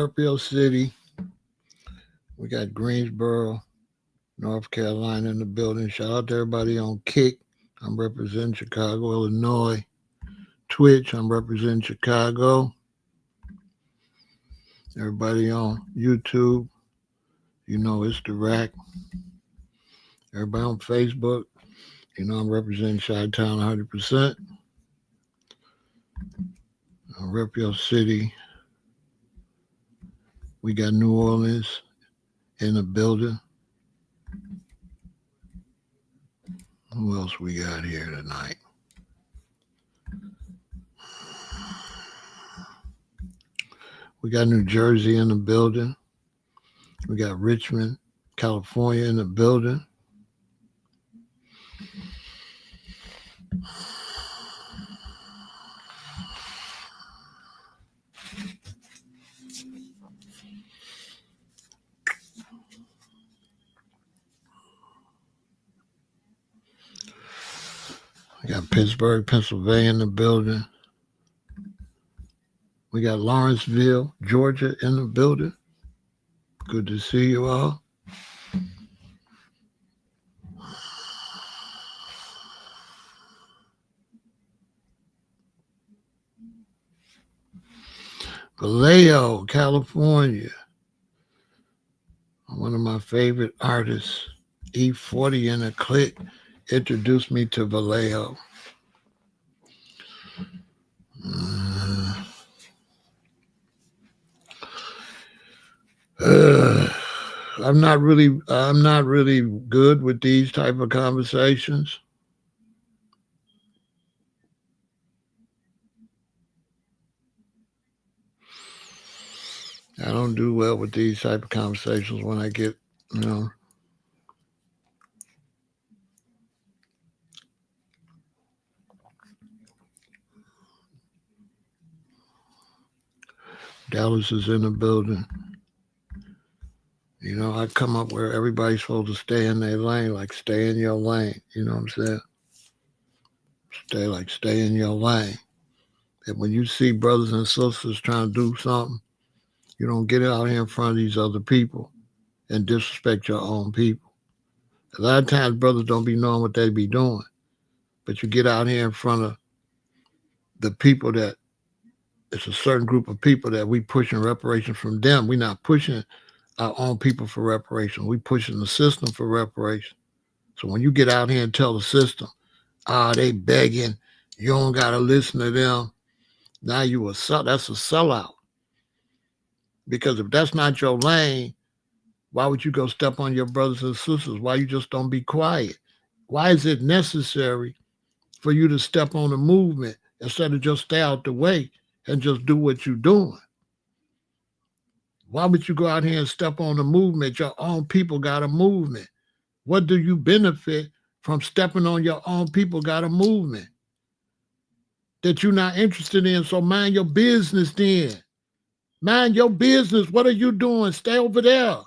Raphael City. We got Greensboro, North Carolina in the building. Shout out to everybody on Kick. I'm representing Chicago, Illinois. Twitch, I'm representing Chicago. Everybody on YouTube, you know it's the rack. Everybody on Facebook, you know I'm representing Chi-Town 100%. Raphael City. We got New Orleans in the building. Who else we got here tonight? We got New Jersey in the building. We got Richmond, California in the building. We got Pittsburgh, Pennsylvania in the building. We got Lawrenceville, Georgia in the building. Good to see you all. Vallejo, California. One of my favorite artists, E40 in a Click, introduced me to Vallejo. I'm not really good with these type of conversations. I don't do well with these type of conversations when I get, Dallas is in the building. I come up where everybody's supposed to stay in their lane, like stay in your lane. You know what I'm saying? Stay in your lane. And when you see brothers and sisters trying to do something, you don't get out here in front of these other people and disrespect your own people. A lot of times brothers don't be knowing what they be doing, but you get out here in front of the people that it's a certain group of people that we pushing reparations from them. We're not pushing our own people for reparations. We pushing the system for reparations. So when you get out here and tell the system, they begging, you don't got to listen to them. Now that's a sellout. Because if that's not your lane, why would you go step on your brothers and sisters? Why you just don't be quiet? Why is it necessary for you to step on the movement instead of just stay out the way and just do what you're doing? Why would you go out here and step on the movement? Your own people got a movement. What do you benefit from stepping on your own people got a movement that you're not interested in? So mind your business then. Mind your business. What are you doing? Stay over there.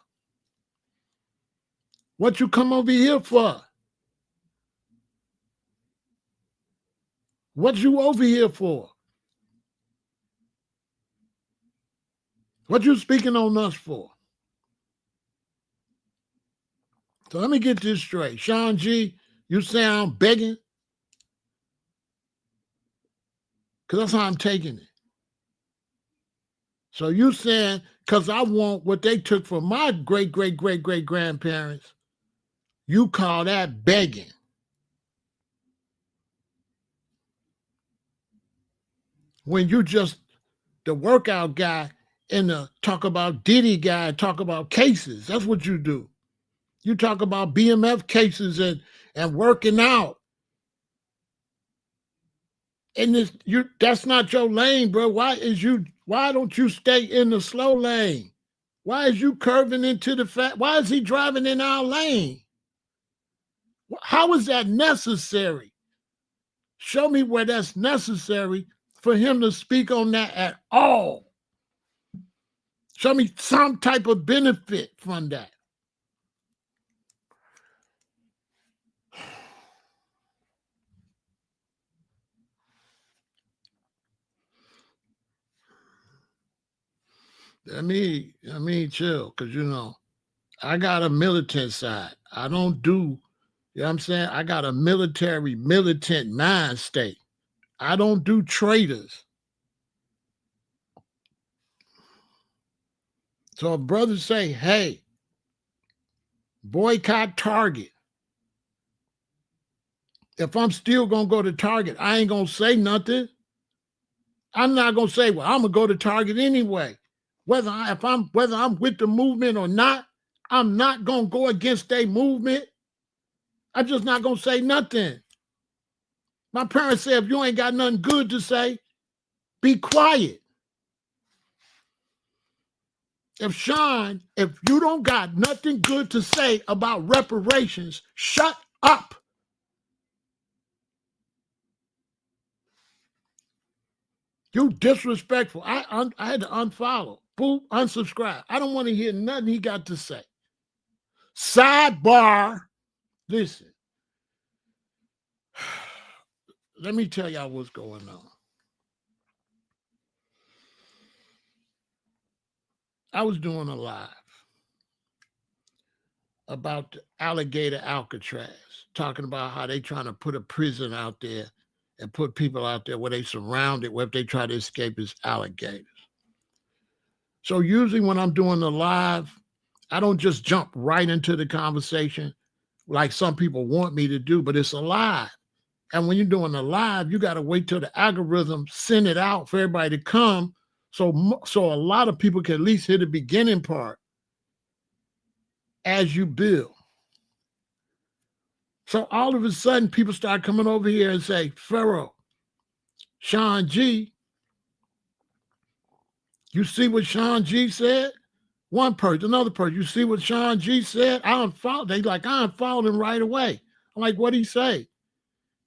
What you come over here for? What you over here for? What you speaking on us for? So let me get this straight. Sean G, you say I'm begging? Because that's how I'm taking it. So you saying, because I want what they took from my great-great-great-great-grandparents, you call that begging. When you just the workout guy and the talk about Diddy guy, talk about cases. That's what you do. You talk about BMF cases and working out. And that's not your lane, bro. Why don't you stay in the slow lane? Why is you curving into why is he driving in our lane? How is that necessary? Show me where that's necessary for him to speak on that at all. Show me some type of benefit from that. I mean, chill, because, I got a militant side. I don't do, you know what I'm saying? I got a militant mind state. I don't do traitors. So if brothers say, hey, boycott Target, if I'm still going to go to Target, I ain't going to say nothing. I'm not going to say, well, I'm going to go to Target anyway. Whether I'm with the movement or not, I'm not going to go against their movement. I'm just not going to say nothing. My parents said, if you ain't got nothing good to say, be quiet. If you don't got nothing good to say about reparations, shut up. You disrespectful. I had to unfollow. Boop, unsubscribe. I don't want to hear nothing he got to say. Sidebar. Listen. Let me tell y'all what's going on. I was doing a live about the alligator Alcatraz, talking about how they trying to put a prison out there and put people out there where they surrounded, where if they try to escape is alligators. So usually when I'm doing the live, I don't just jump right into the conversation like some people want me to do, but it's a live. And when you're doing a live, you got to wait till the algorithm send it out for everybody to come. So a lot of people can at least hear the beginning part as you build. So all of a sudden, people start coming over here and say, Pharaoh, Sean G, you see what Sean G said? One person, another person, you see what Sean G said? I unfollowed. They like, I unfollowed him right away. I'm like, what'd he say?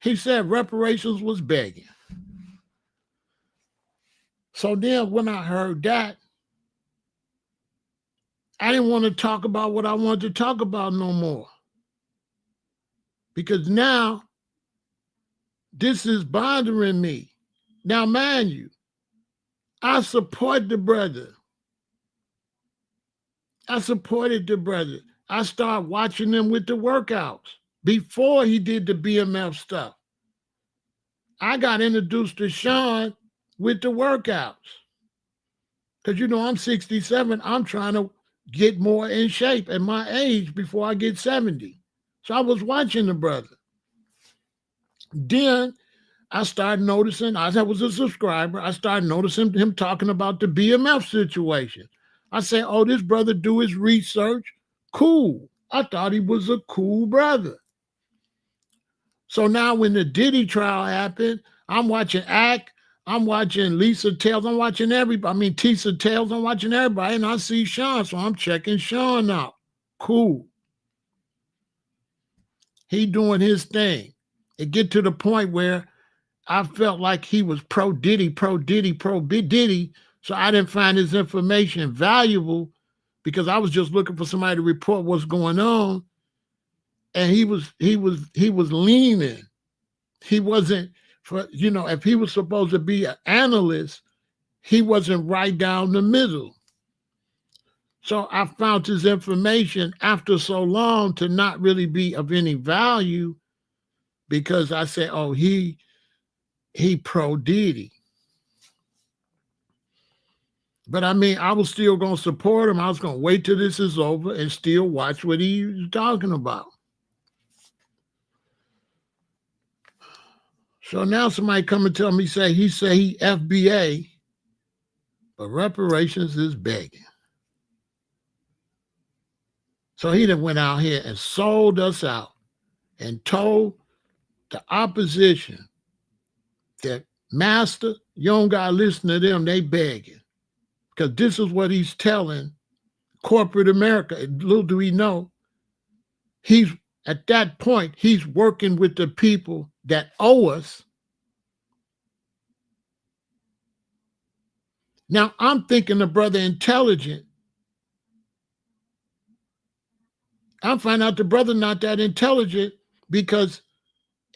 He said reparations was begging. So then when I heard that, I didn't want to talk about what I wanted to talk about no more. Because now this is bothering me. Now, mind you, I support the brother. I supported the brother. I started watching him with the workouts before he did the BMF stuff. I got introduced to Sean with the workouts. Because, I'm 67. I'm trying to get more in shape at my age before I get 70. So I was watching the brother. Then I started noticing, as I was a subscriber, I started noticing him talking about the BMF situation. I said, oh, this brother do his research. Cool. I thought he was a cool brother. So now when the Diddy trial happened, I'm watching Ack, I'm watching Lisa Tales, I'm watching everybody. I mean, Tisa Tales, I'm watching everybody, and I see Sean, so I'm checking Sean out. Cool. He doing his thing. It get to the point where I felt like he was pro Diddy, so I didn't find his information valuable because I was just looking for somebody to report what's going on. And he was leaning. He wasn't if he was supposed to be an analyst, he wasn't right down the middle. So I found his information after so long to not really be of any value because I said, oh, he pro Diddy. But I mean, I was still going to support him. I was going to wait till this is over and still watch what he was talking about. So now somebody come and tell me, he FBA, but reparations is begging. So he done went out here and sold us out and told the opposition that, master, you don't got to listen to them, they begging. Because this is what he's telling corporate America. Little do we know, at that point, he's working with the people that owe us. Now, I'm thinking the brother intelligent. I'm finding out the brother not that intelligent because,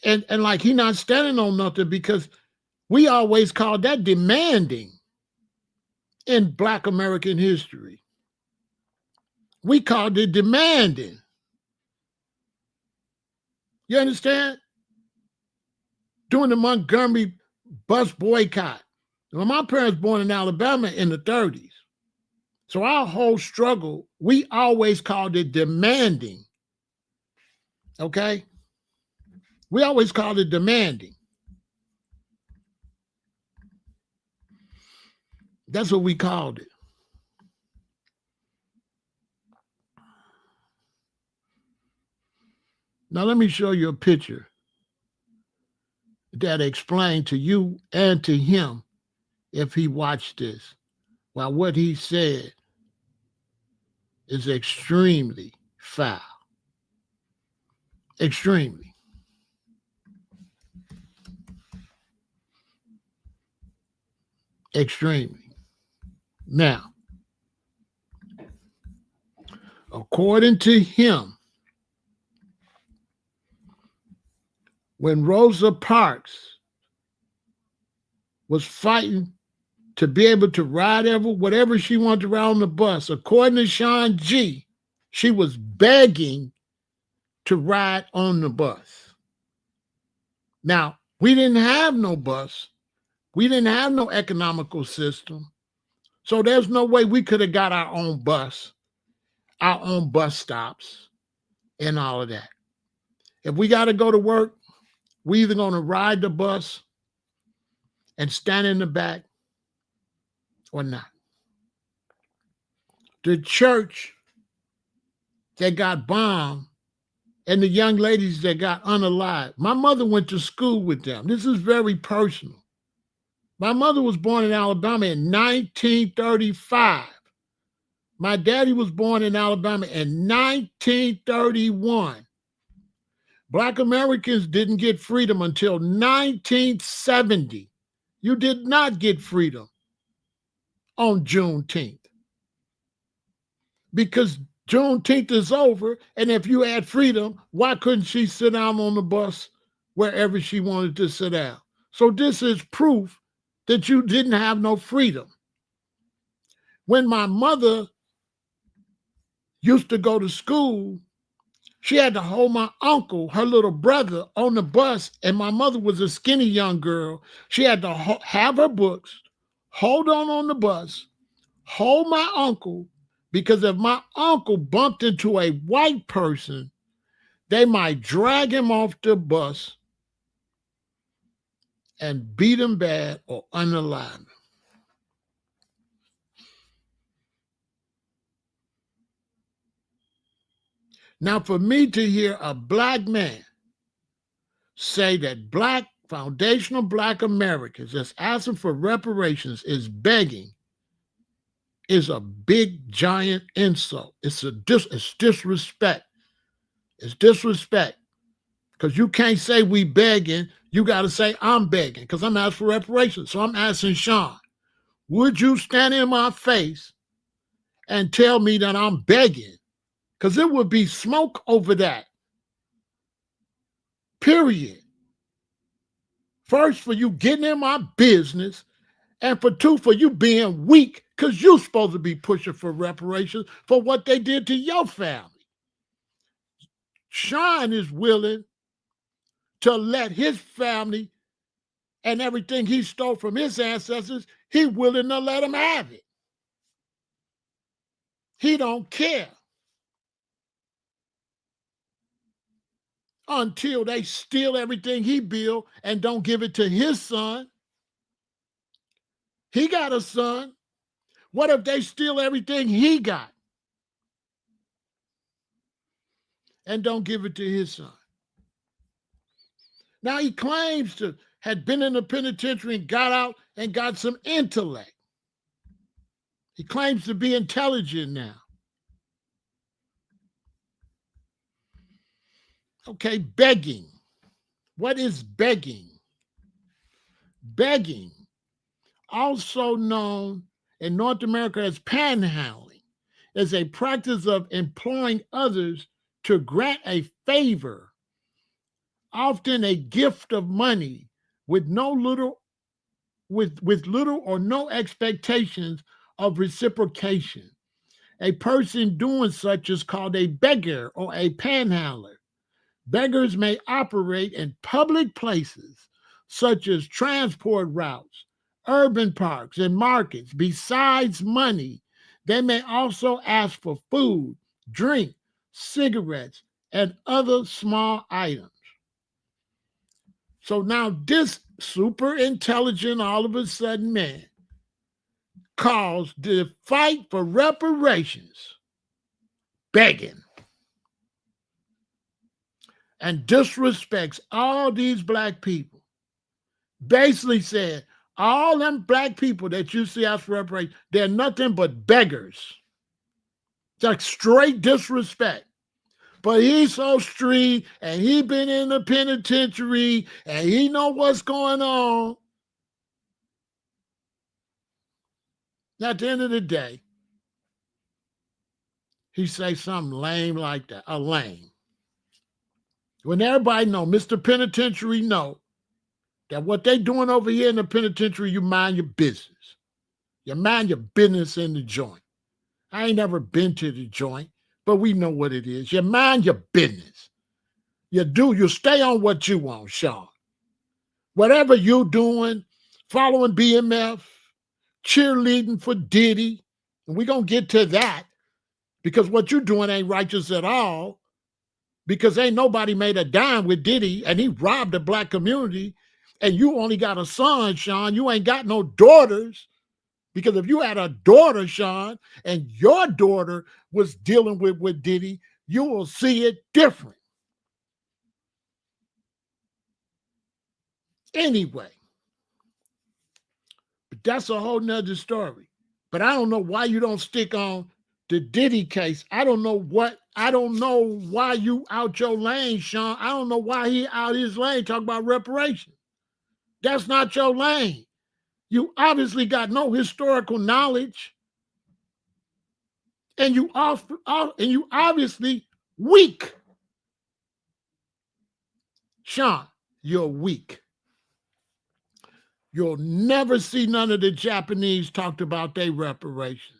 and like he not standing on nothing because we always call that demanding. in Black American history. We called it demanding. You understand? During the Montgomery bus boycott. Well, my parents born in Alabama in the 30s. So our whole struggle, we always called it demanding. Okay? We always called it demanding. That's what we called it. Now let me show you a picture that explained to you and to him, if he watched this, while what he said is extremely foul. Extremely. Extremely. Now, according to him, when Rosa Parks was fighting to be able to ride whatever she wanted to ride on the bus, according to Sean G., she was begging to ride on the bus. Now, we didn't have no bus. We didn't have no economical system. So there's no way we could have got our own bus stops, and all of that. If we got to go to work, we either going to ride the bus and stand in the back or not. The church that got bombed and the young ladies that got unalived, my mother went to school with them. This is very personal. My mother was born in Alabama in 1935. My daddy was born in Alabama in 1931. Black Americans didn't get freedom until 1970. You did not get freedom on Juneteenth, because Juneteenth is over, and if you had freedom, why couldn't she sit down on the bus wherever she wanted to sit down? So this is proof that you didn't have no freedom. When my mother used to go to school, she had to hold my uncle, her little brother, on the bus, and my mother was a skinny young girl. She had to have her books, hold on the bus, hold my uncle, because if my uncle bumped into a white person, they might drag him off the bus and beat him bad or unalive him. Now, for me to hear a black man say that black, foundational black Americans that's asking for reparations is begging is a big, giant insult. It's disrespect. It's disrespect. Because you can't say we begging. You got to say I'm begging, because I'm asking for reparations. So I'm asking Sean, would you stand in my face and tell me that I'm begging? Because it would be smoke over that. Period. First, for you getting in my business, and for two, for you being weak, because you're supposed to be pushing for reparations for what they did to your family. Sean is willing to let his family and everything he stole from his ancestors, he's willing to let them have it. He don't care until they steal everything he built and don't give it to his son. He got a son. What if they steal everything he got and don't give it to his son? Now he claims to had been in the penitentiary and got out and got some intellect. He claims to be intelligent now. Okay, begging. What is begging? Begging, also known in North America as panhandling, is a practice of employing others to grant a favor, often a gift of money, with little or no expectations of reciprocation. A person doing such is called a beggar or a panhandler. Beggars may operate in public places such as transport routes, urban parks, and markets. Besides money, they may also ask for food, drink, cigarettes, and other small items. So now this super intelligent, all of a sudden man calls the fight for reparations begging and disrespects all these black people. Basically said, all them black people that you see ask for reparations, they're nothing but beggars. It's like straight disrespect. But he's so street and he been in the penitentiary and he know what's going on. At the end of the day, he say something lame like that, a lame. When everybody know, Mr. Penitentiary know that what they doing over here in the penitentiary, you mind your business. You mind your business in the joint. I ain't never been to the joint, but we know what it is. You mind your business. You stay on what you want, Sean. Whatever you doing, following BMF, cheerleading for Diddy, and we're going to get to that because what you're doing ain't righteous at all because ain't nobody made a dime with Diddy and he robbed the black community and you only got a son, Sean. You ain't got no daughters because if you had a daughter, Sean, and your daughter was dealing with Diddy, you will see it different. Anyway, but that's a whole nother story. But I don't know why you don't stick on the Diddy case. I don't know why you out your lane, Sean. I don't know why he out his lane talking about reparations. That's not your lane. You obviously got no historical knowledge. And you obviously weak. Sean, you're weak. You'll never see none of the Japanese talked about their reparations.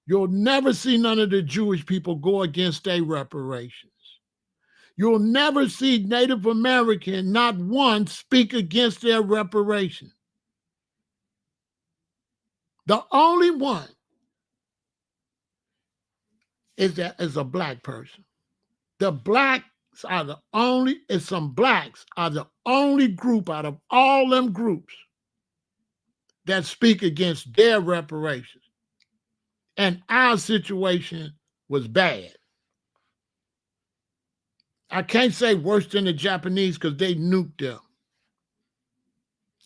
You'll never see none of the Jewish people go against their reparations. You'll never see Native American, not one, speak against their reparations. The only one is a black person. Some blacks are the only group out of all them groups that speak against their reparations. And our situation was bad. I can't say worse than the Japanese because they nuked them.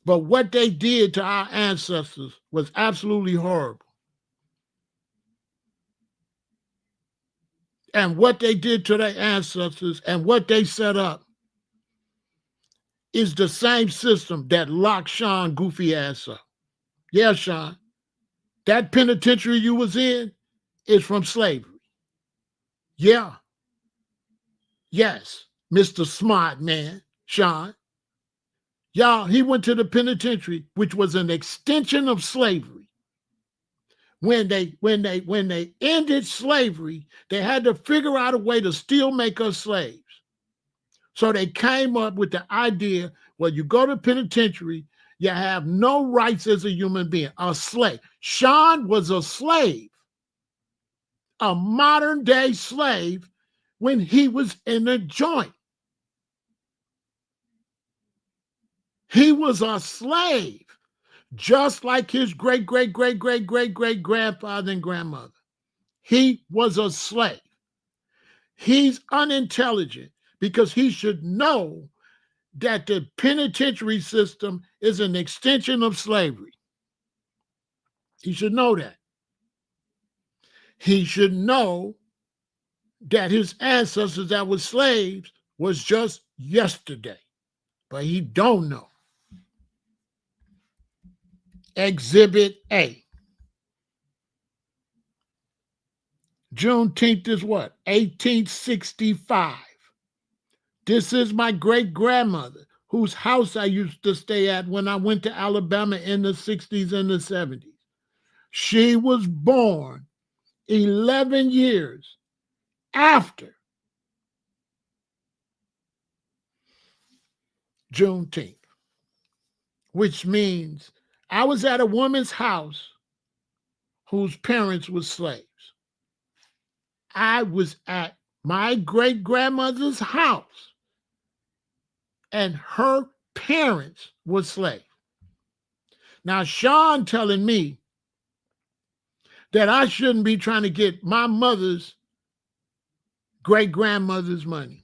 But what they did to our ancestors was absolutely horrible. And what they did to their ancestors and what they set up is the same system that locked Sean goofy ass up. Yeah, Sean, that penitentiary you was in is from slavery. Yeah. Yes, Mr. Smart Man, Sean. Y'all, he went to the penitentiary, which was an extension of slavery. When they ended slavery, they had to figure out a way to still make us slaves. So they came up with the idea, well, you go to penitentiary, you have no rights as a human being, a slave. Sean was a slave, a modern day slave when he was in the joint. He was a slave, just like his great-great-great-great-great-great-grandfather and grandmother. He was a slave. He's unintelligent because he should know that the penitentiary system is an extension of slavery. He should know that. He should know that his ancestors that were slaves was just yesterday, but he don't know. Exhibit A. Juneteenth is what? 1865. This is my great-grandmother, whose house I used to stay at when I went to Alabama in the 60s and the 70s. She was born 11 years after Juneteenth, which means I was at a woman's house whose parents were slaves. I was at my great-grandmother's house and her parents were slaves. Now, Sean telling me that I shouldn't be trying to get my mother's great-grandmother's money.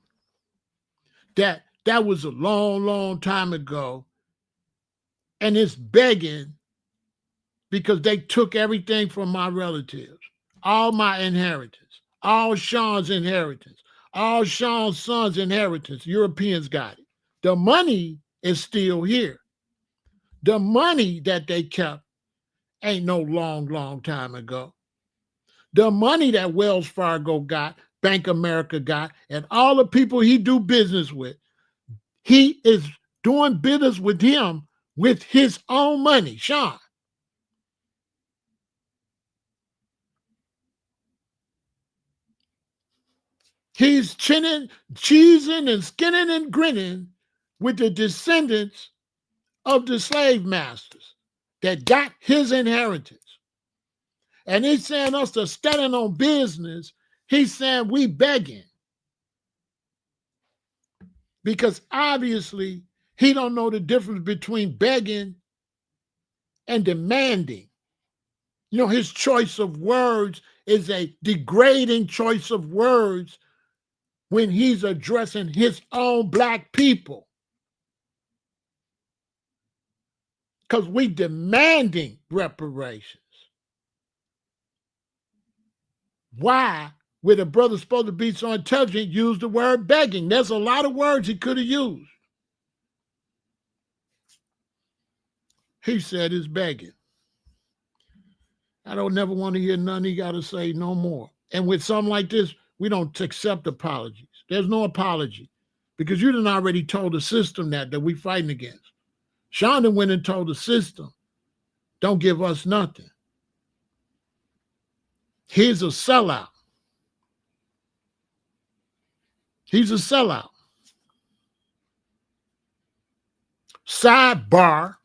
That was a long, long time ago. And it's begging because they took everything from my relatives, all my inheritance, all Sean's inheritance, all Sean's son's inheritance. Europeans got it. The money is still here. The money that they kept ain't no long, long time ago. The money that Wells Fargo got, Bank America got, and all the people he do business with, he is doing business with him with his own money, Sean. He's cheesing and skinning and grinning with the descendants of the slave masters that got his inheritance. And he's saying us to standing on business. He's saying we begging. Because obviously he don't know the difference between begging and demanding. You know, his choice of words is a degrading choice of words when he's addressing his own black people. Because we demanding reparations. Why would a brother supposed to be so intelligent use the word begging? There's a lot of words he could have used. He said it's begging. I don't never want to hear nothing he got to say no more. And with something like this, we don't accept apologies. There's no apology because you done already told the system that we fighting against. Sean went and told the system, don't give us nothing. He's a sellout. He's a sellout. Sidebar,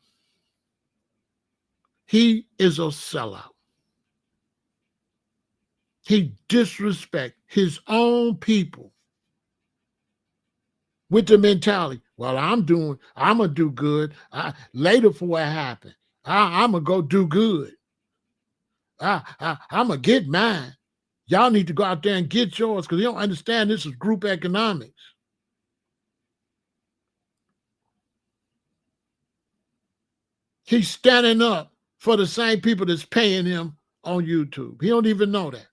he is a sellout. He disrespects his own people with the mentality, well, I'm going to do good. Later before it happens, I'm going to go do good. I'm going to get mine. Y'all need to go out there and get yours because you don't understand this is group economics. He's standing up for the same people that's paying him on YouTube. He don't even know that.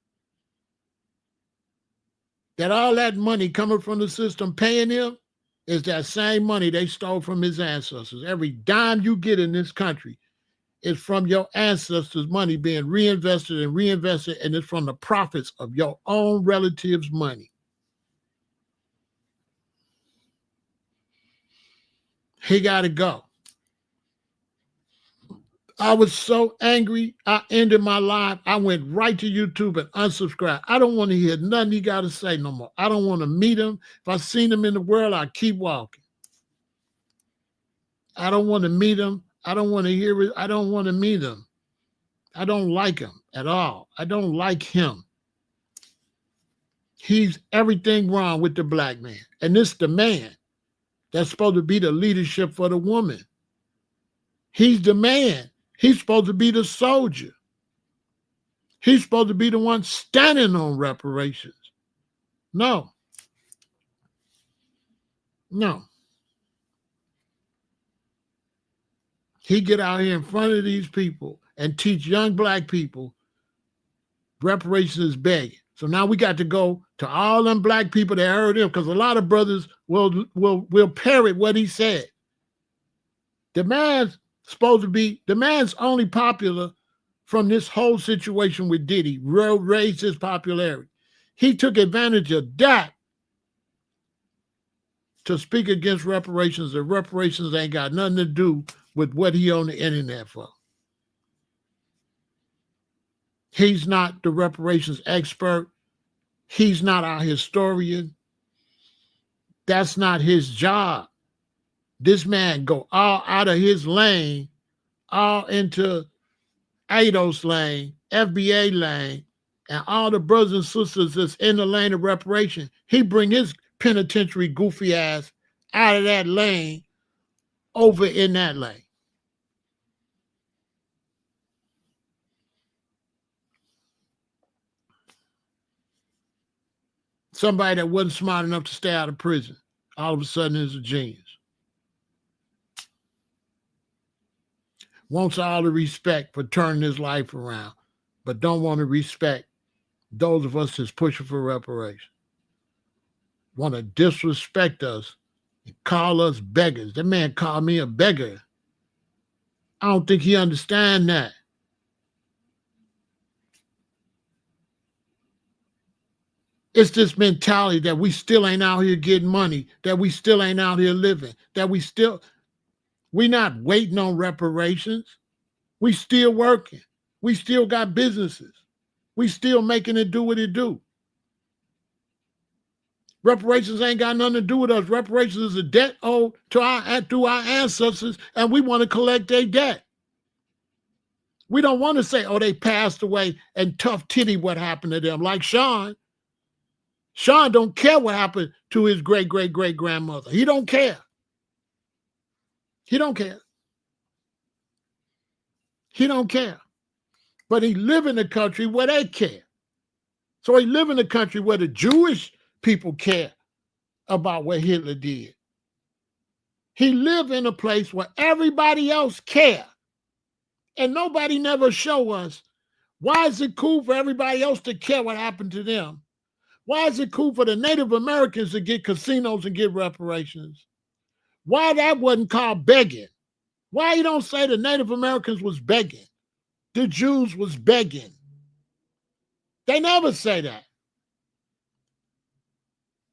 That all that money coming from the system paying him is that same money they stole from his ancestors. Every dime you get in this country is from your ancestors' money being reinvested, and it's from the profits of your own relatives' money. He got to go. I was so angry, I ended my live. I went right to YouTube and unsubscribed. I don't want to hear nothing he got to say no more. I don't want to meet him. If I seen him in the world, I keep walking. I don't want to meet him. I don't want to hear it. I don't want to meet him. I don't like him at all. I don't like him. He's everything wrong with the black man. And this the man that's supposed to be the leadership for the woman. He's the man. He's supposed to be the soldier. He's supposed to be the one standing on reparations. No. No. He get out here in front of these people and teach young black people reparations is begging. So now we got to go to all them black people that heard him because a lot of brothers will parrot what he said. The man's only popular from this whole situation with Diddy, raised his popularity. He took advantage of that to speak against reparations, and reparations ain't got nothing to do with what he on the internet for. He's not the reparations expert. He's not our historian. That's not his job. This man go all out of his lane, all into ADOS lane, FBA lane, and all the brothers and sisters that's in the lane of reparation. He bring his penitentiary goofy ass out of that lane over in that lane. Somebody that wasn't smart enough to stay out of prison, all of a sudden is a genius. Wants all the respect for turning his life around, but don't want to respect those of us that's pushing for reparation. Want to disrespect us and call us beggars. That man called me a beggar. I don't think he understands that. It's this mentality that we still ain't out here getting money, that we still ain't out here living, that we not waiting on reparations. We still working. We still got businesses. We still making it do what it do. Reparations ain't got nothing to do with us. Reparations is a debt owed to our ancestors, and we want to collect their debt. We don't want to say, oh, they passed away and tough titty what happened to them. Like Sean. Sean don't care what happened to his great-great-great-grandmother. He don't care. He don't care. He don't care. But he live in a country where they care. So he live in a country where the Jewish people care about what Hitler did. He live in a place where everybody else care. And nobody never show us, why is it cool for everybody else to care what happened to them? Why is it cool for the Native Americans to get casinos and get reparations? Why that wasn't called begging? Why you don't say the Native Americans was begging? The Jews was begging. They never say that.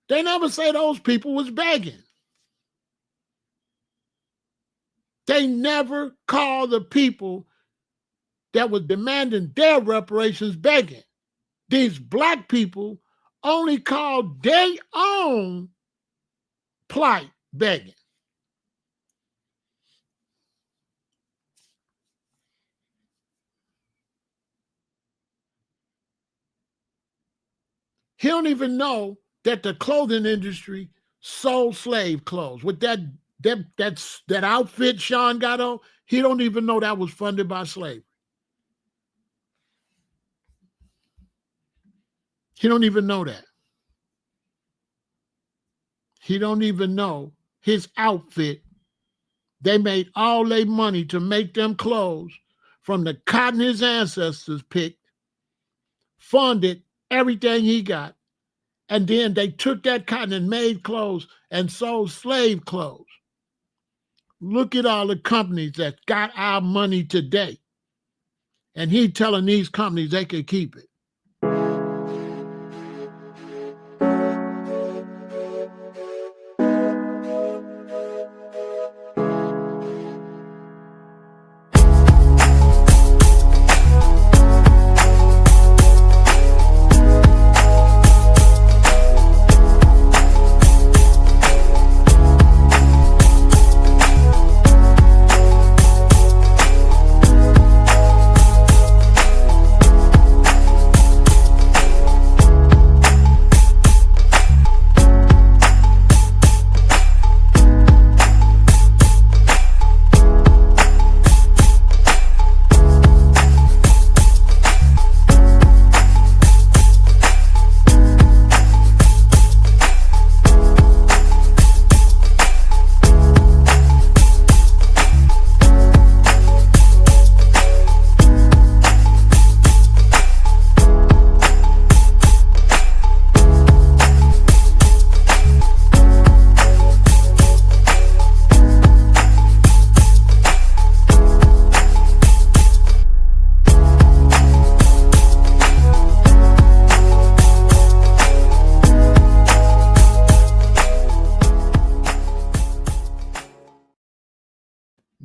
They never say those people was begging. They never call the people that was demanding their reparations begging. These black people only call their own plight begging. He don't even know that the clothing industry sold slave clothes. With that outfit Sean got on, he don't even know that was funded by slavery. He don't even know that. He don't even know his outfit. They made all their money to make them clothes from the cotton his ancestors picked, funded everything he got, and then they took that cotton and made clothes and sold slave clothes. Look at all the companies that got our money today. And he telling these companies they could keep it.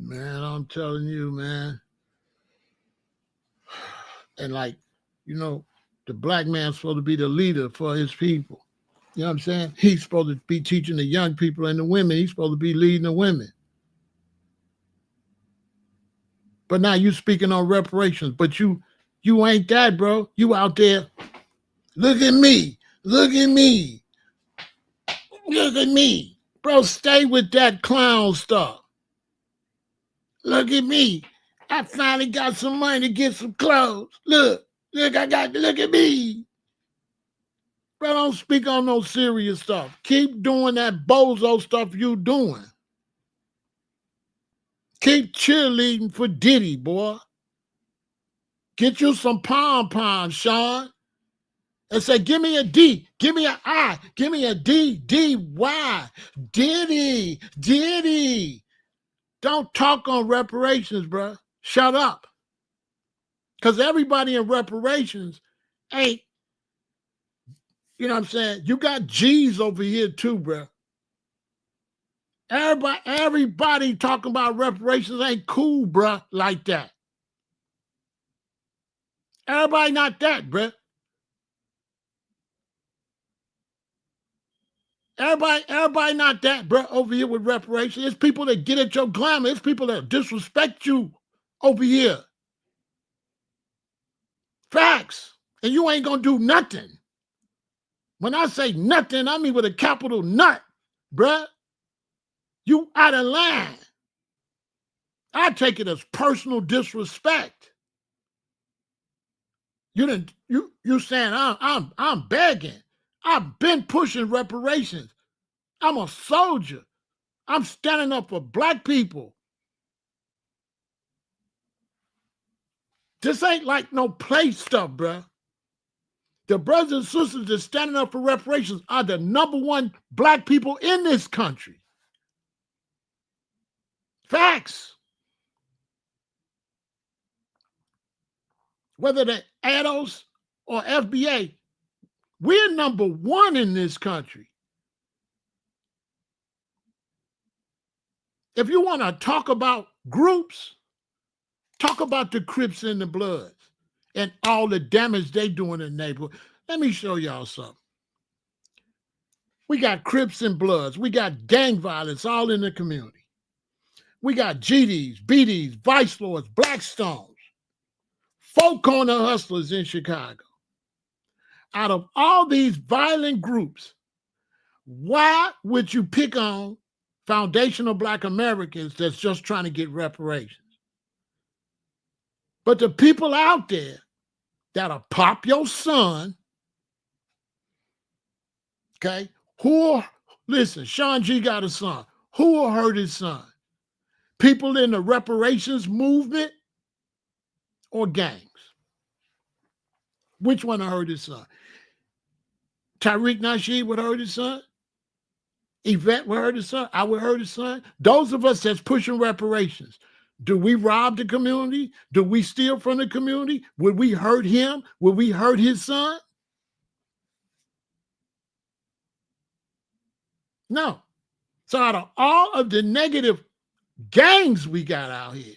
Man, I'm telling you, man. And like You know, the black man's supposed to be the leader for his people. You know what I'm saying? He's supposed to be teaching the young people and the women. He's supposed to be leading the women. But now you speaking on reparations, but you ain't that, bro. You out there, look at me, look at me, look at me. Bro, stay with that clown stuff. Look at me. I finally got some money to get some clothes. Look, look at me. Bro, don't speak on no serious stuff. Keep doing that bozo stuff you doing. Keep cheerleading for Diddy, boy. Get you some pom-poms, Sean. And say, give me a D, give me an I, give me a D, D-Y. Diddy, Diddy. Don't talk on reparations, bro. Shut up. Because everybody in reparations ain't, you know what I'm saying? You got G's over here too, bro. Everybody talking about reparations ain't cool, bro, like that. Everybody not that, bro. Everybody not that, bro, over here with reparations. It's people that get at your glamour. It's people that disrespect you over here. Facts. And you ain't gonna do nothing. When I say nothing, I mean with a capital nut, bruh. You out of line. I take it as personal disrespect. You saying I'm begging. I've been pushing reparations. I'm a soldier. I'm standing up for black people. This ain't like no play stuff, bruh. The brothers and sisters that standing up for reparations are the #1 black people in this country. Facts. Whether they're ADOS or FBA, we're #1 in this country. If you want to talk about groups, talk about the Crips and the Bloods and all the damage they do in the neighborhood. Let me show y'all something. We got Crips and Bloods. We got gang violence all in the community. We got GDs, BDs, Vice Lords, Blackstones, folk corner hustlers in Chicago. Out of all these violent groups, why would you pick on foundational Black Americans that's just trying to get reparations? But the people out there that'll pop your son, okay, listen, Sean G got a son. Who will hurt his son? People in the reparations movement or gangs? Which one will hurt his son? Tariq Nasheed would hurt his son? Yvette would hurt his son? I would hurt his son? Those of us that's pushing reparations, do we rob the community? Do we steal from the community? Would we hurt him? Would we hurt his son? No. So out of all of the negative gangs we got out here,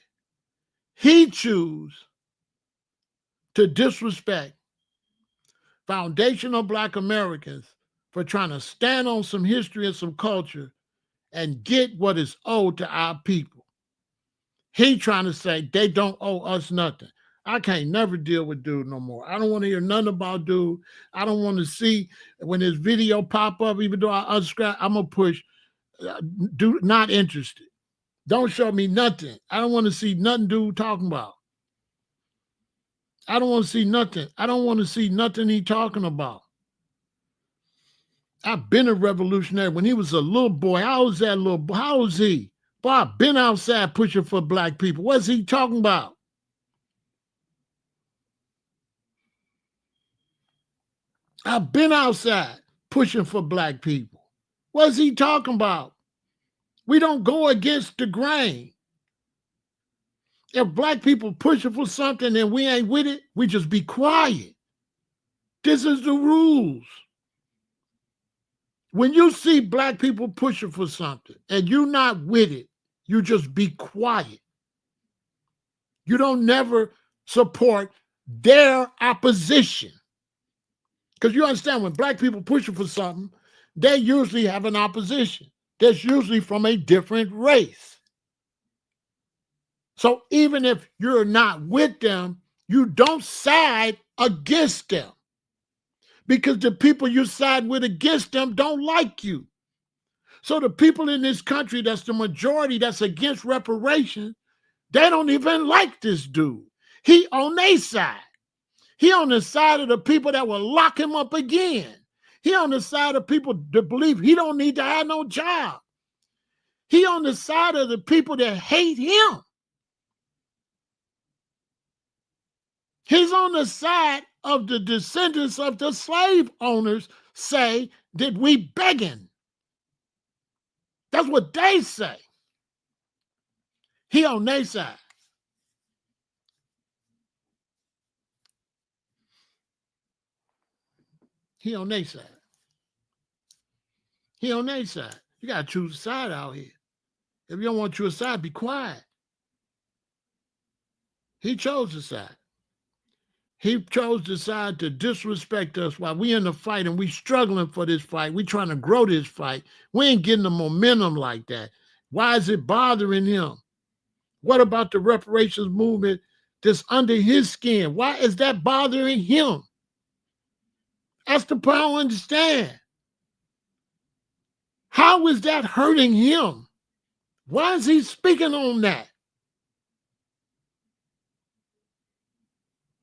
he choose to disrespect foundational Black Americans for trying to stand on some history and some culture and get what is owed to our people. He trying to say they don't owe us nothing. I can't never deal with dude no more. I don't want to hear nothing about dude. I don't want to see when his video pop up, even though I unsubscribe, I'm going to push, dude, not interested. Don't show me nothing. I don't want to see nothing dude talking about. I don't want to see nothing. I don't want to see nothing he talking about. I've been a revolutionary when he was a little boy. How was that little boy? How was he? Boy, I've been outside pushing for Black people. What's he talking about? I've been outside pushing for Black people. What's he talking about? We don't go against the grain. If Black people pushing for something and we ain't with it, we just be quiet. This is the rules. When you see Black people pushing for something and you're not with it, you just be quiet. You don't never support their opposition. Because you understand, when black people pushing for something, they usually have an opposition. That's usually from a different race. So even if you're not with them, you don't side against them. Because the people you side with against them don't like you. So the people in this country that's the majority that's against reparations, they don't even like this dude. He on their side. He on the side of the people that will lock him up again. He on the side of people that believe he don't need to have no job. He on the side of the people that hate him. He's on the side of the descendants of the slave owners say that we begging. That's what they say. He on their side. He on their side. He on their side. You got to choose a side out here. If you don't want to choose a side, be quiet. He chose a side. He chose the side to disrespect us while we in the fight and we struggling for this fight. We trying to grow this fight. We ain't getting the momentum like that. Why is it bothering him? What about the reparations movement that's under his skin? Why is that bothering him? That's the part I don't understand. How is that hurting him? Why is he speaking on that?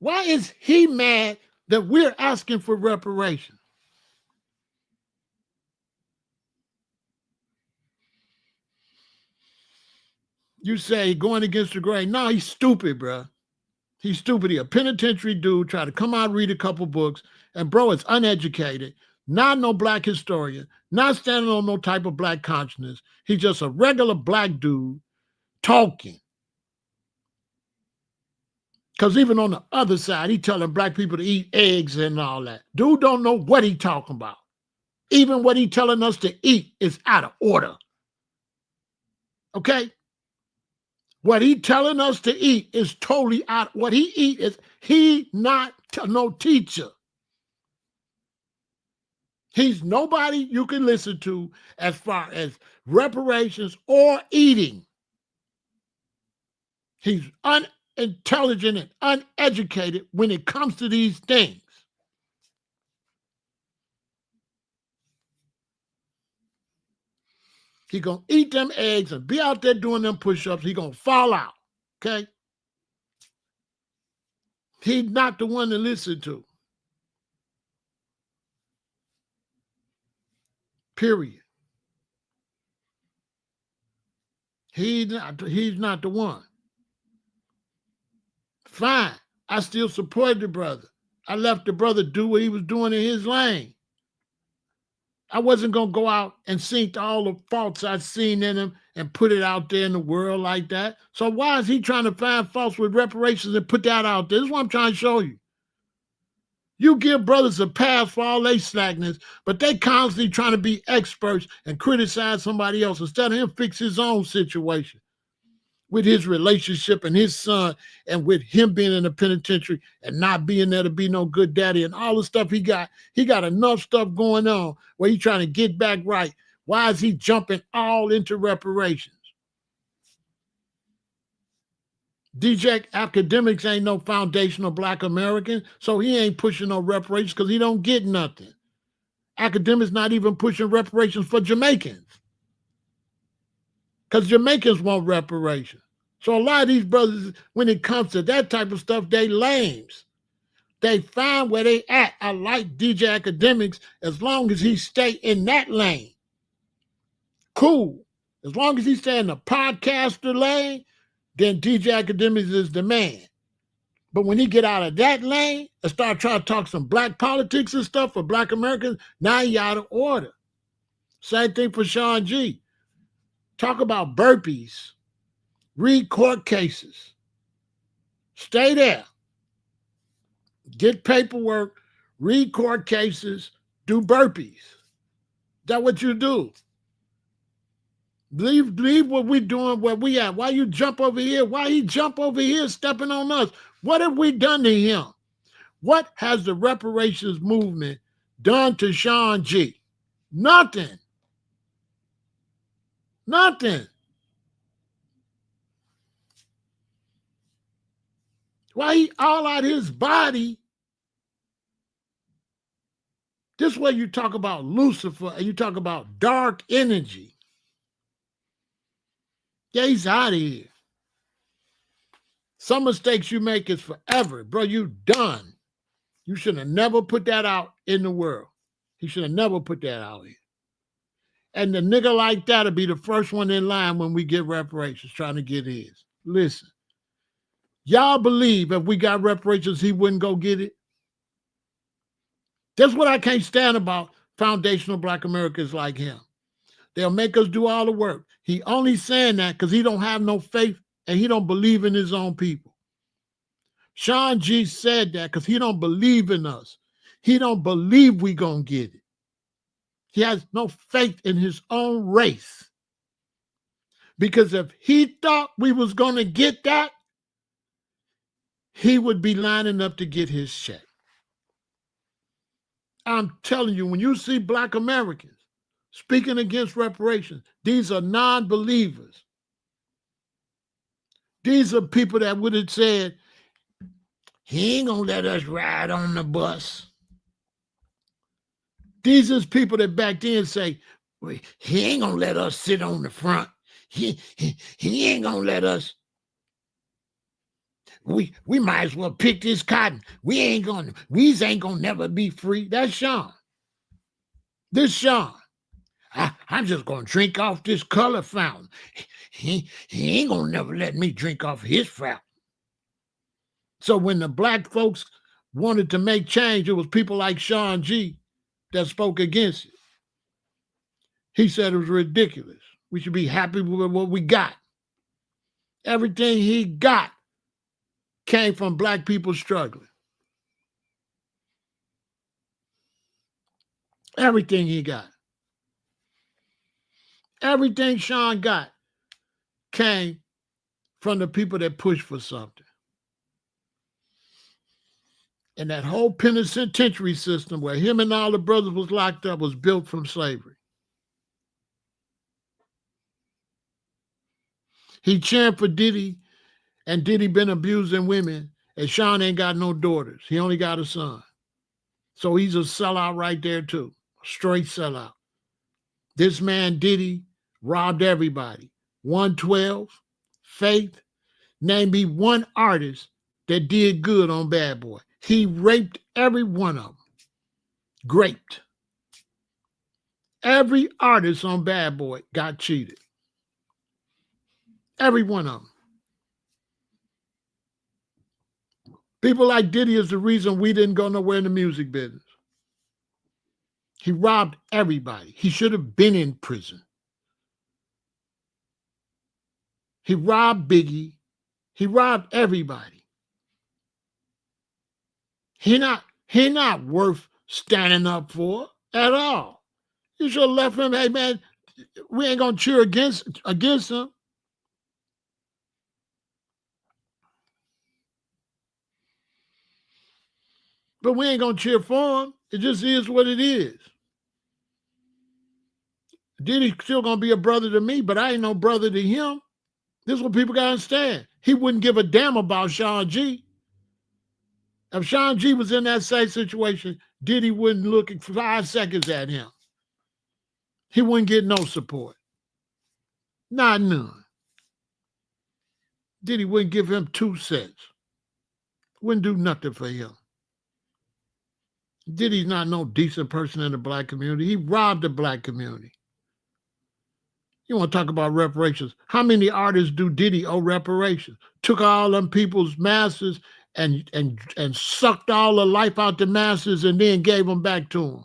Why is he mad that we're asking for reparations? You say going against the grain. No, he's stupid, bro. He's stupid. He's a penitentiary dude, try to come out and read a couple books. And bro, it's uneducated, not no black historian, not standing on no type of black consciousness. He's just a regular black dude talking. Because even on the other side, he telling black people to eat eggs and all that. Dude don't know what he talking about. Even what he telling us to eat is out of order. Okay? What he telling us to eat is totally out. What he eat is he not no teacher. He's nobody you can listen to as far as reparations or eating. He's unintelligent and uneducated when it comes to these things. He gonna eat them eggs and be out there doing them push-ups. He gonna fall out, okay? He's not the one to listen to. Period. He's not the one. Fine. I still supported the brother. I left the brother do what he was doing in his lane. I wasn't going to go out and sink to all the faults I'd seen in him and put it out there in the world like that. So why is he trying to find faults with reparations and put that out there? This is what I'm trying to show you. You give brothers a pass for all their slackness, but they constantly trying to be experts and criticize somebody else instead of him fix his own situation with his relationship and his son, and with him being in the penitentiary and not being there to be no good daddy and all the stuff he got. He got enough stuff going on where he's trying to get back right. Why is he jumping all into reparations? DJ Academics ain't no foundational black American, so he ain't pushing no reparations because he don't get nothing. Academics not even pushing reparations for Jamaicans, because Jamaicans want reparations. So a lot of these brothers, when it comes to that type of stuff, they lames. They find where they at. I like DJ Academics as long as he stay in that lane. Cool. As long as he stay in the podcaster lane, then DJ Academics is the man. But when he get out of that lane and start trying to talk some black politics and stuff for black Americans, now he out of order. Same thing for Sean G. Talk about burpees. Read court cases. Stay there. Get paperwork. Read court cases. Do burpees. That's what you do. Leave what we doing where we at. Why you jump over here? Why he jump over here stepping on us? What have we done to him? What has the reparations movement done to Sean G? Nothing. Nothing. Why he all out his body? This way you talk about Lucifer and you talk about dark energy. Yeah, he's out of here. Some mistakes you make is forever. Bro, you done. You should have never put that out in the world. He should have never put that out here. And the nigga like that'll be the first one in line when we get reparations, trying to get his. Listen, y'all believe if we got reparations, he wouldn't go get it? That's what I can't stand about foundational Black Americans like him. They'll make us do all the work. He only saying that because he don't have no faith and he don't believe in his own people. Sean G said that because he don't believe in us. He don't believe we gonna get it. He has no faith in his own race. Because if he thought we was gonna get that, he would be lining up to get his check. I'm telling you, when you see Black Americans speaking against reparations, these are non-believers. These are people that would have said, he ain't gonna let us ride on the bus. These is people that back then say, he ain't gonna let us sit on the front. He ain't gonna let us. We might as well pick this cotton. We ain't gonna never be free. That's Sean. This Sean. I'm just gonna drink off this color fountain. He ain't gonna never let me drink off his fountain. So when the Black folks wanted to make change, it was people like Sean G that spoke against it. He said it was ridiculous. We should be happy with what we got. Everything he got came from Black people struggling. Everything he got. Everything Sean got came from the people that pushed for something. And that whole penitentiary system where him and all the brothers was locked up was built from slavery. He cheering for Diddy, and Diddy been abusing women, and Sean ain't got no daughters. He only got a son. So he's a sellout right there too. Straight sellout. This man Diddy robbed everybody. 112, Faith. Name me one artist that did good on Bad Boy. He raped every one of them. Raped. Every artist on Bad Boy got cheated. Every one of them. People like Diddy is the reason we didn't go nowhere in the music business. He robbed everybody. He should have been in prison. He robbed Biggie. He robbed everybody. He not worth standing up for at all. You should have left him. Hey man, we ain't gonna cheer against him. But we ain't gonna cheer for him. It just is what it is. Diddy's still gonna be a brother to me, but I ain't no brother to him. This is what people gotta understand. He wouldn't give a damn about Sean G. If Sean G was in that same situation, Diddy wouldn't look 5 seconds at him. He wouldn't get no support. Not none. Diddy wouldn't give him 2 cents. Wouldn't do nothing for him. Diddy's not no decent person in the Black community. He robbed the Black community. You want to talk about reparations? How many artists do Diddy owe reparations? Took all them people's masters and sucked all the life out the masters and then gave them back to them.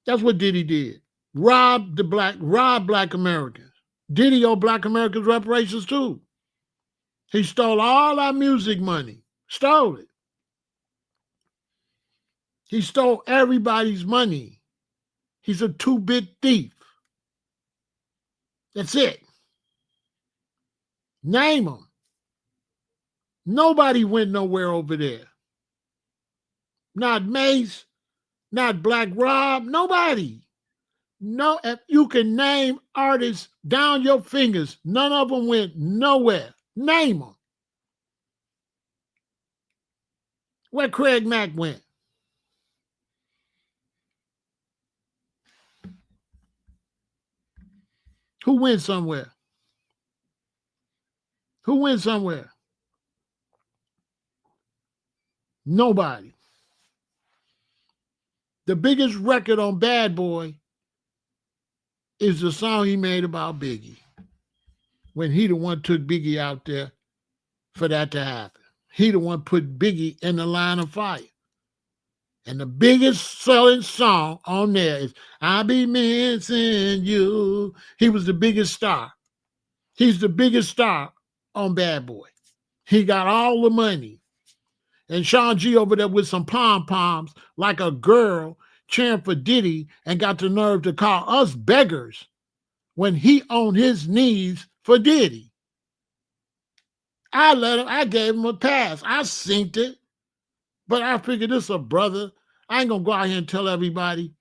That's what Diddy did. Robbed Black Americans. Diddy owe Black Americans reparations too. He stole all our music money. Stole it. He stole everybody's money. He's a 2-bit thief. That's it. Name him. Nobody went nowhere over there. Not Mace, not Black Rob, nobody. No, if you can name artists down your fingers, none of them went nowhere. Name them. Where Craig Mack went. Who went somewhere? Who went somewhere? Nobody. The biggest record on Bad Boy is the song he made about Biggie. When he the one took Biggie out there for that to happen. He the one put Biggie in the line of fire. And the biggest selling song on there is I Be Missing You. He was the biggest star. He's the biggest star on Bad Boy. He got all the money. And Sean G over there with some pom-poms like a girl cheering for Diddy and got the nerve to call us beggars when he on his knees for Diddy. I gave him a pass. I synced it. But I figured this a brother. I ain't gonna go out here and tell everybody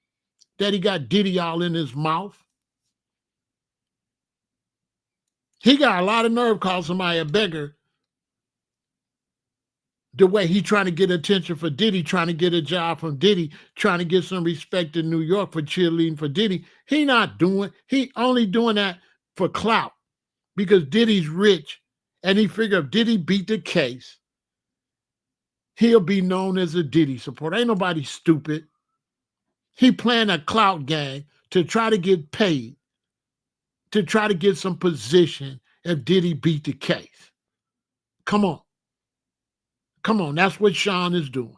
that he got Diddy all in his mouth. He got a lot of nerve calling somebody a beggar the way he trying to get attention for Diddy, trying to get a job from Diddy, trying to get some respect in New York for cheerleading for Diddy. He only doing that for clout because Diddy's rich and he figured if Diddy beat the case, he'll be known as a Diddy supporter. Ain't nobody stupid. He playing a clout game to try to get paid, to try to get some position if Diddy beat the case. Come on. Come on, that's what Sean is doing.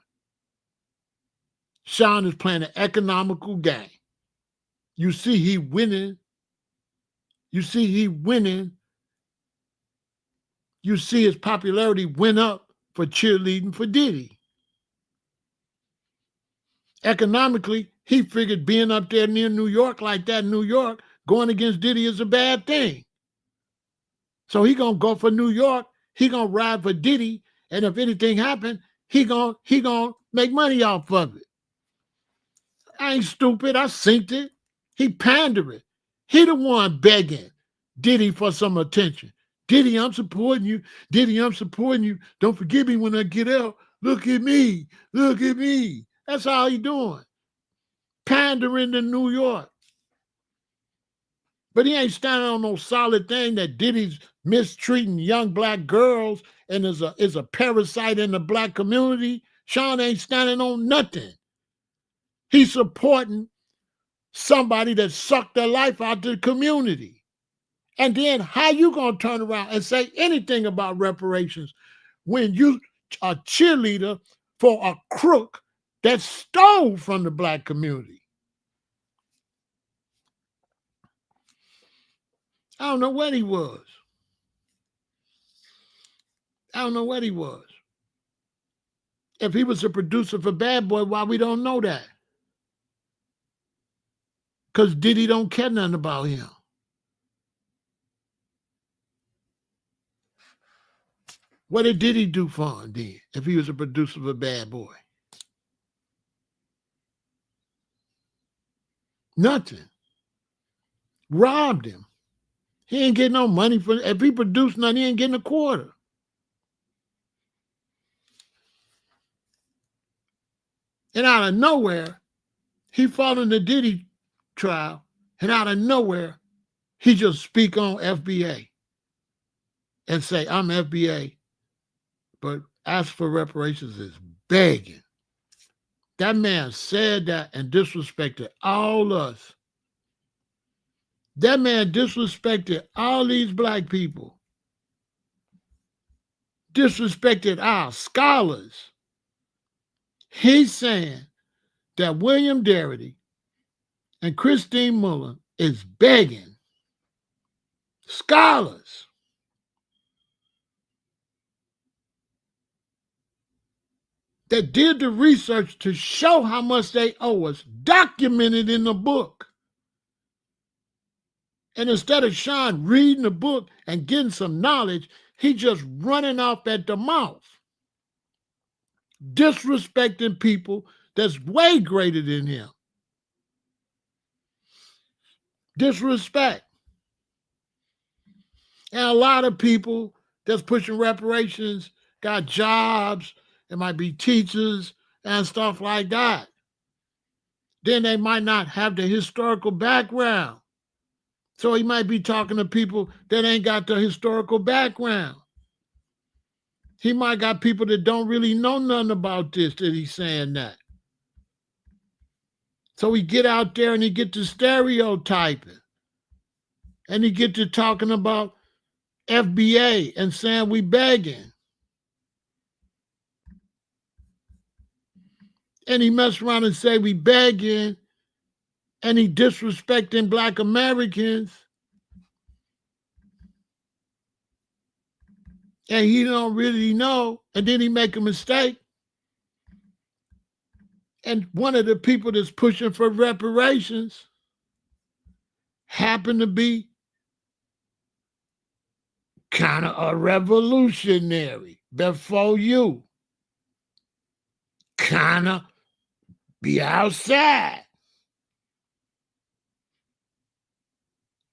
Sean is playing an economical game. You see he winning. You see he winning. You see his popularity went up for cheerleading for Diddy. Economically, he figured being up there near New York like that in New York, going against Diddy is a bad thing. So he gonna go for New York. He gonna ride for Diddy. And if anything happened, he gonna make money off of it. I ain't stupid. I synced it. He pandering. He the one begging Diddy for some attention. Diddy, I'm supporting you. Diddy, I'm supporting you. Don't forget me when I get out. Look at me. Look at me. That's all he doing. Pandering to New York. But he ain't standing on no solid thing that Diddy's mistreating young black girls and is a parasite in the black community. Sean ain't standing on nothing. He's supporting somebody that sucked their life out to the community. And then how you gonna turn around and say anything about reparations when you a cheerleader for a crook that stole from the black community? I don't know what he was. I don't know what he was. If he was a producer for Bad Boy, why we don't know that? Because Diddy don't care nothing about him. What did Diddy do for him then, if he was a producer for Bad Boy? Nothing. Robbed him. He ain't getting no money for it. If he produced nothing, he ain't getting a quarter. And out of nowhere, he fought in the Diddy trial, and out of nowhere, he just speak on FBA and say, I'm FBA, but ask for reparations is begging. That man said that and disrespected all us. That man disrespected all these black people. Disrespected our scholars. He's saying that William Darity and Christine Mullen is begging scholars that did the research to show how much they owe us, documented in the book. And instead of Sean reading the book and getting some knowledge, He just running off at the mouth, disrespecting people that's way greater than him. Disrespect. And a lot of people that's pushing reparations got jobs, it might be teachers and stuff like that. Then they might not have the historical background. So he might be talking to people that ain't got the historical background. He might got people that don't really know nothing about this that he's saying that. So he get out there and he get to stereotyping. And he get to talking about FBA and saying we begging. And he mess around and say we begging, and he disrespecting Black Americans. And he don't really know, and then he make a mistake. And one of the people that's pushing for reparations happened to be kind of a revolutionary before you. Kind of be outside.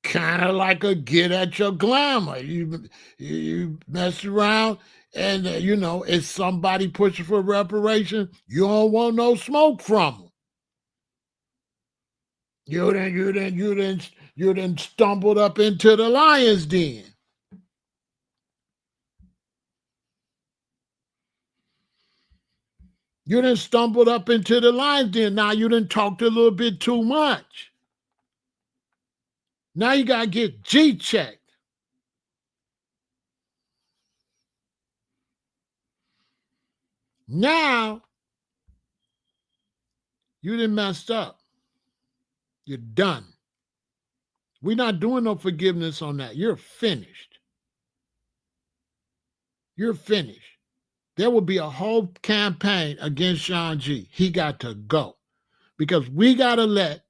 Kind of like a get at your glamour. You mess around and, it's somebody pushing for reparation. You don't want no smoke from them. You done stumbled up into the lion's den. You done stumbled up into the lion's den. Now you done talked a little bit too much. Now you got to get G-checked. Now, you done messed up. You're done. We're not doing no forgiveness on that. You're finished. You're finished. There will be a whole campaign against Sean G. He got to go. Because we got to let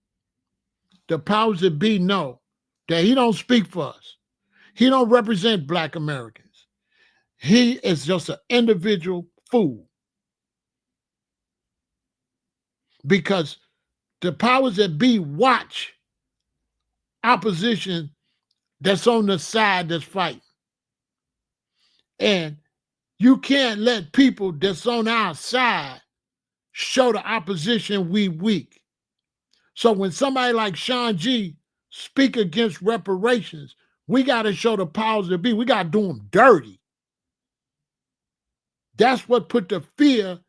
the powers that be know that he don't speak for us. He don't represent Black Americans. He is just an individual fool. Because the powers that be watch opposition that's on the side that's fighting. And you can't let people that's on our side show the opposition we weak. So when somebody like Sean G speak against reparations, we got to show the powers that be. We got to do them dirty. That's what put the fear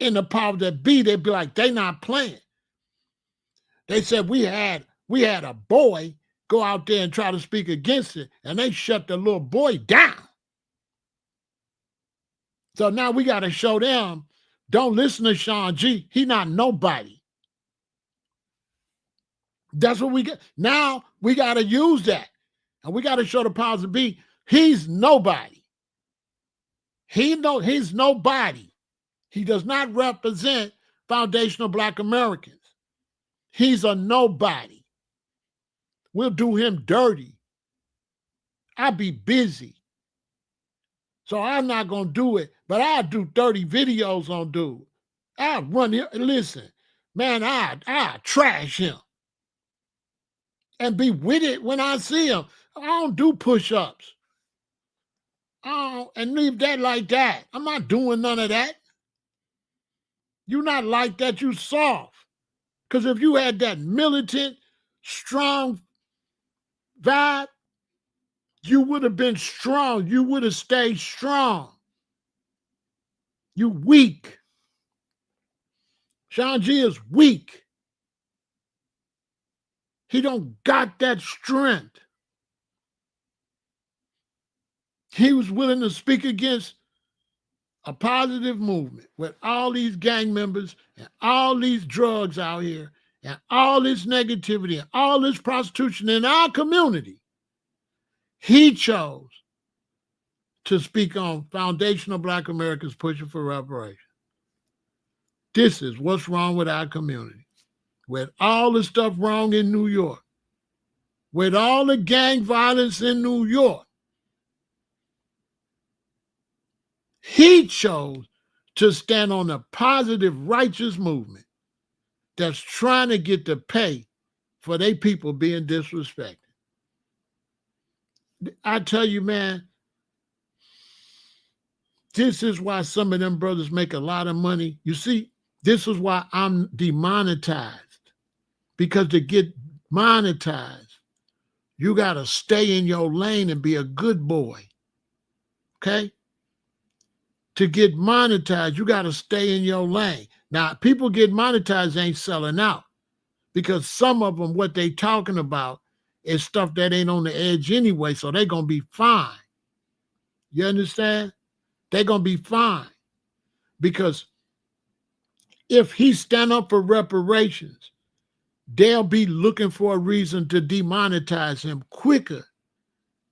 in the powers that be. They be like, they not playing. They said we had a boy go out there and try to speak against it, and they shut the little boy down. So now we got to show them, don't listen to Sean G. He not nobody. That's what we get. Now we got to use that. And we got to show the powers that be, he's nobody. He's nobody. He does not represent foundational Black Americans. He's a nobody. We'll do him dirty. I'll be busy. So I'm not going to do it, but I'll do 30 videos on dude. I'll run here. Listen, man, I'll trash him. And be with it when I see him. I don't do push-ups. And leave that like that. I'm not doing none of that. You not like that, you soft. Because if you had that militant, strong vibe, you would have been strong. You would have stayed strong. You weak. Sean G is weak. He don't got that strength. He was willing to speak against a positive movement with all these gang members and all these drugs out here and all this negativity and all this prostitution in our community. He chose to speak on foundational Black Americans pushing for reparations. This is what's wrong with our community. With all the stuff wrong in New York, with all the gang violence in New York, He chose to stand on a positive, righteous movement that's trying to get the pay for their people being disrespected. I tell you, man, this is why some of them brothers make a lot of money. You see, this is why I'm demonetized. Because to get monetized, you got to stay in your lane and be a good boy. Okay? To get monetized, you got to stay in your lane. Now, people get monetized ain't selling out because some of them, what they talking about is stuff that ain't on the edge anyway, so they going to be fine. You understand? They're going to be fine because if he stand up for reparations, they'll be looking for a reason to demonetize him quicker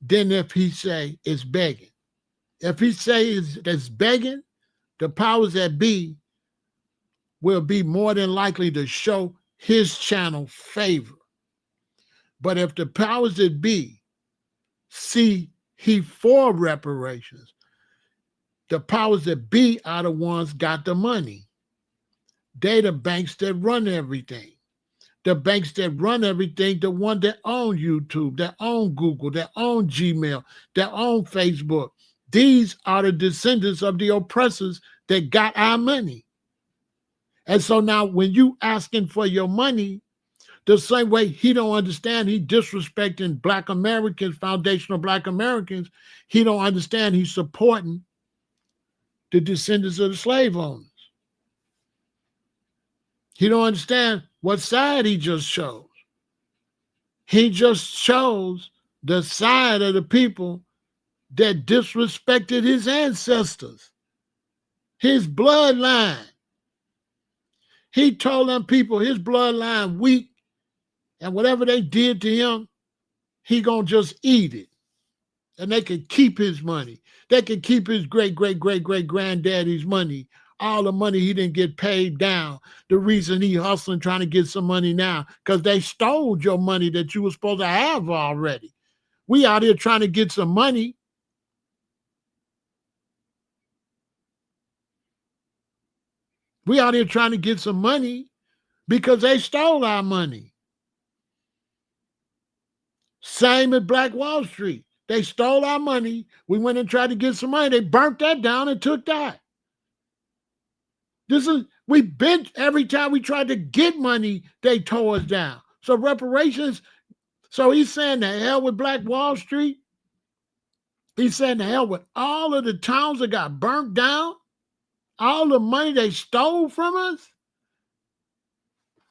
than if he say it's begging. If he say it's begging, the powers that be will be more than likely to show his channel favor. But if the powers that be see he for reparations, the powers that be are the ones got the money. They the banks that run everything. The banks that run everything, the one that own YouTube, that own Google, that own Gmail, that own Facebook. These are the descendants of the oppressors that got our money. And so now when you asking for your money, the same way he don't understand, he disrespecting Black Americans, foundational Black Americans, he don't understand he's supporting the descendants of the slave owners. He don't understand what side he just chose. He just chose the side of the people that disrespected his ancestors, his bloodline. He told them people his bloodline weak, and whatever they did to him, he gonna just eat it. And they could keep his money. They could keep his great-great-great-great-granddaddy's money, all the money he didn't get paid down. The reason he hustling, trying to get some money now, because they stole your money that you were supposed to have already. We out here trying to get some money. We out here trying to get some money because they stole our money. Same at Black Wall Street. They stole our money. We went and tried to get some money. They burnt that down and took that. We bent every time we tried to get money, they tore us down. So reparations, so he's saying the hell with Black Wall Street. He's saying the hell with all of the towns that got burnt down, all the money they stole from us.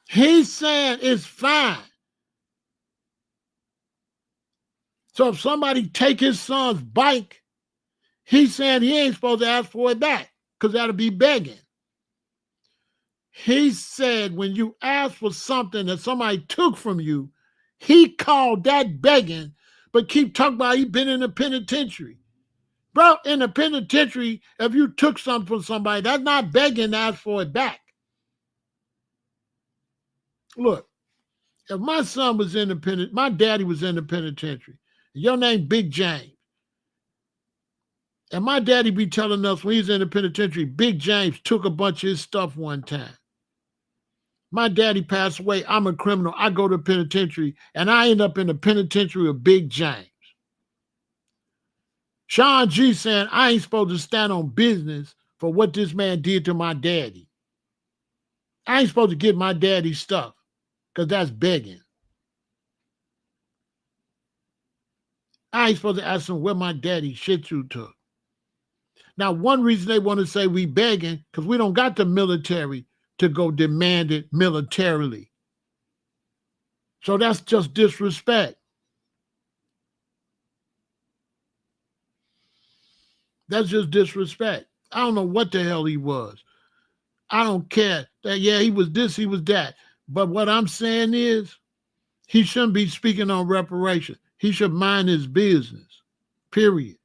He's saying it's fine. So if somebody take his son's bike, he's saying he ain't supposed to ask for it back because that'll be begging. He said when you ask for something that somebody took from you, he called that begging, but keep talking about he been in the penitentiary. Bro, in the penitentiary, if you took something from somebody, that's not begging to ask for it back. Look, if my son was in the penitentiary, my daddy was in the penitentiary, your name Big James, and my daddy be telling us when he's in the penitentiary, Big James took a bunch of his stuff one time. My daddy passed away. I'm a criminal. I go to the penitentiary, and I end up in the penitentiary with Big James. Sean G saying, I ain't supposed to stand on business for what this man did to my daddy. I ain't supposed to get my daddy's stuff because that's begging. I ain't supposed to ask him where my daddy shit you took. Now, one reason they want to say we begging, because we don't got the military to go demand it militarily. So that's just disrespect. That's just disrespect. I don't know what the hell he was. I don't care. That yeah, he was this, he was that. But what I'm saying is, he shouldn't be speaking on reparations. He should mind his business, period.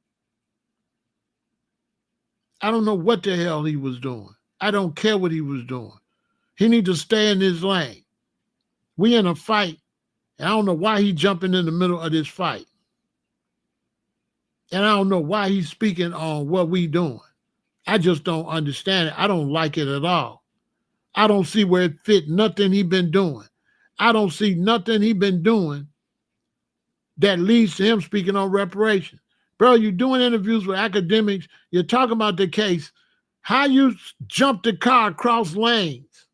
I don't know what the hell he was doing. I don't care what he was doing. He need to stay in his lane. We in a fight, and I don't know why he jumping in the middle of this fight. And I don't know why he's speaking on what we doing. I just don't understand it. I don't like it at all. I don't see where it fit nothing he been doing. I don't see nothing he been doing that leads to him speaking on reparations. Bro, you're doing interviews with academics. You're talking about the case. How you jumped the car across lanes.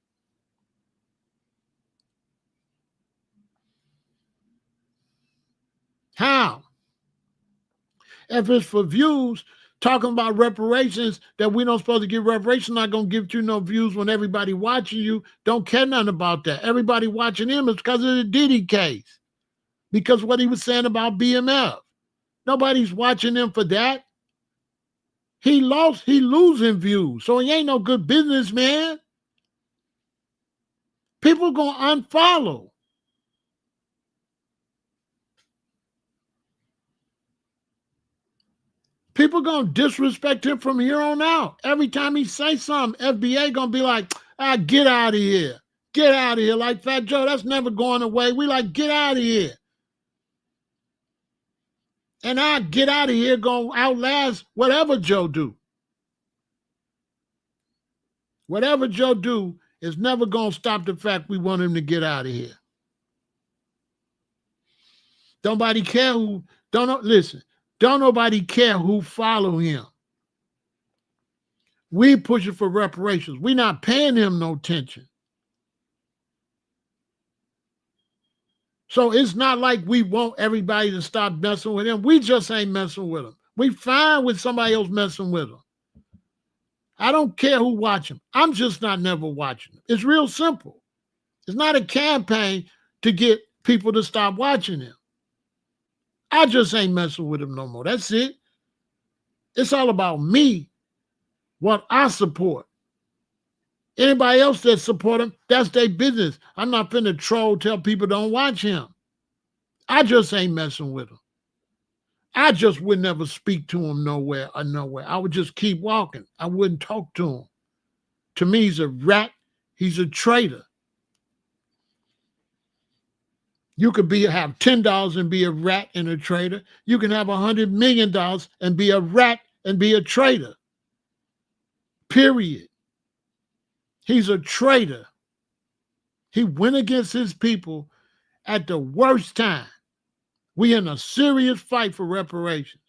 How? If it's for views, talking about reparations, that we don't supposed to give reparations, not going to give you no views when everybody watching you. Don't care nothing about that. Everybody watching him is because of the Diddy case. Because what he was saying about BMF. Nobody's watching him for that. He losing views. So he ain't no good businessman. People going to unfollow. People going to disrespect him from here on out. Every time he say something, FBA going to be like, get out of here. Get out of here. Like Fat Joe, that's never going away. We like, get out of here. And I get out of here going to outlast whatever Joe do. Whatever Joe do is never going to stop the fact we want him to get out of here. Nobody care who, listen, don't nobody care who follow him. We pushing for reparations. We not paying him no attention. So it's not like we want everybody to stop messing with him. We just ain't messing with him. We fine with somebody else messing with him. I don't care who watch him. I'm just not never watching him. It's real simple. It's not a campaign to get people to stop watching him. I just ain't messing with him no more. That's it. It's all about me, what I support. Anybody else that support him, that's their business. I'm not finna troll, tell people don't watch him. I just ain't messing with him. I just would never speak to him nowhere or nowhere. I would just keep walking. I wouldn't talk to him. To me, he's a rat. He's a traitor. You could have $10 and be a rat and a traitor. You can have $100 million and be a rat and be a traitor. Period. He's a traitor. He went against his people at the worst time. We in a serious fight for reparations.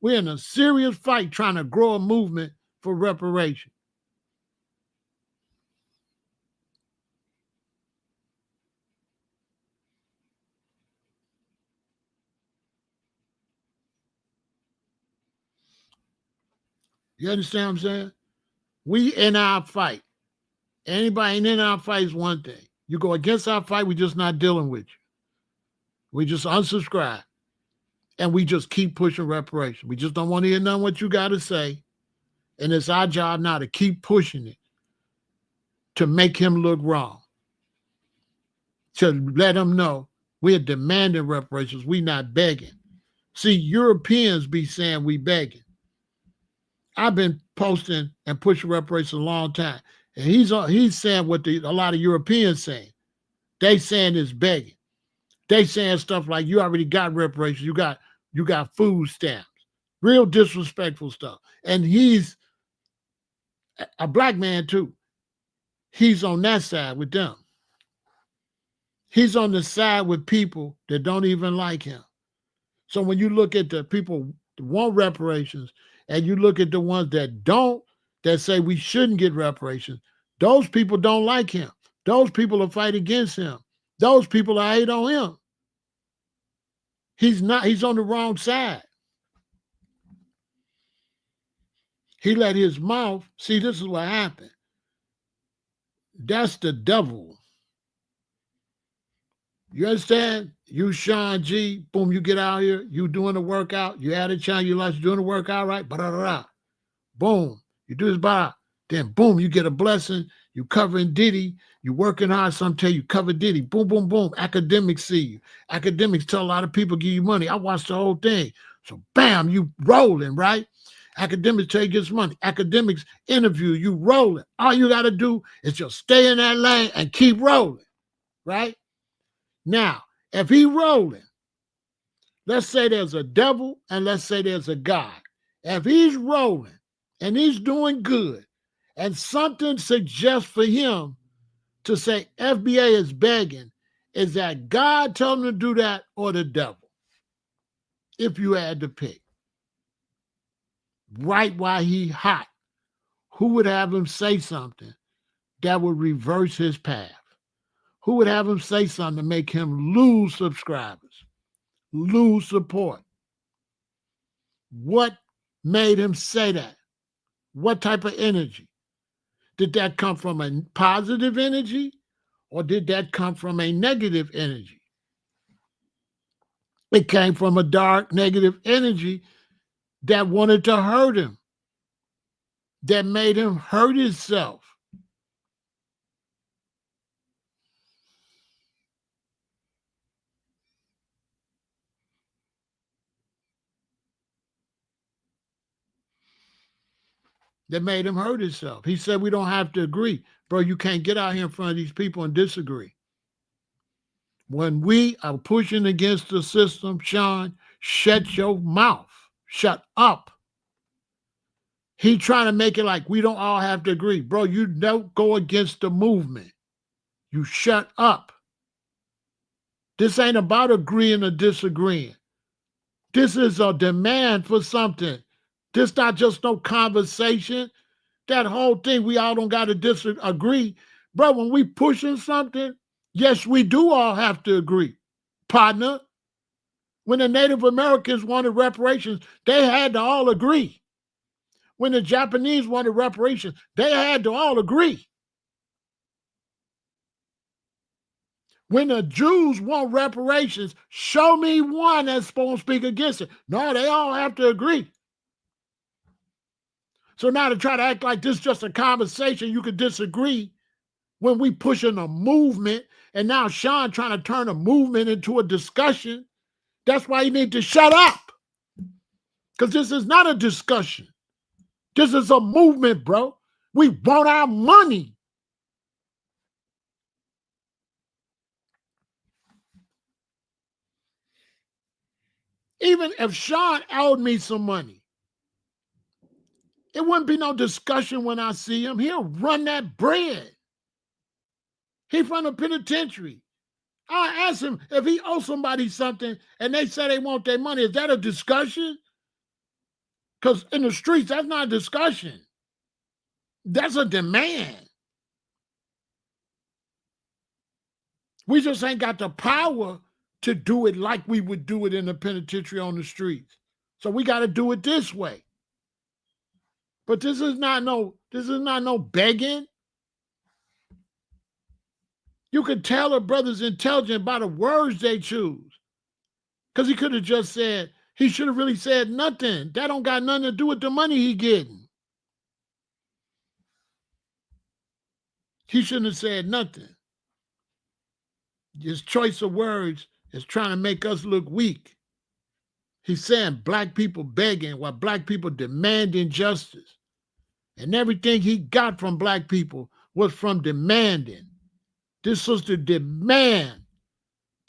We're in a serious fight trying to grow a movement for reparations. You understand what I'm saying? We in our fight. Anybody in our fight is one thing. You go against our fight, we just not dealing with you. We just unsubscribe. And we just keep pushing reparations. We just don't want to hear none of what you got to say. And it's our job now to keep pushing it to make him look wrong. To let him know we're demanding reparations. We not begging. See, Europeans be saying we begging. I've been posting and pushing reparations a long time. And he's saying what a lot of Europeans saying. They saying it's begging. They saying stuff like you already got reparations. You got food stamps. Real disrespectful stuff. And he's a black man too. He's on that side with them. He's on the side with people that don't even like him. So when you look at the people that want reparations and you look at the ones that don't, that say we shouldn't get reparations, those people don't like him. Those people will fight against him. Those people are hate on him. He's on the wrong side. He let his mouth, see, this is what happened. That's the devil. You understand? You, Sean G, boom, you get out here, you doing the workout, you had a chance, you like doing the workout, right? Ba-da-da-da. Boom, you do this, then boom, you get a blessing, you covering Diddy, you working hard, some tell you cover Diddy, boom, boom, boom, academics see you. Academics tell a lot of people give you money. I watched the whole thing. So bam, you rolling, right? Academics tell you get some money. Academics interview you rolling. All you got to do is just stay in that lane and keep rolling, right? Now, if he rolling, let's say there's a devil and let's say there's a God. If he's rolling and he's doing good, and something suggests for him to say FBA is begging, is that God told him to do that or the devil? If you had to pick, right while he hot, who would have him say something that would reverse his path? Who would have him say something to make him lose subscribers, lose support? What made him say that? What type of energy? Did that come from a positive energy, or did that come from a negative energy? It came from a dark, negative energy that wanted to hurt him, that made him hurt himself. That made him hurt himself. He said, we don't have to agree. Bro, you can't get out here in front of these people and disagree. When we are pushing against the system, Sean, shut your mouth. Shut up. He trying to make it like we don't all have to agree. Bro, you don't go against the movement. You shut up. This ain't about agreeing or disagreeing. This is a demand for something. This not just no conversation. That whole thing, we all don't got to disagree. Bro, when we pushing something, yes, we do all have to agree, partner. When the Native Americans wanted reparations, they had to all agree. When the Japanese wanted reparations, they had to all agree. When the Jews want reparations, show me one that's supposed to speak against it. No, they all have to agree. So now to try to act like this is just a conversation, you could disagree when we pushing a movement, and now Sean trying to turn a movement into a discussion. That's why you need to shut up. Because this is not a discussion. This is a movement, bro. We want our money. Even if Sean owed me some money, it wouldn't be no discussion when I see him. He'll run that bread. He from the penitentiary. I ask him if he owes somebody something and they say they want their money. Is that a discussion? Because in the streets, that's not a discussion. That's a demand. We just ain't got the power to do it like we would do it in the penitentiary on the streets. So we got to do it this way. But this is not no begging. You could tell a brother's intelligent by the words they choose. Because he could have just said, he should have really said nothing. That don't got nothing to do with the money he getting. He shouldn't have said nothing. His choice of words is trying to make us look weak. He's saying black people begging while black people demanding justice. And everything he got from black people was from demanding. This was the demand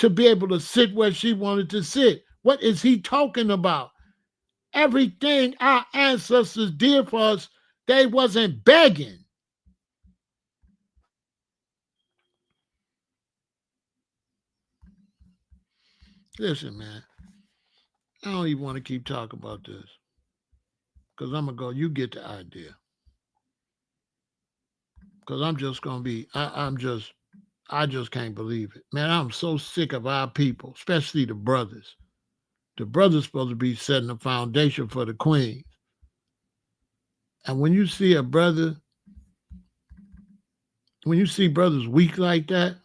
to be able to sit where she wanted to sit. What is he talking about? Everything our ancestors did for us, they wasn't begging. Listen, man, I don't even want to keep talking about this because I'm going to go, you get the idea. Because I'm just going to be, I just can't believe it. Man, I'm so sick of our people, especially the brothers. The brothers supposed to be setting the foundation for the queens. And when you see a brother, when you see brothers weak like that,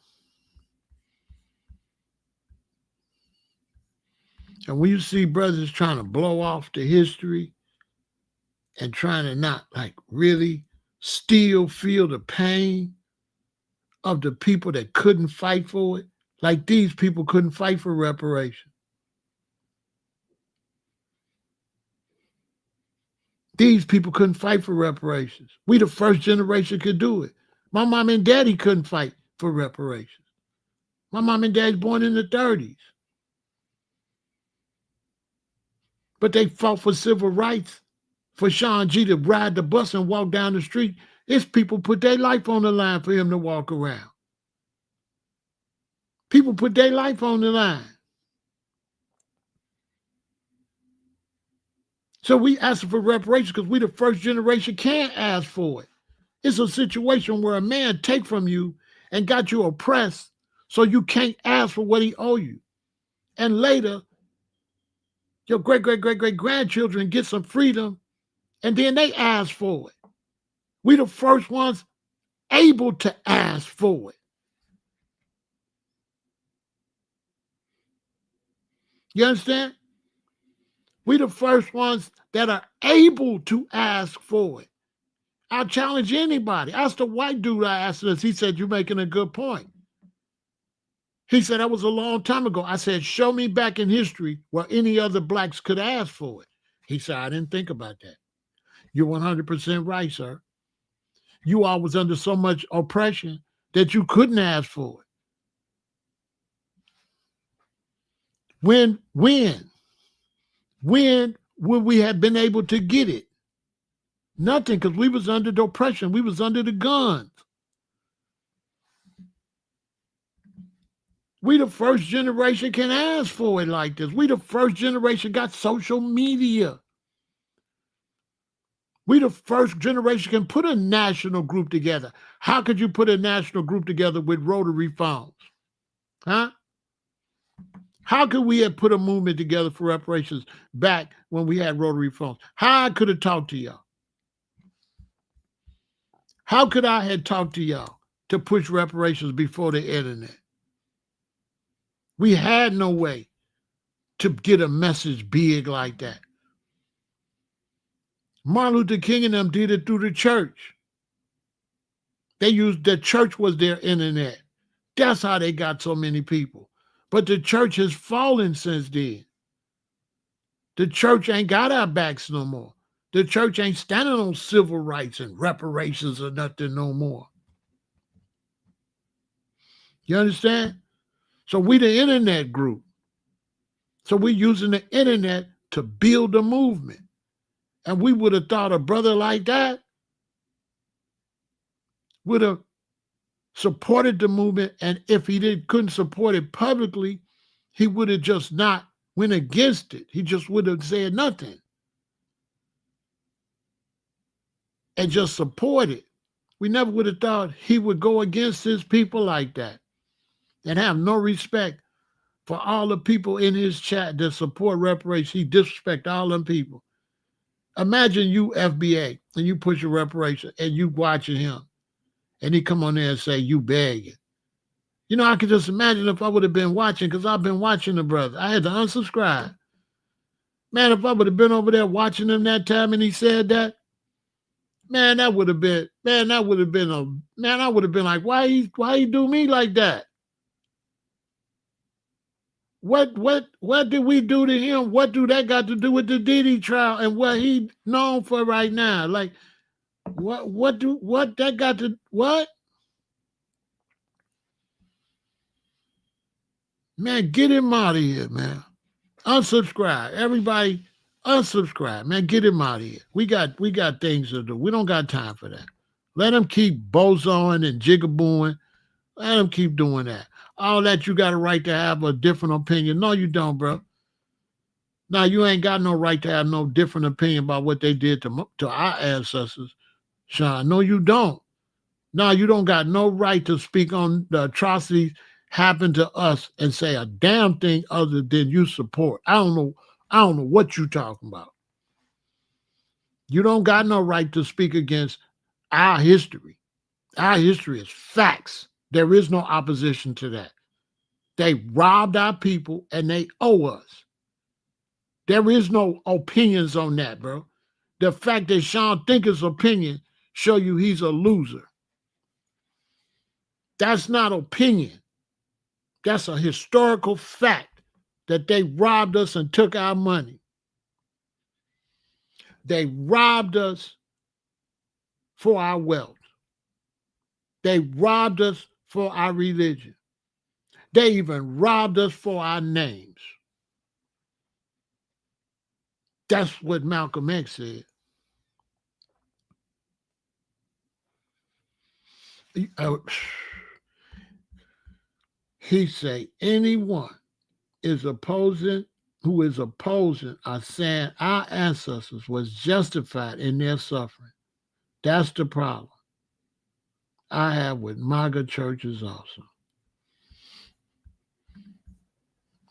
and when you see brothers trying to blow off the history and trying to not like really still feel the pain of the people that couldn't fight for it, like these people couldn't fight for reparations. These people couldn't fight for reparations. We the first generation could do it. My mom and daddy couldn't fight for reparations. My mom and dad's born in the 30s. But they fought for civil rights for Sean G to ride the bus and walk down the street. It's people put their life on the line for him to walk around. People put their life on the line. So we ask for reparations because we the first generation can't ask for it. It's a situation where a man take from you and got you oppressed so you can't ask for what he owe you. And later, your great-great-great-great-grandchildren get some freedom and then they ask for it. We the first ones able to ask for it. You understand? We the first ones that are able to ask for it. I challenge anybody. Ask the white dude I asked this. He said, you're making a good point. He said, that was a long time ago. I said, show me back in history where any other blacks could ask for it. He said, I didn't think about that. You're 100% right, sir. You all was under so much oppression that you couldn't ask for it. When would we have been able to get it? Nothing, because we was under the oppression. We was under the guns. We the first generation can ask for it like this. We the first generation got social media. We the first generation can put a national group together. How could you put a national group together with rotary phones? Huh? How could we have put a movement together for reparations back when we had rotary phones? How I could have talked to y'all? How could I have talked to y'all to push reparations before the internet? We had no way to get a message big like that. Martin Luther King and them did it through the church. They used the church was their internet. That's how they got so many people. But the church has fallen since then. The church ain't got our backs no more. The church ain't standing on civil rights and reparations or nothing no more. You understand? So we the internet group. So we using the internet to build a movement. And we would have thought a brother like that would have supported the movement. And if he couldn't support it publicly, he would have just not went against it. He just would have said nothing and just supported. We never would have thought he would go against his people like that and have no respect for all the people in his chat that support reparations. He disrespect all them people. Imagine you FBA and you push a reparation and you watching him and he come on there and say, you begging. You know, I could just imagine if I would have been watching, because I've been watching the brother. I had to unsubscribe. Man, if I would have been over there watching him that time and he said that, man, I would have been like, why he do me like that? What did we do to him? What do that got to do with the Diddy trial and what he known for right now? Like, what that got to what? Man, get him out of here, man. Unsubscribe. Everybody unsubscribe. Man, get him out of here. We got things to do. We don't got time for that. Let him keep bozoing and jigabooing. Let him keep doing that. All that you got a right to have a different opinion. No, you don't, bro. Now, you ain't got no right to have no different opinion about what they did to our ancestors, Sean. No, you don't. No, you don't got no right to speak on the atrocities happened to us and say a damn thing other than you support. I don't know what you talking about. You don't got no right to speak against our history. Our history is facts. There is no opposition to that. They robbed our people and they owe us. There is no opinions on that, bro. The fact that Sean Thinker's opinion show you he's a loser. That's not opinion. That's a historical fact that they robbed us and took our money. They robbed us for our wealth. They robbed us for our religion. They even robbed us for our names. That's what Malcolm X said. He say anyone is opposing who is opposing are saying our ancestors was justified in their suffering. That's the problem I have with MAGA churches also.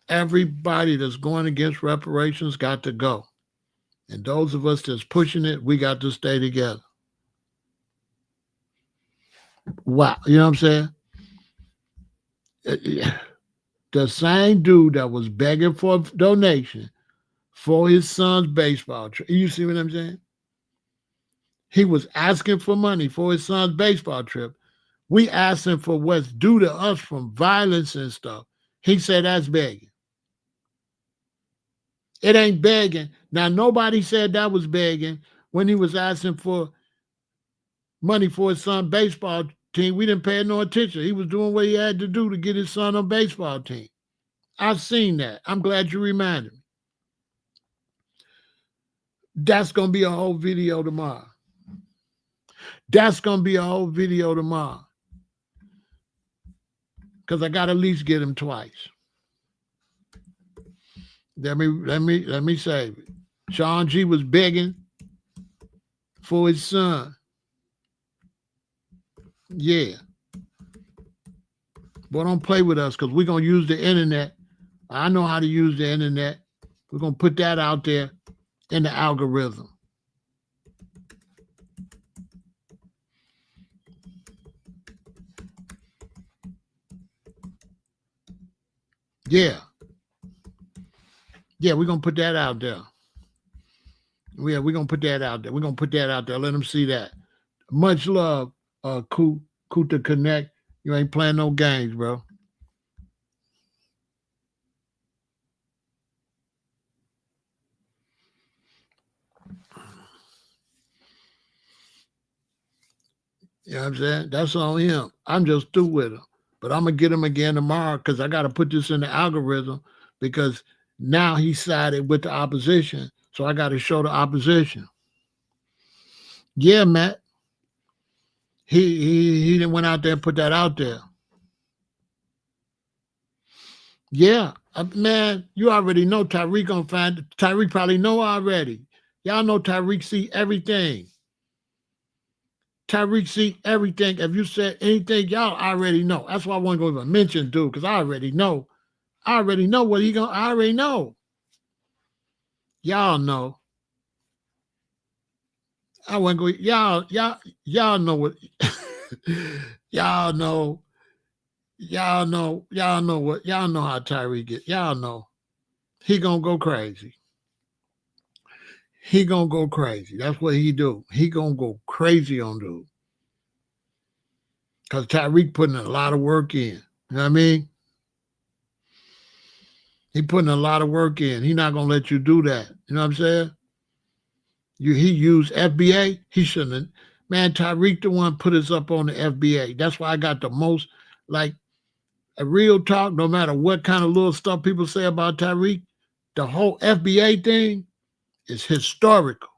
Everybody that's going against reparations got to go. And those of us that's pushing it, we got to stay together. Wow. You know what I'm saying? The same dude that was begging for a donation for his son's baseball trip. You see what I'm saying? He was asking for money for his son's baseball trip. We asked him for what's due to us from violence and stuff. He said that's begging. It ain't begging. Now, nobody said that was begging when he was asking for money for his son's baseball team. We didn't pay no attention. He was doing what he had to do to get his son on baseball team. I've seen that. I'm glad you reminded me. That's going to be a whole video tomorrow. That's going to be a whole video tomorrow. Because I got to at least get him twice. Let me save it. Sean G was begging for his son. Yeah. But don't play with us because we're going to use the internet. I know how to use the internet. We're going to put that out there in the algorithm. Yeah. Yeah, we're going to put that out there. Yeah, we're going to put that out there. We're going to put that out there. Let them see that. Much love, Kuta Connect. You ain't playing no games, bro. You know what I'm saying? That's on him. I'm just through with him. But I'm going to get him again tomorrow because I got to put this in the algorithm because now he sided with the opposition. So I got to show the opposition. Yeah, Matt. He didn't went out there and put that out there. Yeah. Man, you already know Tyreek gonna find it. Tyreek probably know already. Y'all know Tyreek see everything. Tyreek see everything. If you said anything, y'all already know. That's why I wasn't going to even mention dude, because I already know. I already know what he gonna. I already know. Y'all know. I wasn't going. Y'all know what. y'all know. Y'all know. Y'all know what. Y'all know how Tyreek get. Y'all know. He gonna go crazy. He gonna go crazy. That's what he do. He gonna go crazy on dude. Because Tyreek putting a lot of work in. You know what I mean? He putting a lot of work in. He not gonna let you do that. You know what I'm saying? He used FBA. He shouldn't have. Man, Tyreek the one put us up on the FBA. That's why I got the most, like, a real talk, no matter what kind of little stuff people say about Tyreek, the whole FBA thing is historical.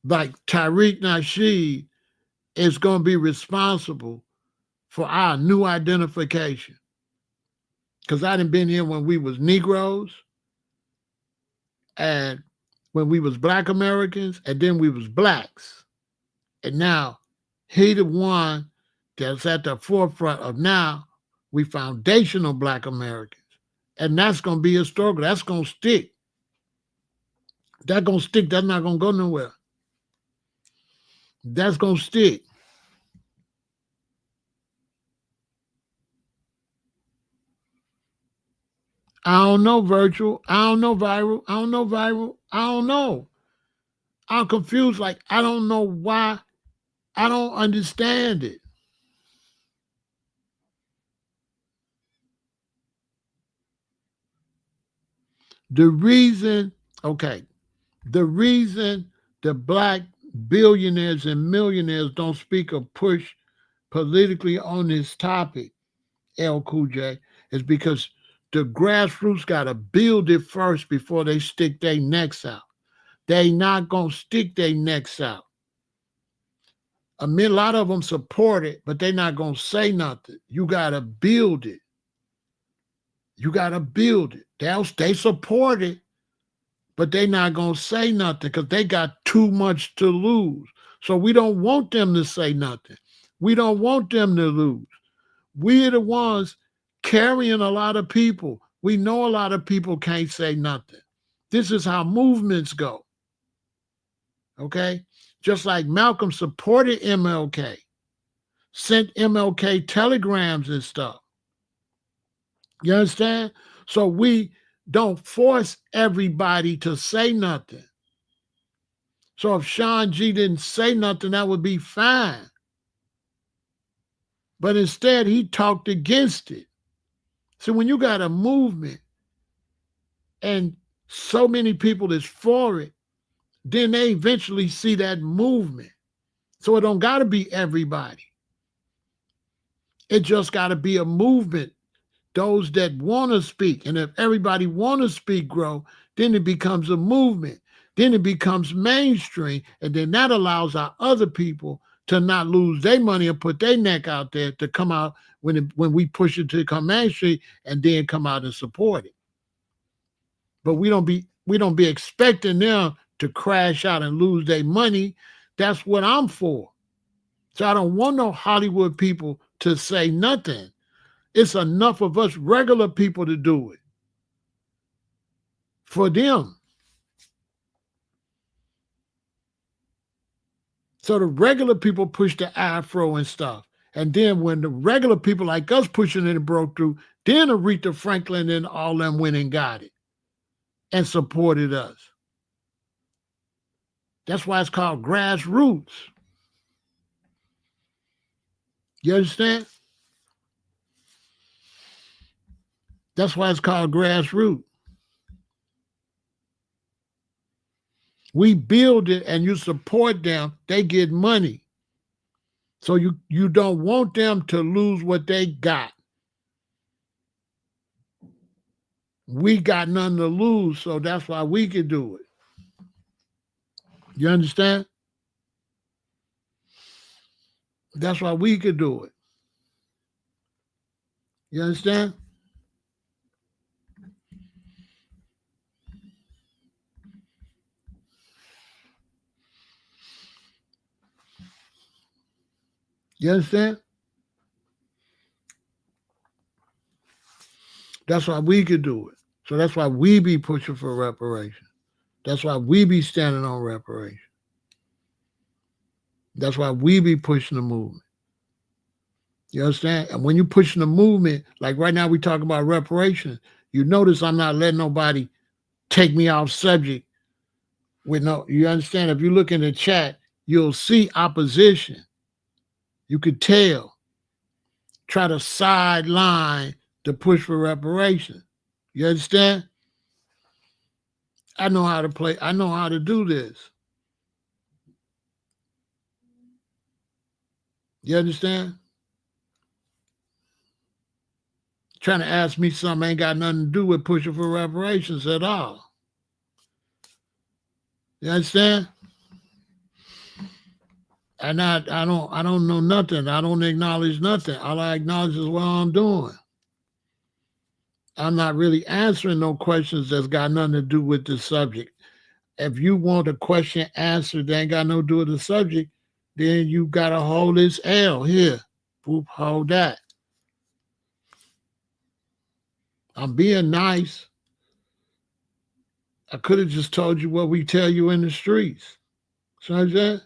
Like Tyreek Nasheed is going to be responsible for our new identification. Because I done been here when we was Negroes and when we was Black Americans and then we was Blacks. And now he the one that's at the forefront of now we foundational Black Americans. And that's going to be historical. That's going to stick. That's going to stick. That's not going to go nowhere. That's going to stick. I don't know, virtual. I don't know, viral. I don't know, viral. I don't know. I'm confused. Like, I don't know why. I don't understand it. The reason the Black billionaires and millionaires don't speak or push politically on this topic, L. Cool J, is because the grassroots got to build it first before they stick their necks out. They not going to stick their necks out. A lot of them support it, but they're not going to say nothing. You got to build it. You got to build it. They support it, but they're not going to say nothing because they got too much to lose. So we don't want them to say nothing. We don't want them to lose. We're the ones carrying a lot of people. We know a lot of people can't say nothing. This is how movements go. Okay? Just like Malcolm supported MLK, sent MLK telegrams and stuff. You understand? So we don't force everybody to say nothing. So if Sean G didn't say nothing, that would be fine. But instead, he talked against it. So when you got a movement and so many people is for it, then they eventually see that movement. So it don't got to be everybody. It just got to be a movement. Those that want to speak. And if everybody want to speak grow, then it becomes a movement. Then it becomes mainstream. And then that allows our other people to not lose their money and put their neck out there to come out when we push it to come mainstream and then come out and support it. But we don't be expecting them to crash out and lose their money. That's what I'm for. So I don't want no Hollywood people to say nothing. It's enough of us regular people to do it. For them. So the regular people push the afro and stuff. And then when the regular people like us pushing it and broke through, then Aretha Franklin and all them went and got it and supported us. That's why it's called grassroots. You understand? That's why it's called grassroots. We build it and you support them, they get money. So you don't want them to lose what they got. We got nothing to lose, so that's why we can do it. You understand? That's why we could do it. You understand? You understand? That's why we could do it. So that's why we be pushing for reparations. That's why we be standing on reparations. That's why we be pushing the movement. You understand? And when you're pushing the movement, like right now we talk about reparations, you notice I'm not letting nobody take me off subject with no, you understand? If you look in the chat, you'll see opposition. You could tell. Try to sideline the push for reparations. You understand? I know how to play. I know how to do this. You understand? Trying to ask me something ain't got nothing to do with pushing for reparations at all. You understand? And I don't know nothing. I don't acknowledge nothing. All I acknowledge is what I'm doing. I'm not really answering no questions that's got nothing to do with the subject. If you want a question answered that ain't got no to do with the subject, then you gotta hold this L here. Boop, hold that. I'm being nice. I could have just told you what we tell you in the streets. So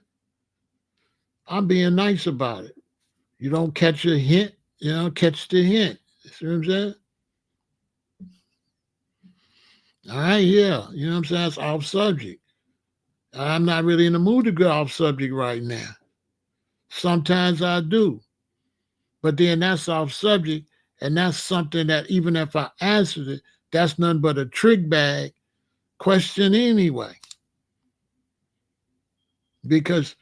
I'm being nice about it. You don't catch a hint, catch the hint. See what I'm saying? All right, yeah. You know what I'm saying? It's off subject. I'm not really in the mood to go off subject right now. Sometimes I do. But then that's off subject, and that's something that even if I answered it, that's nothing but a trick bag question anyway. Because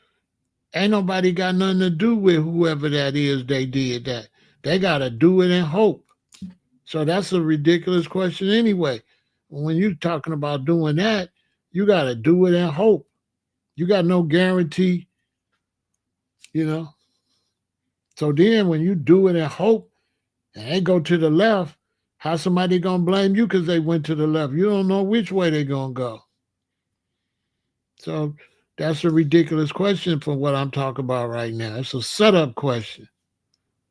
ain't nobody got nothing to do with whoever that is they did that. They got to do it in hope. So that's a ridiculous question anyway. When you're talking about doing that, you got to do it in hope. You got no guarantee you know. So then when you do it in hope and they go to the left, how somebody gonna blame you because they went to the left? You don't know which way they gonna go. So that's a ridiculous question for what I'm talking about right now. It's a setup question.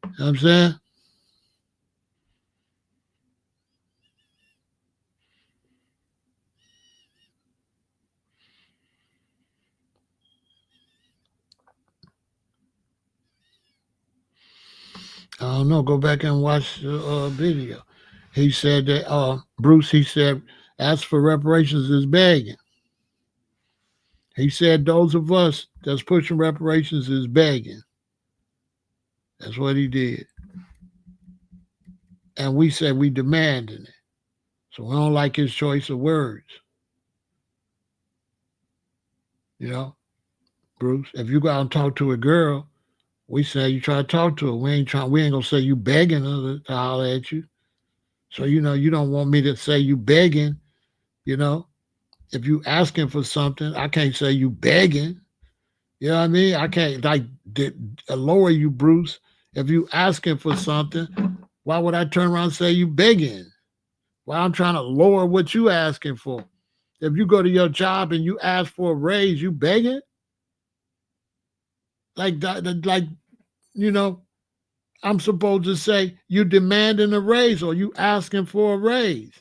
You know what I'm saying? I don't know. Go back and watch the video. He said that Bruce. He said, "Ask for reparations is begging." He said, "Those of us that's pushing reparations is begging." That's what he did, and we said we demanding it. So we don't like his choice of words. You know, Bruce. If you go out and talk to a girl, we say you try to talk to her. We ain't trying. We ain't gonna say you begging her to holler at you. So you don't want me to say you begging. You know, if you asking for something, I can't say you begging. You know what I mean? I can't lower you, Bruce. If you asking for something, why would I turn around and say you begging? Why I'm trying to lower what you asking for? If you go to your job and you ask for a raise, you begging? Like you know, I'm supposed to say you demanding a raise or you asking for a raise.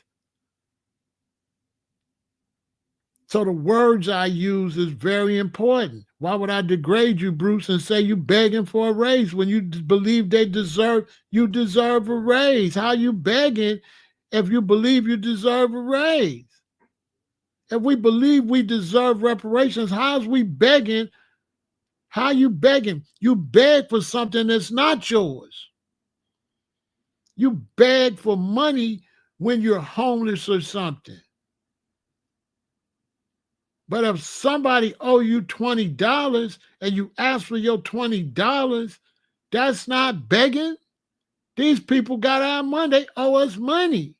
So the words I use is very important. Why would I degrade you, Bruce, and say you begging for a raise when you believe you deserve a raise? How you begging if you believe you deserve a raise? If we believe we deserve reparations, how's we begging? How you begging? You beg for something that's not yours. You beg for money when you're homeless or something. But if somebody owe you $20 and you ask for your $20, that's not begging. These people got our money. They owe us money.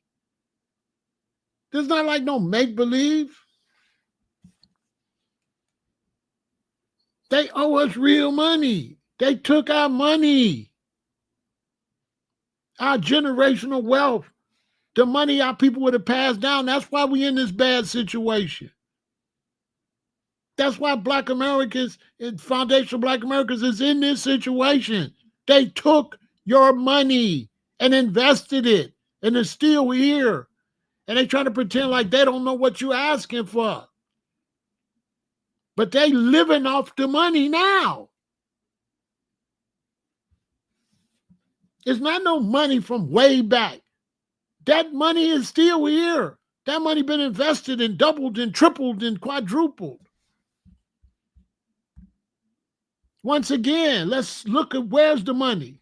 There's not like no make-believe. They owe us real money. They took our money, our generational wealth, the money our people would have passed down. That's why we in this bad situation. That's why Black Americans and Foundation of Black Americans is in this situation. They took your money and invested it, and it's still here. And they try to pretend like they don't know what you're asking for. But they living off the money now. It's not no money from way back. That money is still here. That money been invested and doubled and tripled and quadrupled. Once again, let's look at where's the money.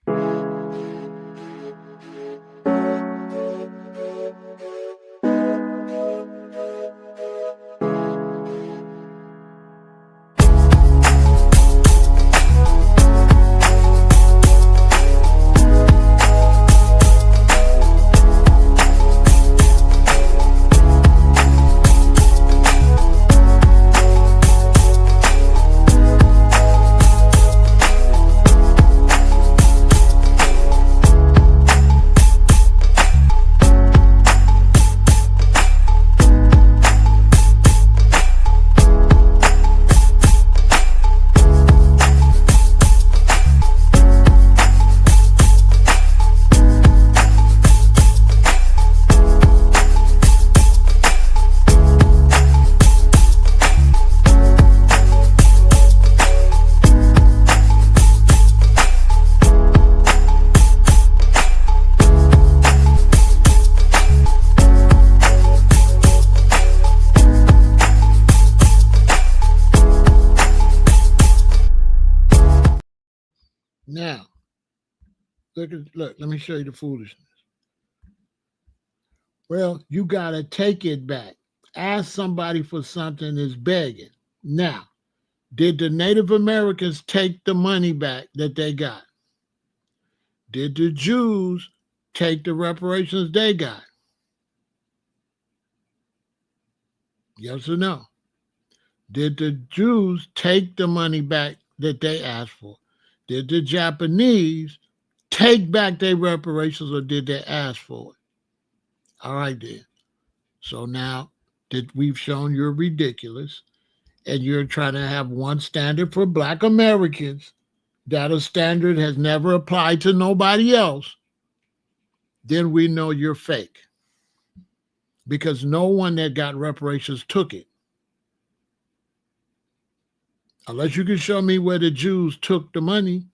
Now, look, let me show you the foolishness. Well, you got to take it back. Ask somebody for something that's begging. Now, did the Native Americans take the money back that they got? Did the Jews take the reparations they got? Yes or no? Did the Jews take the money back that they asked for? Did the Japanese take back their reparations or did they ask for it? All right, then. So now that we've shown you're ridiculous and you're trying to have one standard for Black Americans, that a standard has never applied to nobody else, then we know you're fake. Because no one that got reparations took it. Unless you can show me where the Jews took the money.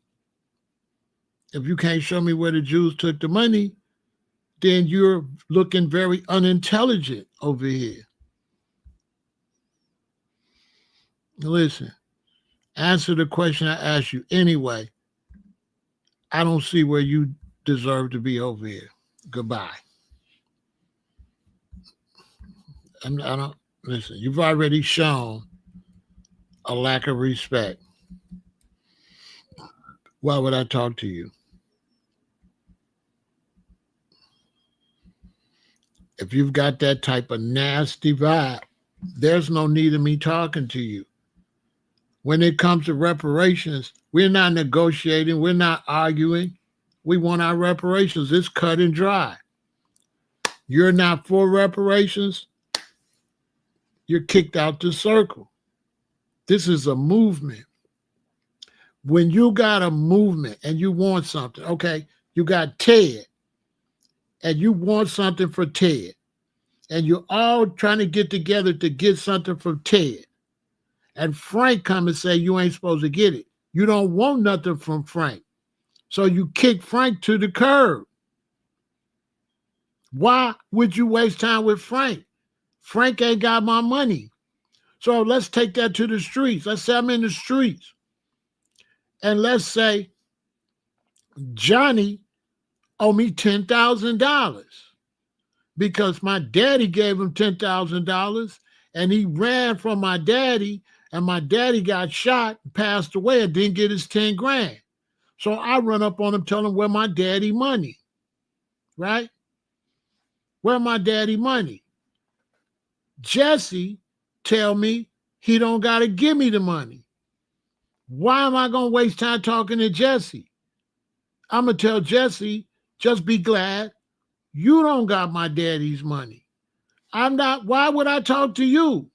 If you can't show me where the Jews took the money, then you're looking very unintelligent over here. Listen, answer the question I asked you anyway. I don't see where you deserve to be over here. Goodbye. I don't listen. You've already shown a lack of respect. Why would I talk to you? If you've got that type of nasty vibe, there's no need of me talking to you. When it comes to reparations, we're not negotiating. We're not arguing. We want our reparations. It's cut and dry. You're not for reparations. You're kicked out the circle. This is a movement. When you got a movement and you want something, okay, you got Ted and you want something for Ted and you're all trying to get together to get something from Ted. And Frank come and say, you ain't supposed to get it. You don't want nothing from Frank. So you kick Frank to the curb. Why would you waste time with Frank? Frank ain't got my money. So let's take that to the streets. Let's say I'm in the streets. And let's say Johnny owe me $10,000 because my daddy gave him $10,000 and he ran from my daddy and my daddy got shot, passed away, and didn't get his 10 grand. So I run up on him, tell him where my daddy money, right? Where my daddy money? Jesse tell me he don't got to give me the money. Why am I going to waste time talking to Jesse? I'm going to tell Jesse, just be glad you don't got my daddy's money. I'm not, why would I talk to you?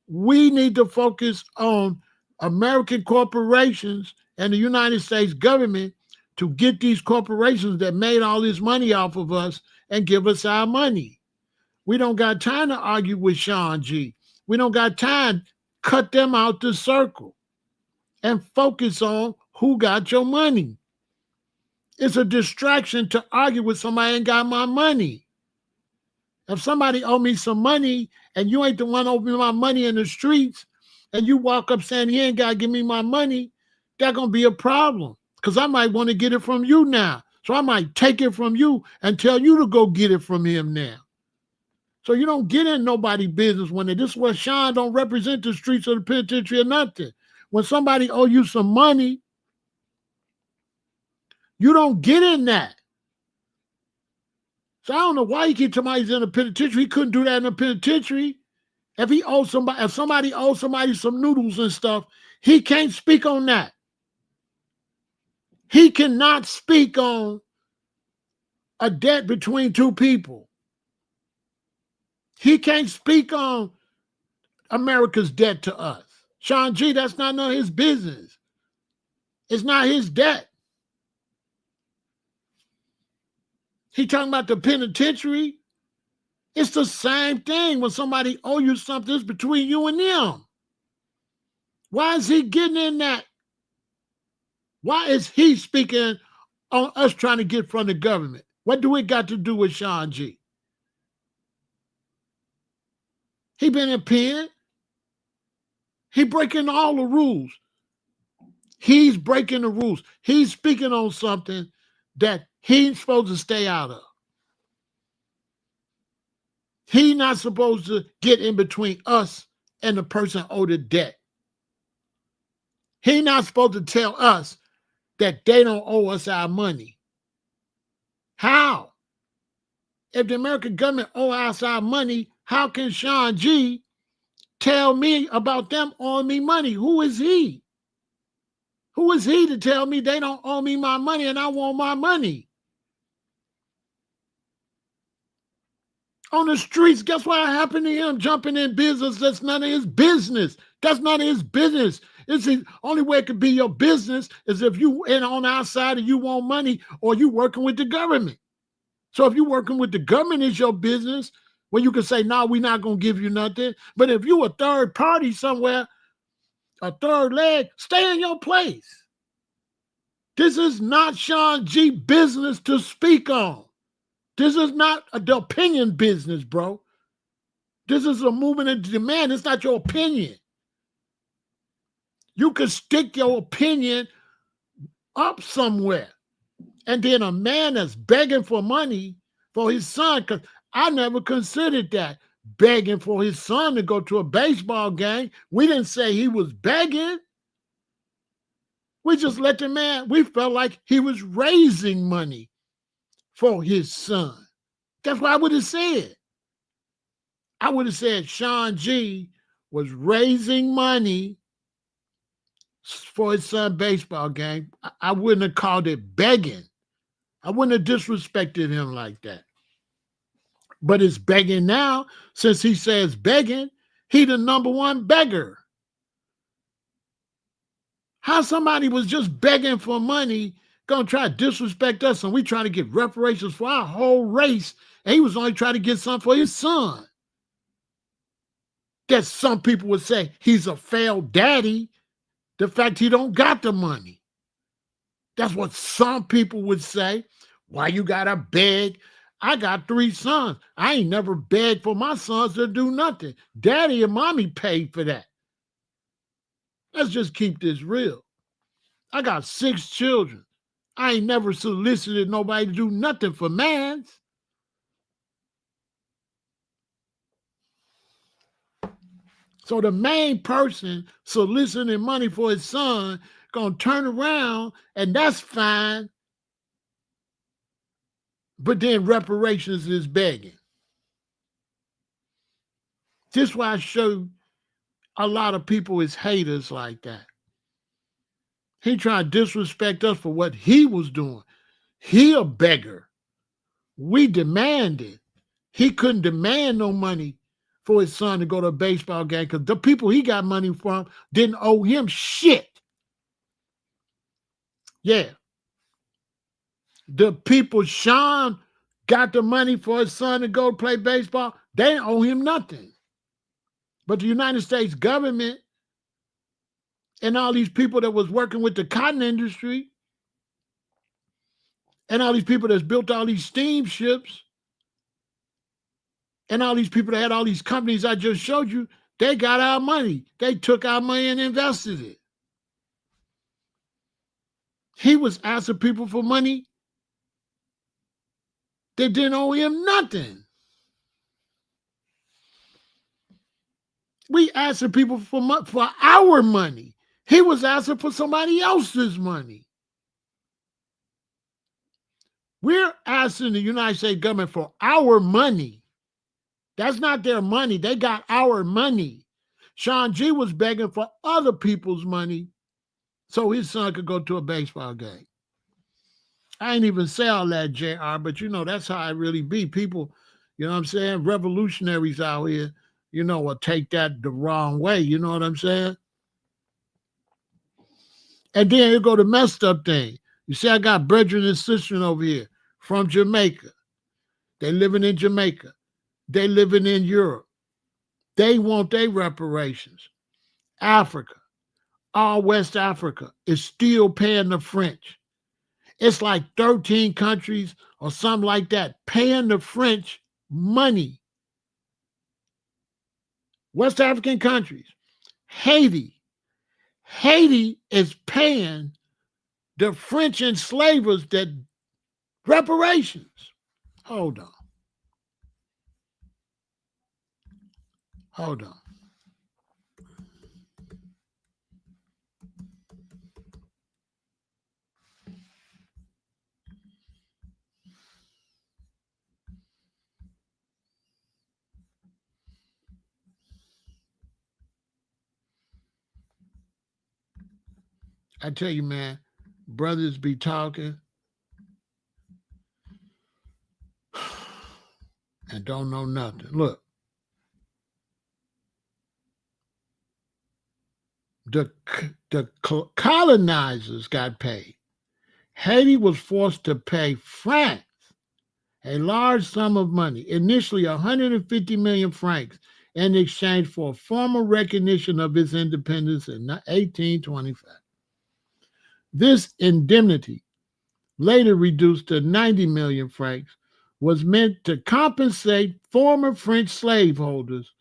We need to focus on American corporations and the United States government to get these corporations that made all this money off of us and give us our money. We don't got time to argue with Sean G. We don't got time. Cut them out the circle and focus on who got your money. It's a distraction to argue with somebody who ain't got my money. If somebody owe me some money and you ain't the one owing me my money in the streets and you walk up saying he ain't got to give me my money, that's going to be a problem because I might want to get it from you now. So I might take it from you and tell you to go get it from him now. So you don't get in nobody's business when this is what Sean don't represent the streets of the penitentiary or nothing. When somebody owe you some money, you don't get in that. So I don't know why you keep talking about he's in the penitentiary. He couldn't do that in the penitentiary. If somebody owes somebody some noodles and stuff, he can't speak on that. He cannot speak on a debt between two people. He can't speak on America's debt to us. Sean G, that's not none of his business. It's not his debt. He talking about the penitentiary. It's the same thing when somebody owe you something. It's between you and them. Why is he getting in that? Why is he speaking on us trying to get from the government? What do it got to do with Sean G? He been in pen. He breaking all the rules. He's breaking the rules. He's speaking on something that he's supposed to stay out of. He's not supposed to get in between us and the person owed the debt. He's not supposed to tell us that they don't owe us our money. How? If the American government owe us our money, how can Sean G tell me about them owing me money? Who is he? Who is he to tell me they don't owe me my money and I want my money? On the streets, guess what happened to him? Jumping in business, that's none of his business. That's none of his business. It's the only way it could be your business is if you in on the outside and you want money or you working with the government. So if you're working with the government, it's your business. Well, you can say, no, we're not going to give you nothing. But if you a third party somewhere, a third leg, stay in your place. This is not Sean G business to speak on. This is not the opinion business, bro. This is a movement of demand. It's not your opinion. You can stick your opinion up somewhere. And then a man that's begging for money for his son, because I never considered that, begging for his son to go to a baseball game. We didn't say he was begging. We just let the man, we felt like he was raising money for his son. That's what I would have said. I would have said Sean G was raising money for his son baseball game. I wouldn't have called it begging. I wouldn't have disrespected him like that. But it's begging now. Since he says begging, he the number one beggar. How somebody was just begging for money gonna try to disrespect us and we trying to get reparations for our whole race, and he was only trying to get something for his son. That some people would say he's a failed daddy, the fact he don't got the money. That's what some people would say. Why you gotta beg? I got 3 sons. I ain't never begged for my sons to do nothing. Daddy and mommy paid for that. Let's just keep this real. I got 6 children. I ain't never solicited nobody to do nothing for mans. So the main person soliciting money for his son gonna turn around and that's fine. But then reparations is begging. This is why I show a lot of people is haters like that. He trying to disrespect us for what he was doing. He a beggar. We demanded. He couldn't demand no money for his son to go to a baseball game because the people he got money from didn't owe him shit. Yeah. The people Sean got the money for his son to go play baseball, they didn't owe him nothing. But the United States government and all these people that was working with the cotton industry and all these people that's built all these steamships and all these people that had all these companies I just showed you, they got our money. They took our money and invested it. He was asking people for money that didn't owe him nothing. We asking people for our money. He was asking for somebody else's money. We're asking the United States government for our money. That's not their money. They got our money. Sean G was begging for other people's money so his son could go to a baseball game. I ain't even say all that, JR, but you know, that's how it really be. People, you know what I'm saying? Revolutionaries out here, you know, will take that the wrong way. You know what I'm saying? And then you go to messed up thing. You see, I got brethren and sisters over here from Jamaica. They living in Jamaica. They living in Europe. They want their reparations. Africa, all West Africa is still paying the French. It's like 13 countries or something like that paying the French money. West African countries. Haiti. Haiti is paying the French enslavers that reparations. Hold on. Hold on. I tell you, man, brothers be talking and don't know nothing. Look, the colonizers got paid. Haiti was forced to pay France a large sum of money, initially 150 million francs, in exchange for formal recognition of its independence in 1825. This indemnity, later reduced to 90 million francs, was meant to compensate former French slaveholders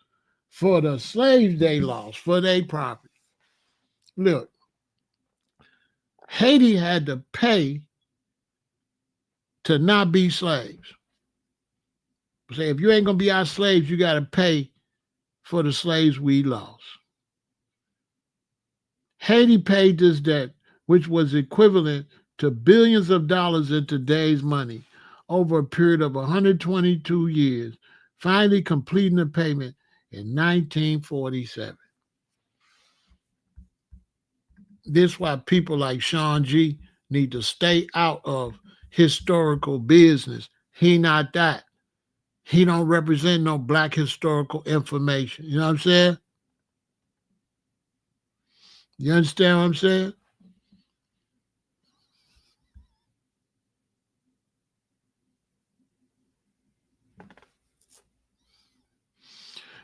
for the slaves they lost for their property. Look, Haiti had to pay to not be slaves. Say, if you ain't gonna be our slaves, you gotta pay for the slaves we lost. Haiti paid this debt, which was equivalent to billions of dollars in today's money, over a period of 122 years, finally completing the payment in 1947. This is why people like Sean G need to stay out of historical business. He not that. He don't represent no black historical information. You know what I'm saying? You understand what I'm saying?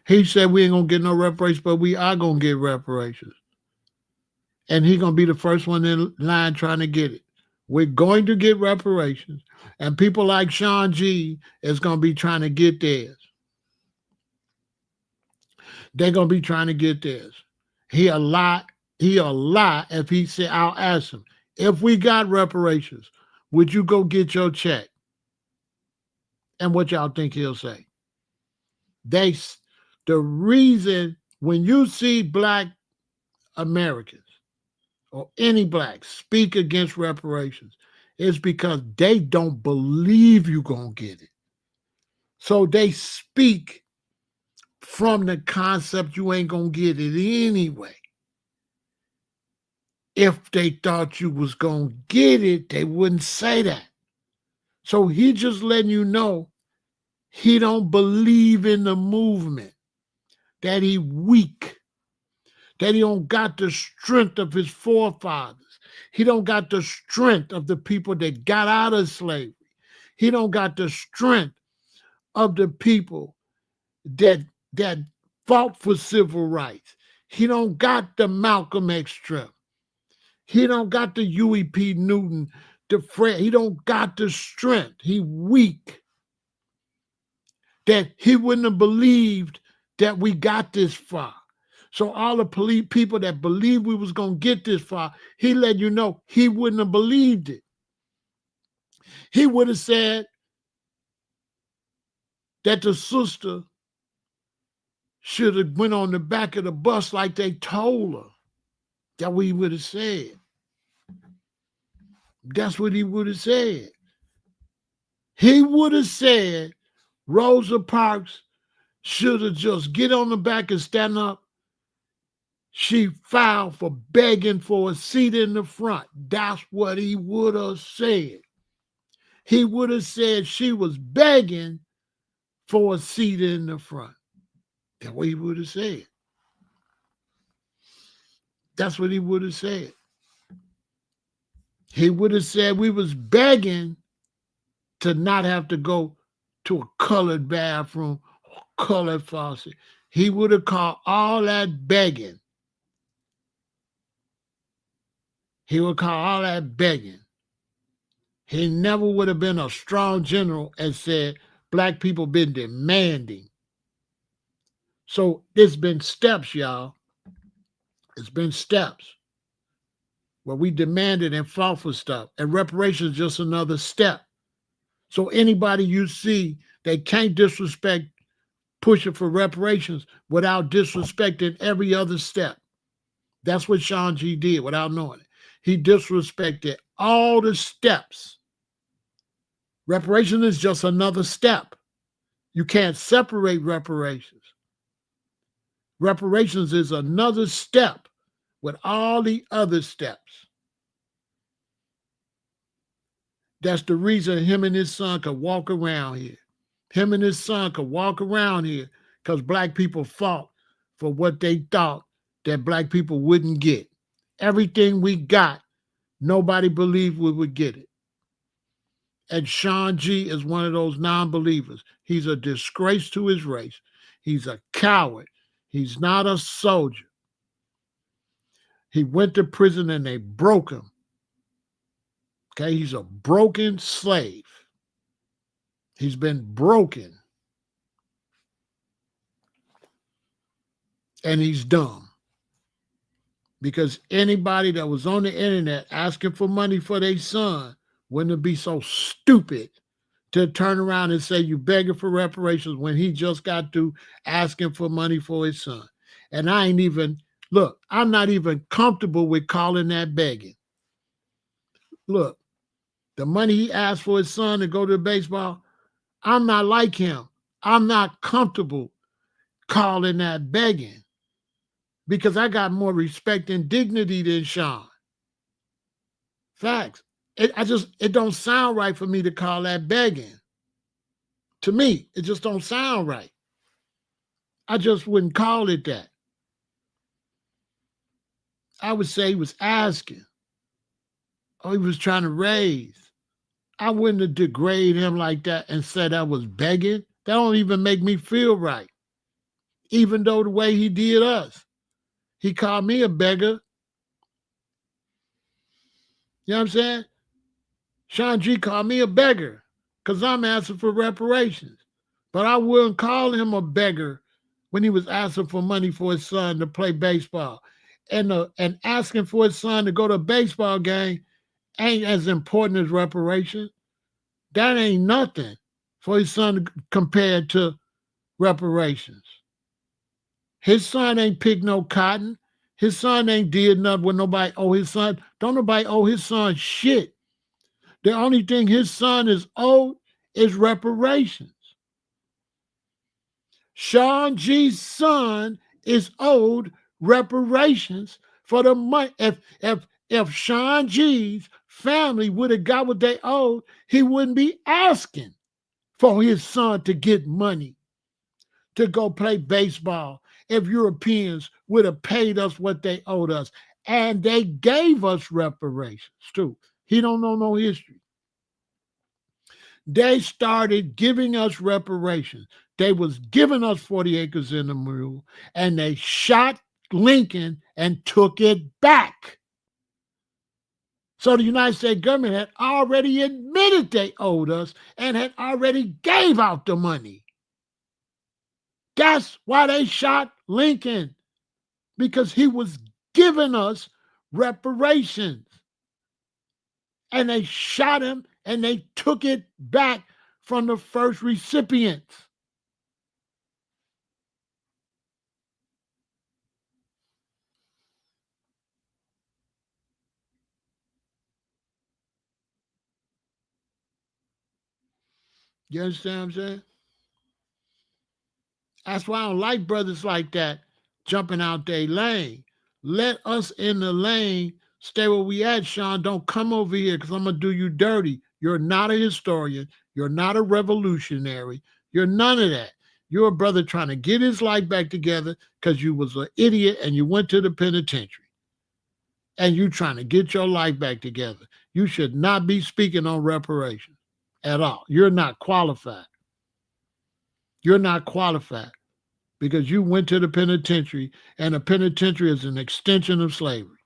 He said we ain't gonna get no reparations, but we are gonna get reparations. And he's gonna be the first one in line trying to get it. We're going to get reparations. And people like Sean G is gonna be trying to get theirs. They're gonna be trying to get theirs. He'll lie if he said, I'll ask him, if we got reparations, would you go get your check? And what y'all think he'll say? The reason when you see black Americans or any blacks speak against reparations is because they don't believe you're going to get it. So they speak from the concept you ain't going to get it anyway. If they thought you was going to get it, they wouldn't say that. So he just letting you know he don't believe in the movement, that he weak, that he don't got the strength of his forefathers. He don't got the strength of the people that got out of slavery. He don't got the strength of the people that fought for civil rights. He don't got the Malcolm X strength. He don't got the Huey P. Newton, the Fred. He don't got the strength. He weak. That he wouldn't have believed that we got this far. So all the people that believed we was going to get this far, he let you know he wouldn't have believed it. He would have said that the sister should have went on the back of the bus like they told her. That's what he would have said. That's what he would have said. He would have said Rosa Parks should have just get on the back and stand up. She filed for begging for a seat in the front. That's what he would have said. He would have said she was begging for a seat in the front. That's what he would have said. That's what he would have said. He would have said we was begging to not have to go to a colored bathroom or colored faucet. He would have called all that begging. He would call all that begging. He never would have been a strong general and said black people been demanding. So it's been steps, y'all. It's been steps where we demanded and fought for stuff. And reparations is just another step. So anybody you see, they can't disrespect pushing for reparations without disrespecting every other step. That's what Sean G did without knowing it. He disrespected all the steps. Reparations is just another step. You can't separate reparations. Reparations is another step with all the other steps. That's the reason him and his son could walk around here. Him and his son could walk around here because black people fought for what they thought that black people wouldn't get. Everything we got, nobody believed we would get it. And Sean G is one of those non-believers. He's a disgrace to his race. He's a coward. He's not a soldier. He went to prison and they broke him. Okay, he's a broken slave. He's been broken. And he's dumb. Because anybody that was on the internet asking for money for their son wouldn't be so stupid to turn around and say you begging for reparations when he just got through asking for money for his son. And I ain't even, look, I'm not even comfortable with calling that begging. Look, the money he asked for his son to go to baseball, I'm not like him. I'm not comfortable calling that begging because I got more respect and dignity than Sean. Facts. It don't sound right for me to call that begging. To me, it just don't sound right. I just wouldn't call it that. I would say he was asking, or he was trying to raise. I wouldn't have degraded him like that and said I was begging. That don't even make me feel right. Even though the way he did us, he called me a beggar. You know what I'm saying? Sean G called me a beggar because I'm asking for reparations. But I wouldn't call him a beggar when he was asking for money for his son to play baseball. And asking for his son to go to a baseball game ain't as important as reparations. That ain't nothing for his son compared to reparations. His son ain't picked no cotton. His son ain't did nothing with nobody owe his son. Don't nobody owe his son shit. The only thing his son is owed is reparations. Sean G's son is owed reparations for the money. If Sean G's family would have got what they owed, he wouldn't be asking for his son to get money to go play baseball if Europeans would have paid us what they owed us. And they gave us reparations too. He don't know no history. They started giving us reparations. They was giving us 40 acres in the mule, and they shot Lincoln and took it back. So the United States government had already admitted they owed us and had already gave out the money. That's why they shot Lincoln, because he was giving us reparations. And they shot him and they took it back from the first recipients. You understand what I'm saying? That's why I don't like brothers like that jumping out their lane. Let us in the lane stay where we at, Sean. Don't come over here because I'm going to do you dirty. You're not a historian. You're not a revolutionary. You're none of that. You're a brother trying to get his life back together because you was an idiot and you went to the penitentiary. And you trying to get your life back together. You should not be speaking on reparations at all. You're not qualified. You're not qualified because you went to the penitentiary, and the penitentiary is an extension of slavery.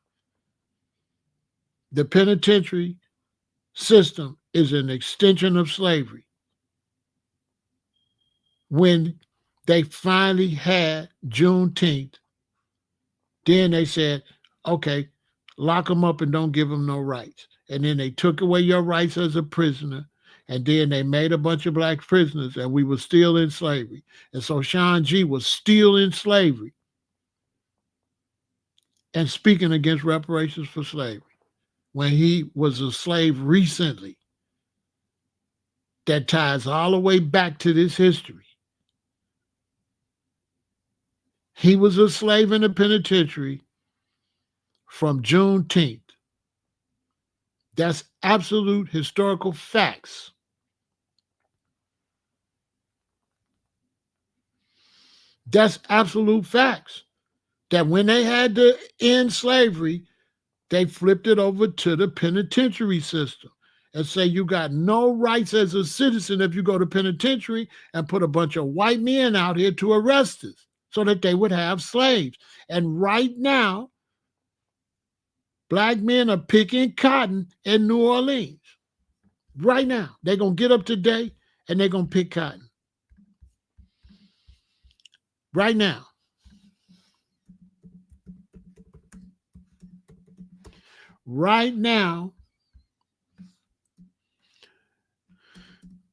The penitentiary system is an extension of slavery. When they finally had Juneteenth, then they said, okay, lock them up and don't give them no rights. And then they took away your rights as a prisoner. And then they made a bunch of black prisoners, and we were still in slavery. And so Sean G was still in slavery and speaking against reparations for slavery when he was a slave recently. That ties all the way back to this history. He was a slave in the penitentiary from Juneteenth. That's absolute historical facts. That's absolute facts. That when they had to end slavery, they flipped it over to the penitentiary system and say you got no rights as a citizen if you go to penitentiary, and put a bunch of white men out here to arrest us so that they would have slaves. And right now, black men are picking cotton in New Orleans. Right now, they're going to get up today and they're going to pick cotton. Right now. Right now,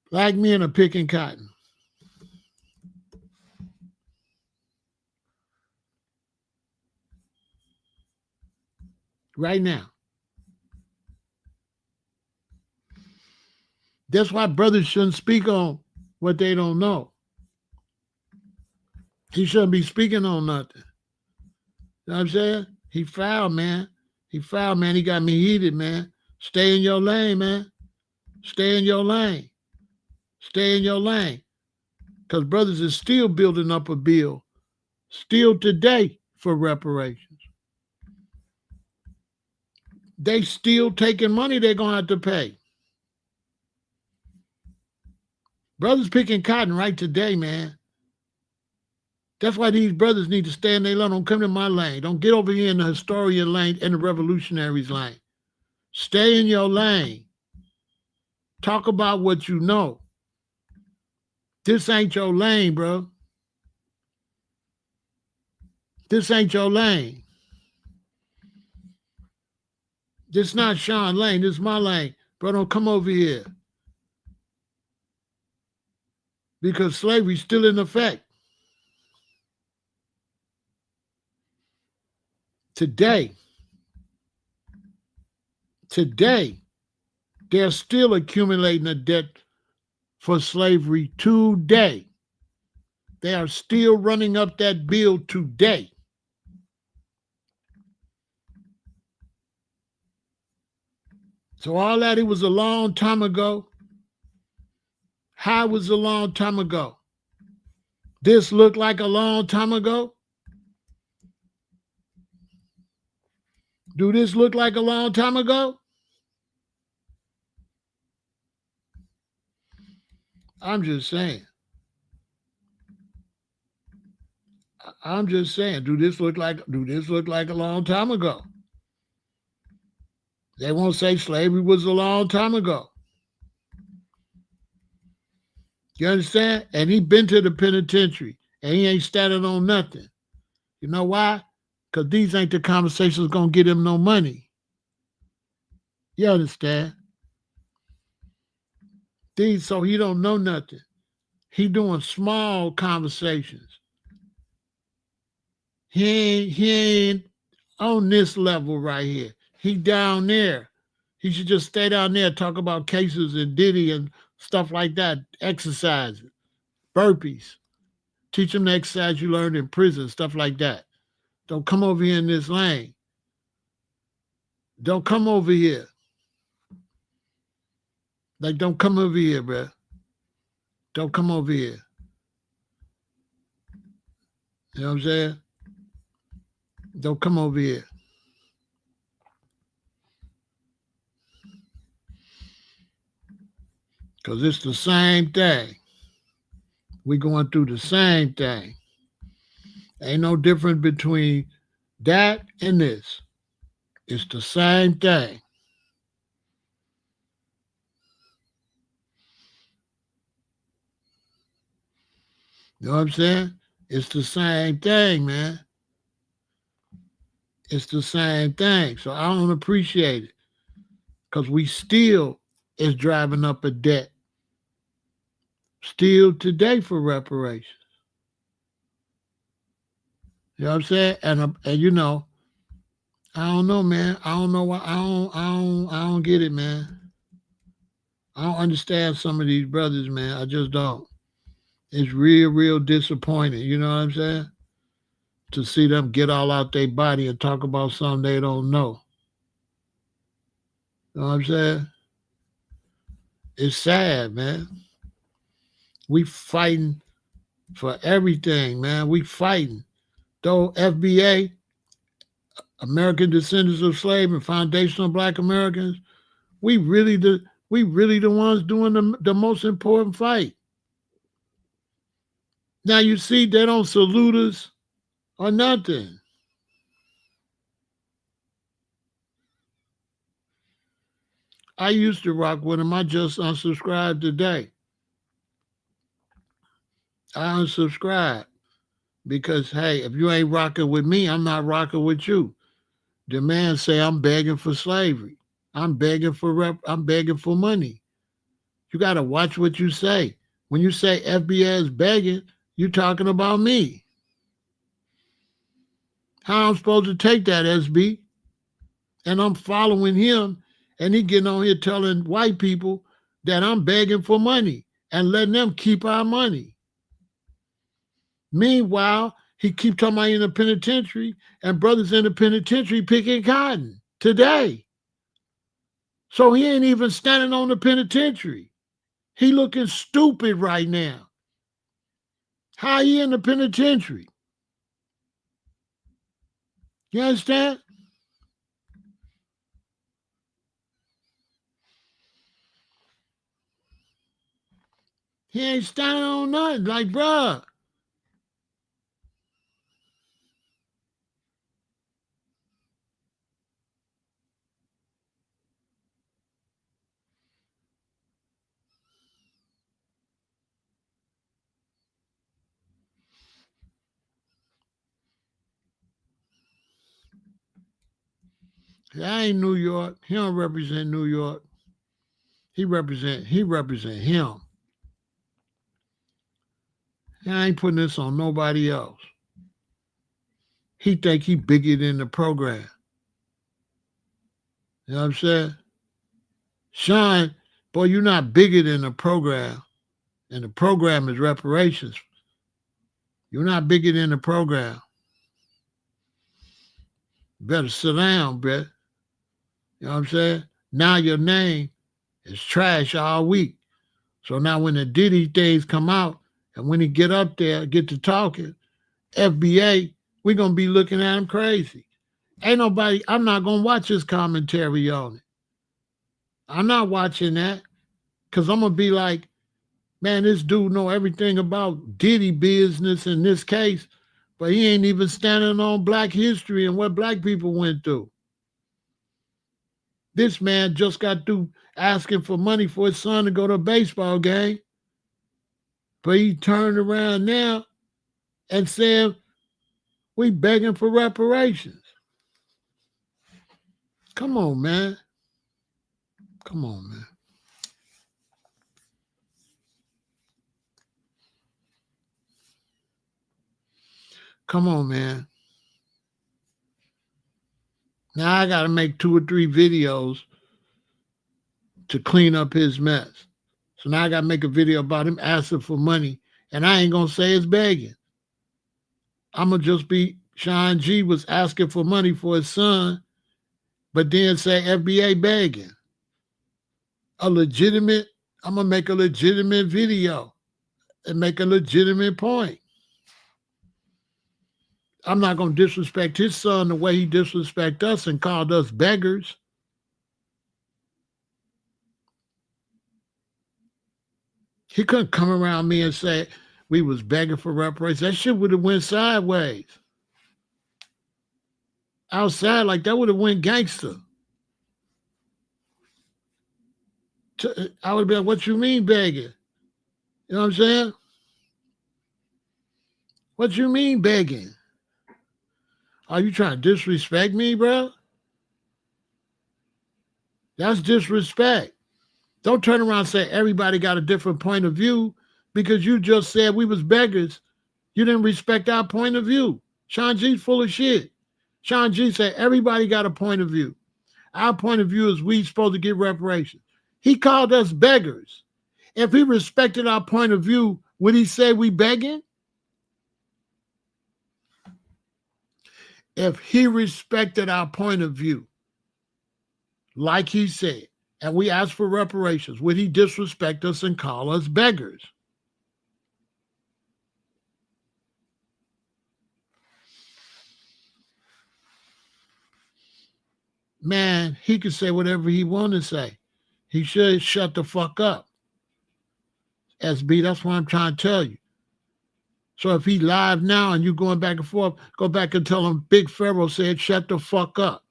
black men are picking cotton. Right now. That's why brothers shouldn't speak on what they don't know. He shouldn't be speaking on nothing. You know what I'm saying? He fouled, man. He fouled, man. He got me heated, man. Stay in your lane, man. Stay in your lane. Stay in your lane. Because brothers is still building up a bill, still today, for reparations. They still taking money they're going to have to pay. Brothers picking cotton right today, man. That's why these brothers need to stay in their lane. Don't come to my lane. Don't get over here in the historian lane and the revolutionaries lane. Stay in your lane. Talk about what you know. This ain't your lane, bro. This ain't your lane. This not Sean Lane. This is my lane. Bro, don't come over here. Because slavery's still in effect. Today, they're still accumulating a debt for slavery today. They are still running up that bill today. So all that, it was a long time ago. How was a long time ago? This looked like a long time ago? Do this look like a long time ago? I'm just saying. I'm just saying, do this look like a long time ago? They won't say slavery was a long time ago. You understand? And he been to the penitentiary and he ain't standing on nothing. You know why? Because these ain't the conversations gonna get him no money. You understand? So he don't know nothing. He doing small conversations. He ain't on this level right here. He down there. He should just stay down there, talk about cases and Diddy and stuff like that, exercises, burpees. Teach them the exercise you learned in prison, stuff like that. Don't come over here in this lane. Don't come over here. Like, don't come over here, bro. Don't come over here. You know what I'm saying? Don't come over here. Because it's the same thing. We going through the same thing. Ain't no difference between that and this. It's the same thing. You know what I'm saying? It's the same thing, man. It's the same thing. So I don't appreciate it. Because we still is driving up a debt. Still today for reparations. You know what I'm saying? And you know, I don't know, man. I don't know why. I don't get it, man. I don't understand some of these brothers, man. I just don't. It's real disappointing. You know what I'm saying? To see them get all out their body and talk about something they don't know. You know what I'm saying? It's sad, man. We fighting for everything, man. We fighting. Though FBA, American Descendants of Slave and Foundational Black Americans, we really the ones doing the most important fight. Now you see they don't salute us or nothing. I used to rock with them. I just unsubscribed today. I unsubscribed because hey, if you ain't rocking with me, I'm not rocking with you. The man say I'm begging for slavery. I'm begging for money. You got to watch what you say. When you say FBA is begging, you talking about me. How I'm supposed to take that, SB? And I'm following him, and he getting on here telling white people that I'm begging for money and letting them keep our money. Meanwhile, he keep talking about in the penitentiary, and brothers in the penitentiary picking cotton today. So he ain't even standing on the penitentiary. He looking stupid right now. How he in the penitentiary? You understand? He ain't standing on nothing. Like, bruh. I ain't New York. He don't represent New York. He represent him. I ain't putting this on nobody else. He think he bigger than the program. You know what I'm saying? Sean, boy, you're not bigger than the program. And the program is reparations. You're not bigger than the program. You better sit down, bruh. You know what I'm saying? Now your name is trash all week. So now when the Diddy things come out, and when he get up there, get to talking, FBA, we're going to be looking at him crazy. Ain't nobody, I'm not going to watch his commentary on it. I'm not watching that because I'm going to be like, man, this dude know everything about Diddy business in this case, but he ain't even standing on black history and what black people went through. This man just got through asking for money for his son to go to a baseball game, but he turned around now and said, we begging for reparations. Come on, man. Come on, man. Come on, man. Now I got to make 2 or 3 videos to clean up his mess. So now I got to make a video about him asking for money, and I ain't going to say it's begging. I'm going to just be Sean G was asking for money for his son, but then say FBA begging. I'm going to make a legitimate video and make a legitimate point. I'm not going to disrespect his son the way he disrespect us and called us beggars. He couldn't come around me and say we was begging for reparations. That shit would have went sideways. Outside, like that would have went gangster. I would be like, what you mean begging? You know what I'm saying? What you mean begging? Are you trying to disrespect me, bro? That's disrespect. Don't turn around and say everybody got a different point of view because you just said we was beggars. You didn't respect our point of view. Sean G's full of shit. Sean G said everybody got a point of view. Our point of view is we supposed to get reparations. He called us beggars. If he respected our point of view, would he say we begging? If he respected our point of view, like he said, and we ask for reparations, would he disrespect us and call us beggars? Man, he could say whatever he wanted to say. He should shut the fuck up. SB, that's what I'm trying to tell you. So if he live now and you going back and forth, go back and tell him Big Pharaoh said shut the fuck up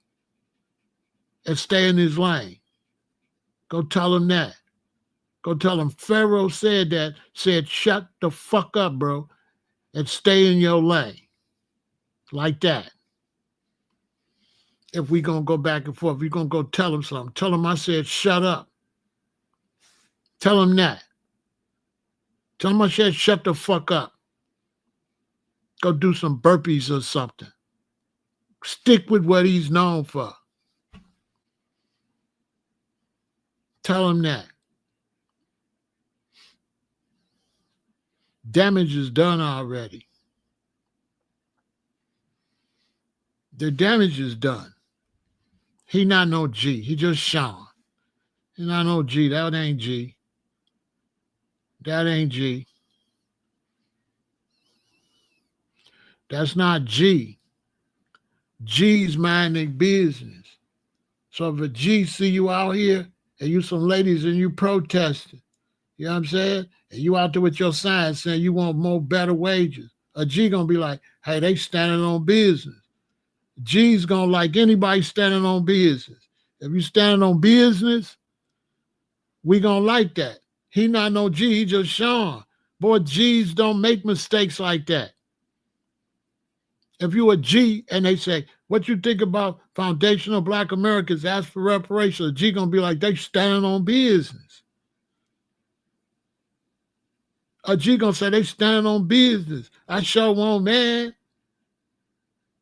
and stay in his lane. Go tell him that. Go tell him Pharaoh said that, said shut the fuck up, bro, and stay in your lane. Like that. If we going to go back and forth, you're going to go tell him something. Tell him I said shut up. Tell him that. Tell him I said shut the fuck up. Go do some burpees or something. Stick with what he's known for. Tell him that. Damage is done already. The damage is done. He not no G. He just Sean. He not no G. That ain't G. That ain't G. That's not G. G's minding business. So if a G see you out here and you some ladies and you protesting, you know what I'm saying? And you out there with your sign saying you want more better wages, a G gonna be like, hey, they standing on business. G's gonna like anybody standing on business. If you standing on business, we gonna like that. He not no G, he just Sean. Boy, G's don't make mistakes like that. If you a G and they say, what you think about foundational Black Americans ask for reparations, a G gonna be like, they standing on business. A G gonna say, they standing on business. I sure won't, man.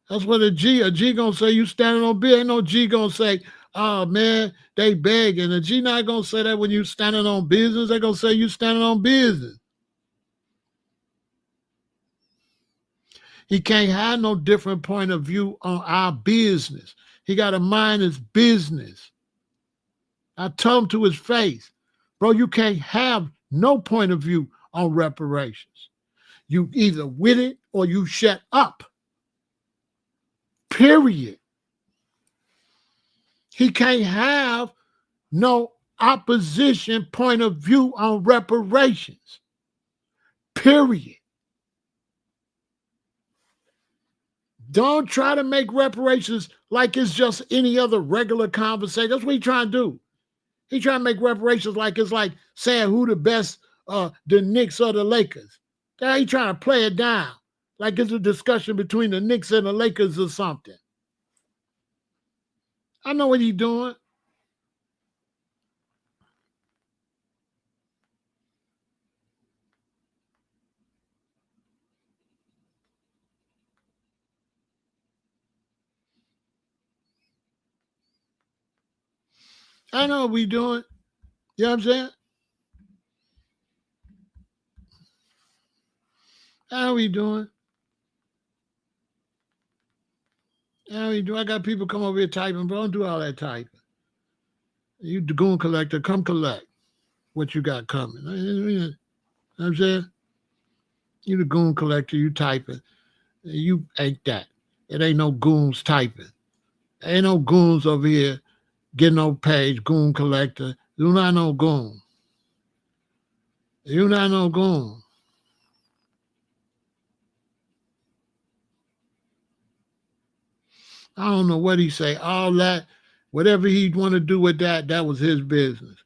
That's what a G gonna say, you standing on business. Ain't no G gonna say, oh man, they begging. A G not gonna say that when you standing on business. They gonna say you standing on business. He can't have no different point of view on our business. He got to mind his business. I told him to his face, bro, you can't have no point of view on reparations. You either with it or you shut up. Period. He can't have no opposition point of view on reparations. Period. Don't try to make reparations like it's just any other regular conversation. That's what he's trying to do. He's trying to make reparations like it's like saying who the best, the Knicks or the Lakers. He's trying to play it down like it's a discussion between the Knicks and the Lakers or something. I know what he's doing. I know what we doing. You know what I'm saying? How we doing? How we doing? I got people come over here typing, bro. Don't do all that typing. You the goon collector, come collect what you got coming. You know what I'm saying? You the goon collector, you typing. You ain't that. It ain't no goons typing. Ain't no goons over here getting no page, goon collector. You not no goon. You not no goon. I don't know what he say. All that, whatever he'd want to do with that, that was his business.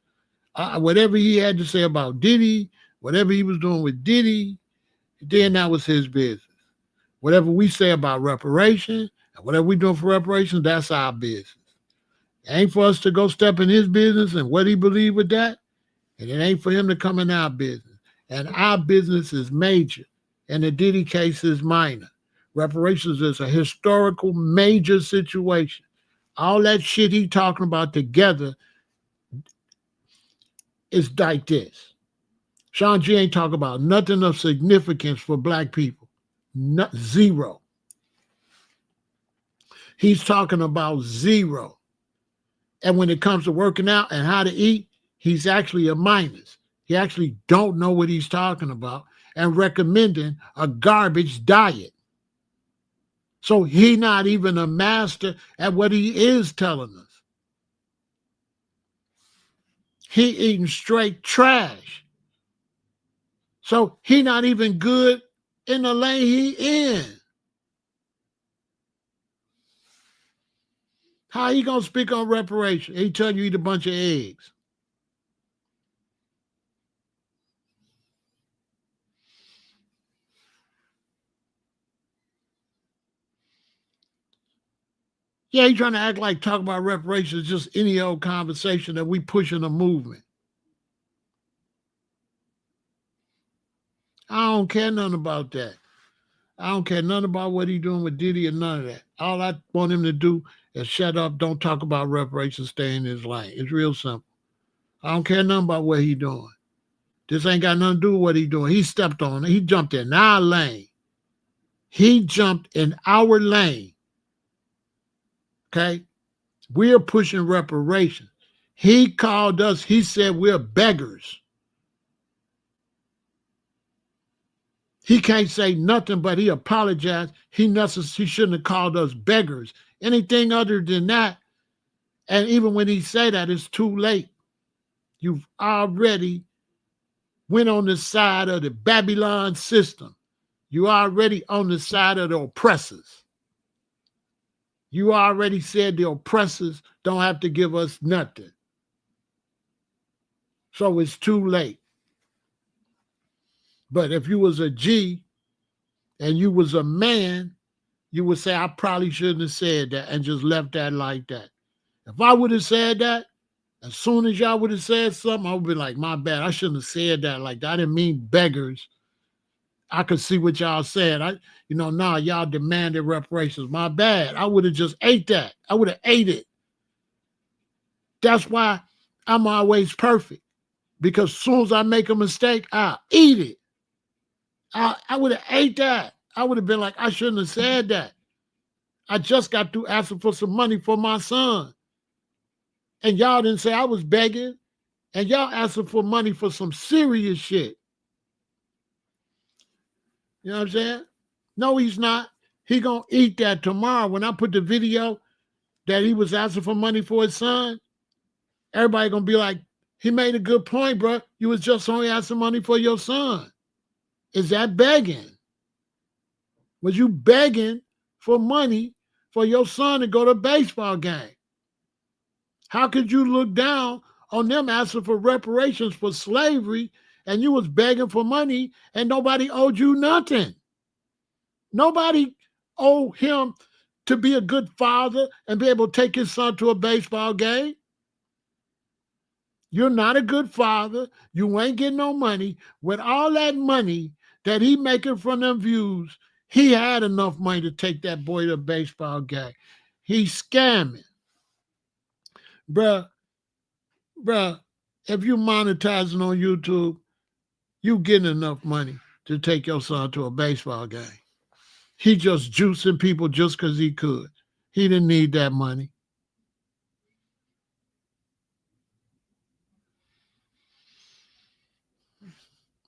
Whatever he had to say about Diddy, whatever he was doing with Diddy, then that was his business. Whatever we say about reparations, and whatever we doing for reparations, that's our business. It ain't for us to go step in his business and what he believe with that, and it ain't for him to come in our business. And our business is major, and the Diddy case is minor. Reparations is a historical major situation. All that shit he talking about together is like this. Sean G ain't talking about nothing of significance for Black people. Zero. He's talking about zero. And when it comes to working out and how to eat, he's actually a minus. He actually don't know what he's talking about and recommending a garbage diet. So he not even a master at what he is telling us. He eating straight trash. So he not even good in the lane he in. How he gonna speak on reparations? He tell you eat a bunch of eggs. Yeah, he trying to act like talk about reparations is just any old conversation that we pushing a movement. I don't care nothing about that. I don't care nothing about what he doing with Diddy or none of that. All I want him to do is shut up, don't talk about reparations, stay in his lane. It's real simple. I don't care nothing about what he doing. This ain't got nothing to do with what he doing. He stepped on it. He jumped in our lane. He jumped in our lane. Okay? We're pushing reparations. He called us, he said we're beggars. He can't say nothing, but he apologized. He shouldn't have called us beggars. Anything other than that, and even when he say that, it's too late. You've already went on the side of the Babylon system. You already on the side of the oppressors. You already said the oppressors don't have to give us nothing. So it's too late. But if you was a G and you was a man, you would say, I probably shouldn't have said that and just left that like that. If I would have said that, as soon as y'all would have said something, I would be like, my bad. I shouldn't have said that like that. I didn't mean beggars. I could see what y'all said. Y'all demanded reparations. My bad. I would have just ate that. I would have ate it. That's why I'm always perfect. Because as soon as I make a mistake, I'll eat it. I would have ate that. I would have been like, I shouldn't have said that. I just got through asking for some money for my son. And y'all didn't say I was begging. And y'all asking for money for some serious shit. You know what I'm saying? No, he's not. He gonna eat that tomorrow. When I put the video that he was asking for money for his son, everybody gonna be like, he made a good point, bro. You was just only asking money for your son. Is that begging? Was you begging for money for your son to go to a baseball game? How could you look down on them asking for reparations for slavery and you was begging for money and nobody owed you nothing? Nobody owed him to be a good father and be able to take his son to a baseball game. You're not a good father. You ain't getting no money. With all that money that he making from them views, he had enough money to take that boy to a baseball game. He's scamming. Bruh, if you monetizing on YouTube, you getting enough money to take your son to a baseball game. He just juicing people just because he could. He didn't need that money.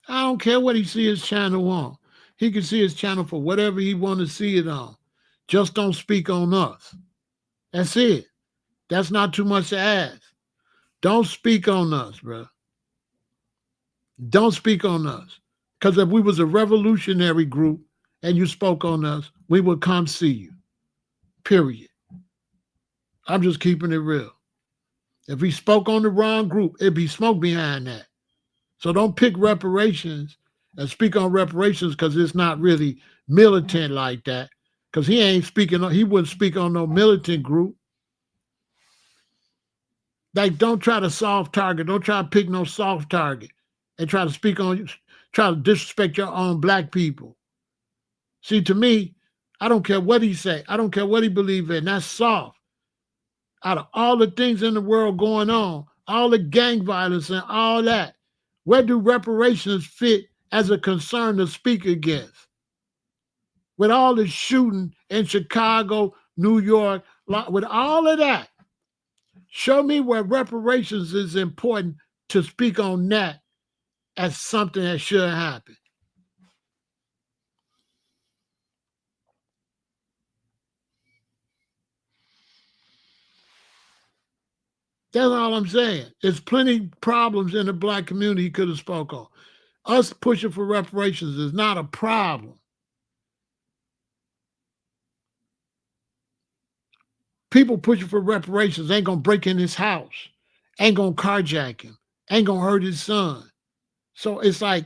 I don't care what he see his channel on. He can see his channel for whatever he want to see it on. Just don't speak on us. That's it. That's not too much to ask. Don't speak on us, bro. Don't speak on us. Because if we was a revolutionary group and you spoke on us, we would come see you. Period. I'm just keeping it real. If we spoke on the wrong group, it'd be smoke behind that. So don't pick reparations and speak on reparations because it's not really militant like that. Because he wouldn't speak on no militant group. Like, don't try to soft target. Don't try to pick no soft target and try to disrespect your own black people. See, to me, I don't care what he say. I don't care what he believe in. That's soft. Out of all the things in the world going on, all the gang violence and all that, where do reparations fit as a concern to speak against? With all the shooting in Chicago, New York, with all of that, Show me where reparations is important to speak on that as something that should happen. That's all I'm saying. There's plenty problems in the black community he could have spoke on. Us pushing for reparations is not a problem. People pushing for reparations ain't gonna break in his house, ain't gonna carjack him, ain't gonna hurt his son. So it's like,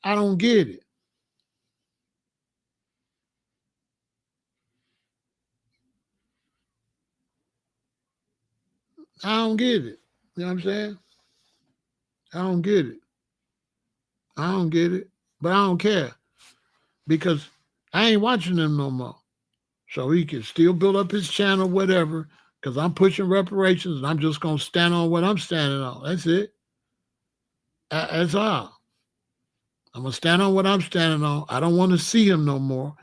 I don't get it. I don't get it. You know what I'm saying? I don't get it. I don't get it. But I don't care because I ain't watching them no more. So he can still build up his channel, whatever, because I'm pushing reparations and I'm just going to stand on what I'm standing on. That's it. That's all. I'm going to stand on what I'm standing on. I don't want to see him no more.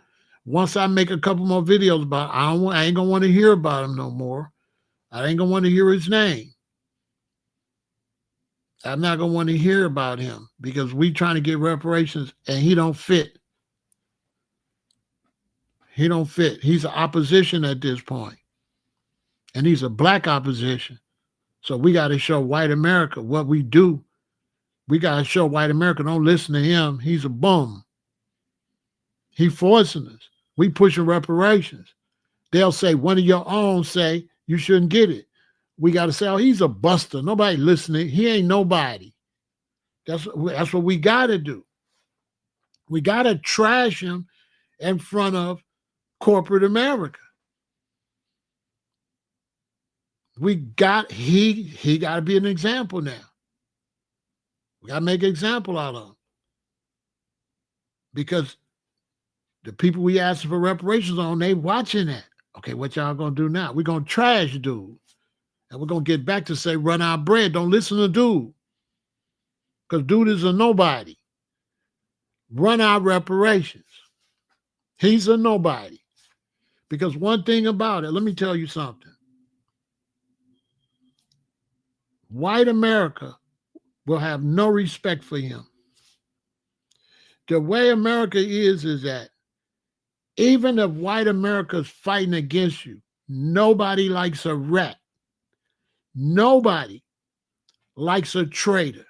Once I make a couple more videos about it, I ain't going to want to hear about him no more. I ain't going to want to hear his name. I'm not going to want to hear about him because we trying to get reparations and he don't fit. He don't fit. He's an opposition at this point. And he's a black opposition. So we got to show white America what we do. We got to show white America, don't listen to him. He's a bum. He forcing us. We pushing reparations. They'll say, one of your own say, you shouldn't get it. We got to say, oh, he's a buster. Nobody listening. He ain't nobody. That's what we got to do. We got to trash him in front of corporate America. He got to be an example now. We got to make an example out of him. Because the people we asking for reparations on, they watching that. Okay, what y'all gonna do now? We're gonna trash dude. And we're gonna get back to say, run our bread. Don't listen to dude. Because dude is a nobody. Run our reparations. He's a nobody. Because one thing about it, let me tell you something. White America will have no respect for him. The way America is that even if white America's fighting against you, nobody likes a rat. Nobody likes a traitor.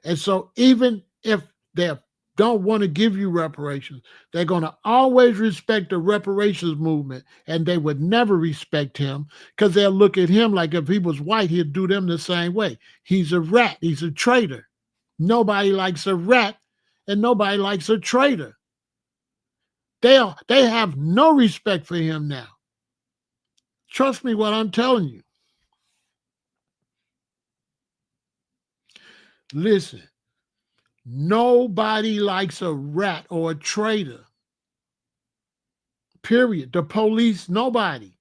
And so even if they don't want to give you reparations, they're going to always respect the reparations movement, and they would never respect him because they'll look at him like if he was white, he'd do them the same way. He's a rat. He's a traitor. Nobody likes a rat, and nobody likes a traitor. They have no respect for him now. Trust me what I'm telling you. Listen, nobody likes a rat or a traitor. Period. The police, nobody.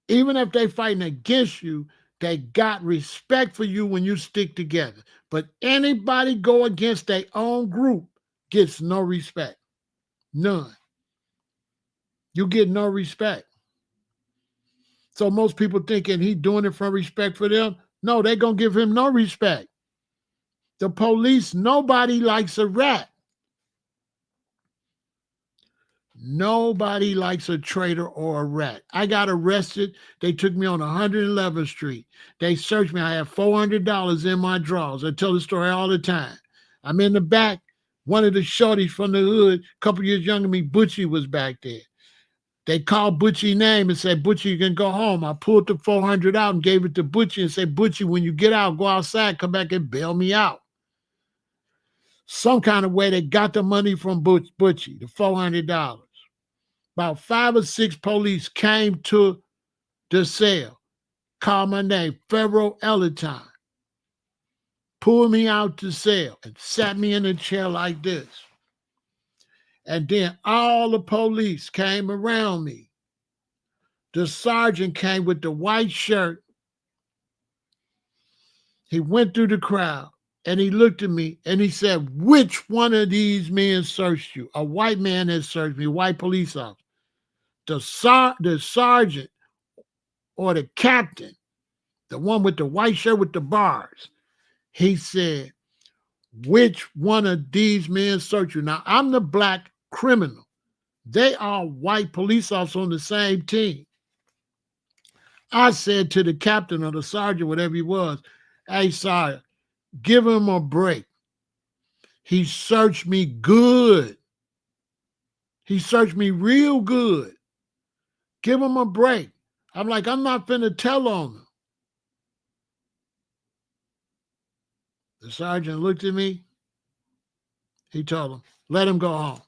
Even if they fighting against you, they got respect for you when you stick together. But anybody go against their own group gets no respect. None. You get no respect. So most people thinking he doing it from respect for them. No, they're going to give him no respect. The police, nobody likes a rat. Nobody likes a traitor or a rat. I got arrested. They took me on 111th Street. They searched me. I had $400 in my drawers. I tell the story all the time. I'm in the back. One of the shorties from the hood, a couple years younger than me, Butchie, was back there. They called Butchie's name and said, Butchie, you can go home. I pulled the 400 out and gave it to Butchie and said, Butchie, when you get out, go outside, come back and bail me out. Some kind of way they got the money from Butchie, the $400. About 5 or 6 police came to the cell, called my name, Pharaoh El-Aton, pulled me out the cell and sat me in a chair like this. And then all the police came around me. The sergeant came with the white shirt. He went through the crowd and he looked at me and he said, which one of these men searched you? A white man had searched me, a white police officer. The sergeant or the captain, the one with the white shirt with the bars. He said, which one of these men search you? Now, I'm the black criminal. They are white police officers on the same team. I said to the captain or the sergeant, whatever he was, hey, Sergeant, give him a break. He searched me good. He searched me real good. Give him a break. I'm like, I'm not finna tell on him. The sergeant looked at me. He told him, let him go home.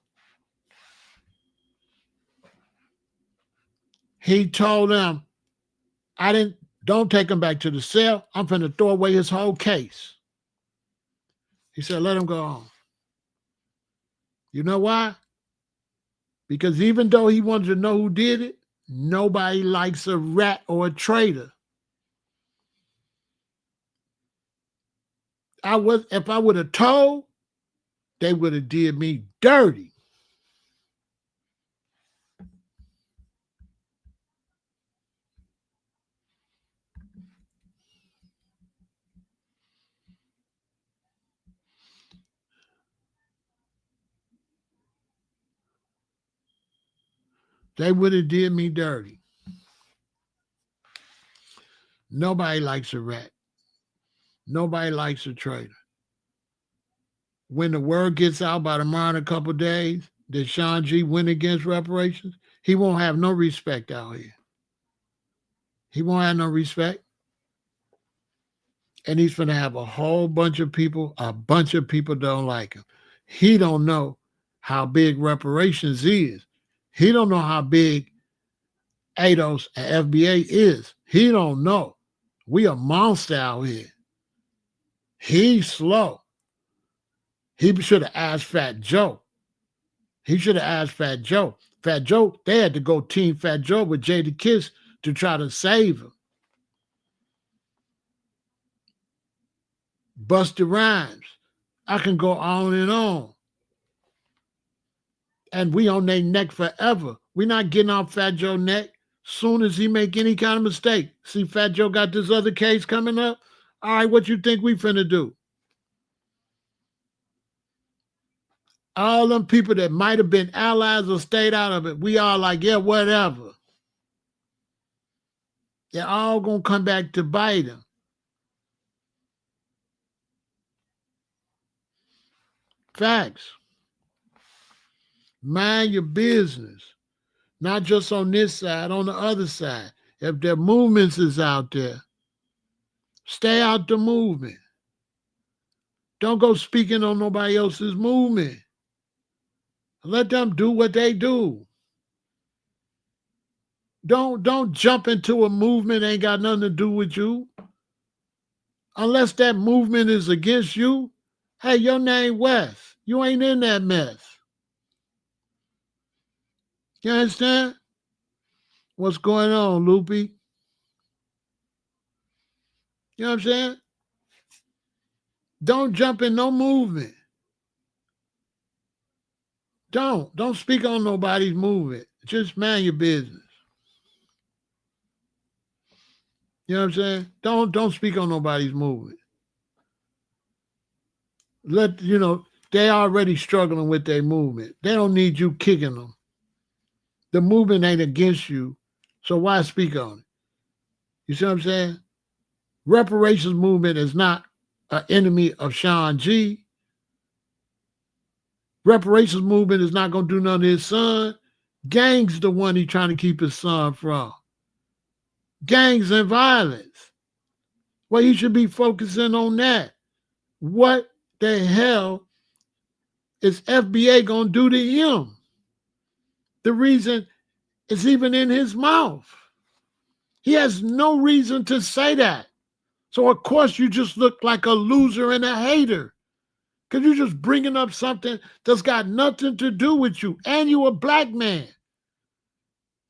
He told them, don't take him back to the cell. I'm finna throw away his whole case. He said, let him go home. You know why? Because even though he wanted to know who did it, nobody likes a rat or a traitor. If I would have told, they would have did me dirty. They would have did me dirty. Nobody likes a rat. Nobody likes a traitor. When the word gets out by tomorrow in a couple of days that Sean G went against reparations, he won't have no respect out here. He won't have no respect. And he's going to have a whole bunch of people don't like him. He don't know how big reparations is. He don't know how big ADOS and FBA is. He don't know. We a monster out here. He's slow. He should have asked Fat Joe. He should have asked Fat Joe. Fat Joe, they had to go team Fat Joe with Jada Kiss to try to save him. Busta Rhymes. I can go on and on. And we on their neck forever. We're not getting off Fat Joe's neck soon as he make any kind of mistake. See, Fat Joe got this other case coming up. All right, what you think we finna do? All them people that might have been allies or stayed out of it, we all like, yeah, whatever. They're all gonna come back to bite him. Facts. Mind your business. Not just on this side, on the other side. If their movements is out there, stay out the movement. Don't go speaking on nobody else's movement. Let them do what they do. Don't jump into a movement that ain't got nothing to do with you. Unless that movement is against you, hey, your name Wes. You ain't in that mess. You understand? What's going on, Loopy? You know what I'm saying? Don't jump in no movement. Don't speak on nobody's movement. Just mind your business. You know what I'm saying? Don't speak on nobody's movement. They already struggling with their movement. They don't need you kicking them. The movement ain't against you, so why speak on it? You see what I'm saying? Reparations movement is not an enemy of Sean G. Reparations movement is not going to do nothing to his son. Gangs the one he trying to keep his son from. Gangs and violence. Well, he should be focusing on that. What the hell is FBA going to do to him? The reason is even in his mouth. He has no reason to say that. So, of course, you just look like a loser and a hater. Because you're just bringing up something that's got nothing to do with you. And you a black man.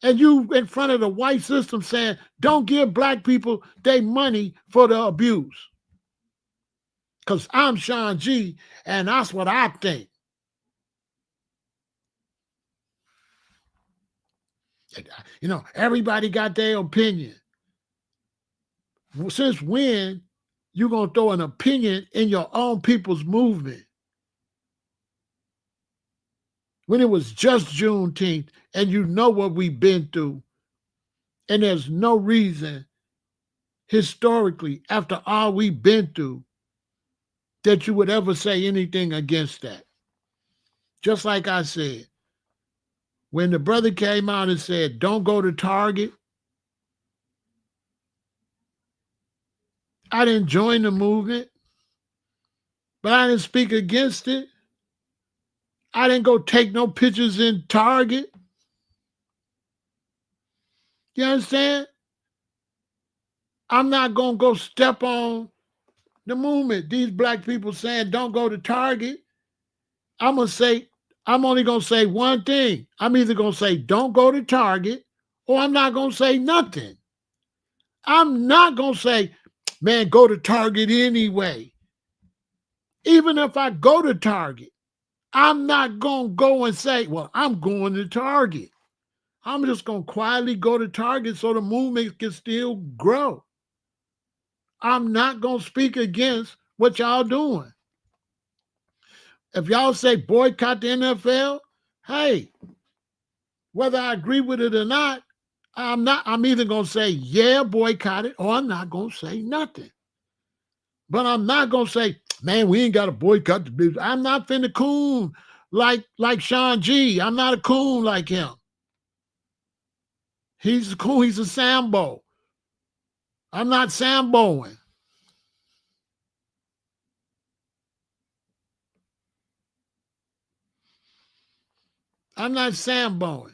And you in front of the white system saying, don't give black people their money for the abuse. Because I'm Sean G, and that's what I think. Everybody got their opinion. Since when you going to throw an opinion in your own people's movement? When it was just Juneteenth and you know what we've been through, and there's no reason historically, after all we've been through, that you would ever say anything against that. Just like I said, when the brother came out and said, don't go to Target, I didn't join the movement, but I didn't speak against it. I didn't go take no pictures in Target. You understand? I'm not going to go step on the movement. These black people saying don't go to Target. I'm only going to say one thing. I'm either going to say don't go to Target or I'm not going to say nothing. I'm not going to say, man, go to Target anyway. Even if I go to Target, I'm not going to go and say, well, I'm going to Target. I'm just going to quietly go to Target so the movement can still grow. I'm not going to speak against what y'all doing. If y'all say boycott the NFL, hey, whether I agree with it or not, I'm either going to say, yeah, boycott it, or I'm not going to say nothing. But I'm not going to say, man, we ain't got to boycott the business. I'm not finna coon like Sean G. I'm not a coon like him. He's a coon. He's a Sambo. I'm not Samboing. I'm not Samboing.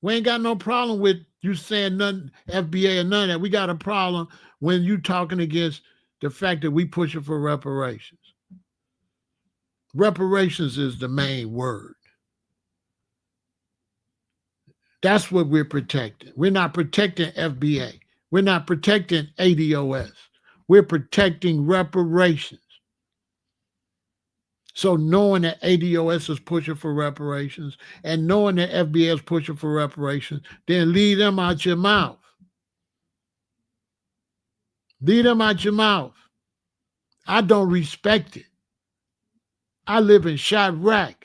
We ain't got no problem with you saying nothing, FBA or none of that. We got a problem when you talking against the fact that we pushing for reparations. Reparations is the main word. That's what we're protecting. We're not protecting FBA. We're not protecting ADOS. We're protecting reparations. So knowing that ADOS is pushing for reparations and knowing that FBA is pushing for reparations, then leave them out your mouth. Leave them out your mouth. I don't respect it. I live in Chirac.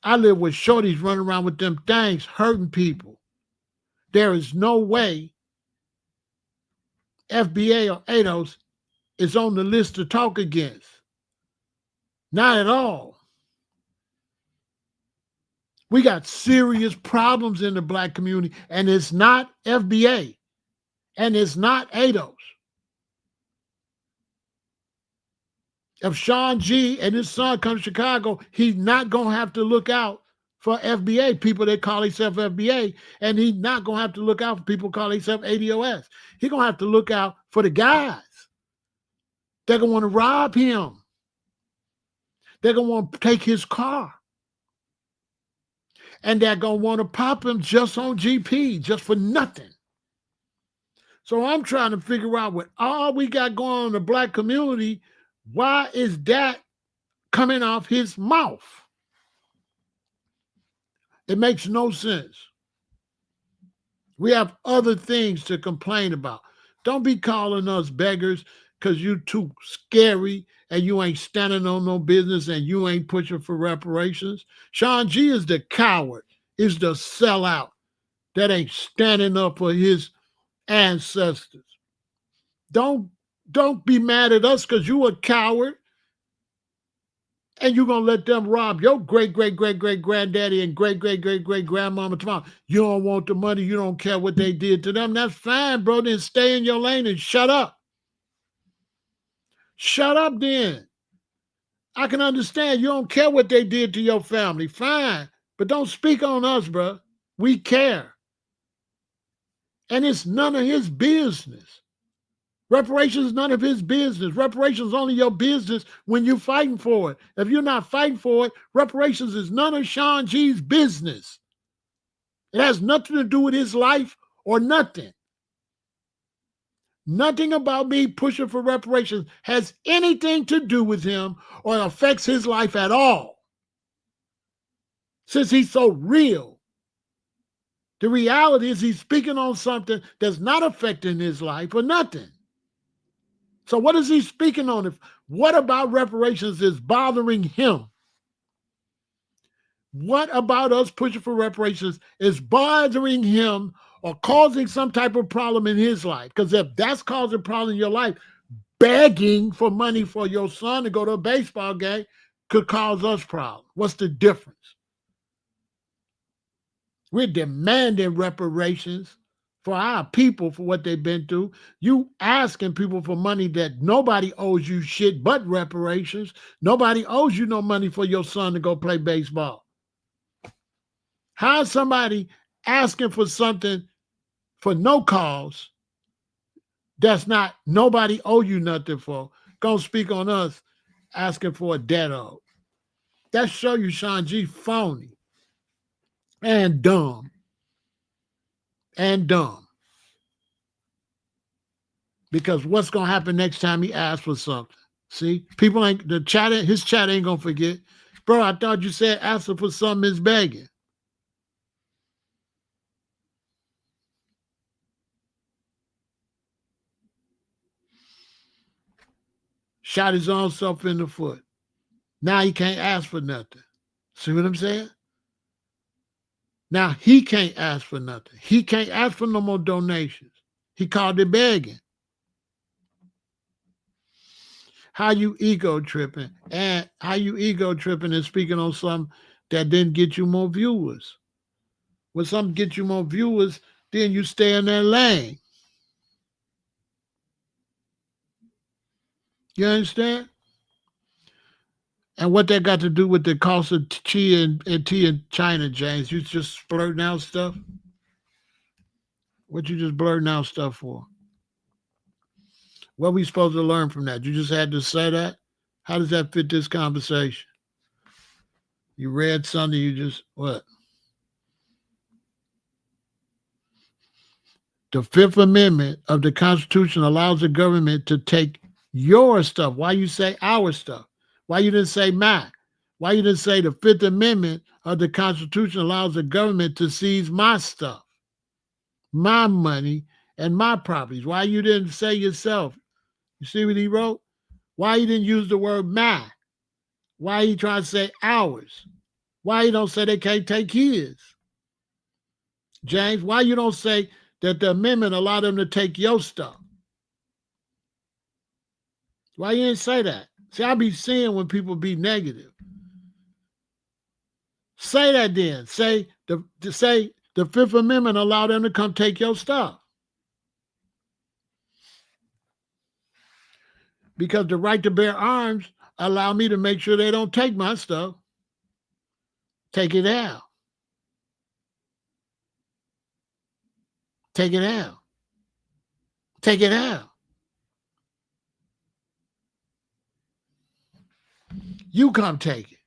I live with shorties running around with them things, hurting people. There is no way FBA or ADOS is on the list to talk against. Not at all. We got serious problems in the black community, and it's not FBA, and it's not ADOS. If Sean G and his son come to Chicago, he's not going to have to look out for FBA, people that call themselves FBA, and he's not going to have to look out for people call themselves ADOS. He's going to have to look out for the guys. They're going to want to rob him. They're going to want to take his car. And they're going to want to pop him just on GP, just for nothing. So I'm trying to figure out what all we got going on in the black community, why is that coming off his mouth? It makes no sense. We have other things to complain about. Don't be calling us beggars because you too scary and you ain't standing on no business and you ain't pushing for reparations. Sean G is the coward, is the sellout that ain't standing up for his ancestors. Don't be mad at us because you a coward and you're going to let them rob your great-great-great-great-granddaddy and great-great-great-great-grandmama tomorrow. You don't want the money. You don't care what they did to them. That's fine, bro. Then stay in your lane and shut up. Shut up then. I can understand you don't care what they did to your family. Fine. But don't speak on us, bro. We care. And it's none of his business. Reparations is none of his business. Reparations is only your business when you're fighting for it. If you're not fighting for it, reparations is none of Sean G's business. It has nothing to do with his life or nothing. Nothing about me pushing for reparations has anything to do with him or affects his life at all. Since he's so real. The reality is he's speaking on something that's not affecting his life or nothing. So what is he speaking on? What about reparations is bothering him? What about us pushing for reparations is bothering him or causing some type of problem in his life? Because if that's causing a problem in your life, begging for money for your son to go to a baseball game could cause us problems. What's the difference? We're demanding reparations for our people for what they've been through. You asking people for money that nobody owes you shit but reparations. Nobody owes you no money for your son to go play baseball. How is somebody asking for something for no cause that's not nobody owe you nothing for? Gonna speak on us asking for a debt owed. That show you Sean G phony and dumb. And dumb. Because what's gonna happen next time he asks for something? See, people ain't his chat ain't gonna forget. Bro, I thought you said asking for something is begging. Shot his own self in the foot. Now he can't ask for nothing. See what I'm saying? Now he can't ask for nothing. He can't ask for no more donations. He called it begging. How you ego tripping? And how you ego tripping and speaking on something that didn't get you more viewers? When something gets you more viewers, then you stay in that lane. You understand? And what that got to do with the cost of tea and tea in China, James? You just blurting out stuff? What you just blurting out stuff for? What we supposed to learn from that? You just had to say that? How does that fit this conversation? You read something, you just, what? The Fifth Amendment of the Constitution allows the government to take your stuff. Why you say our stuff? Why you didn't say mine? Why you didn't say the Fifth Amendment of the Constitution allows the government to seize my stuff, my money, and my properties? Why you didn't say yourself? You see what he wrote? Why you didn't use the word mine? Why you trying to say ours? Why you don't say they can't take his? James, why you don't say that the amendment allowed them to take your stuff? Why you didn't say that? See, I be seeing when people be negative. Say that then. Say the Fifth Amendment allowed them to come take your stuff. Because the right to bear arms allow me to make sure they don't take my stuff. Take it out. Take it out. Take it out. You come take it.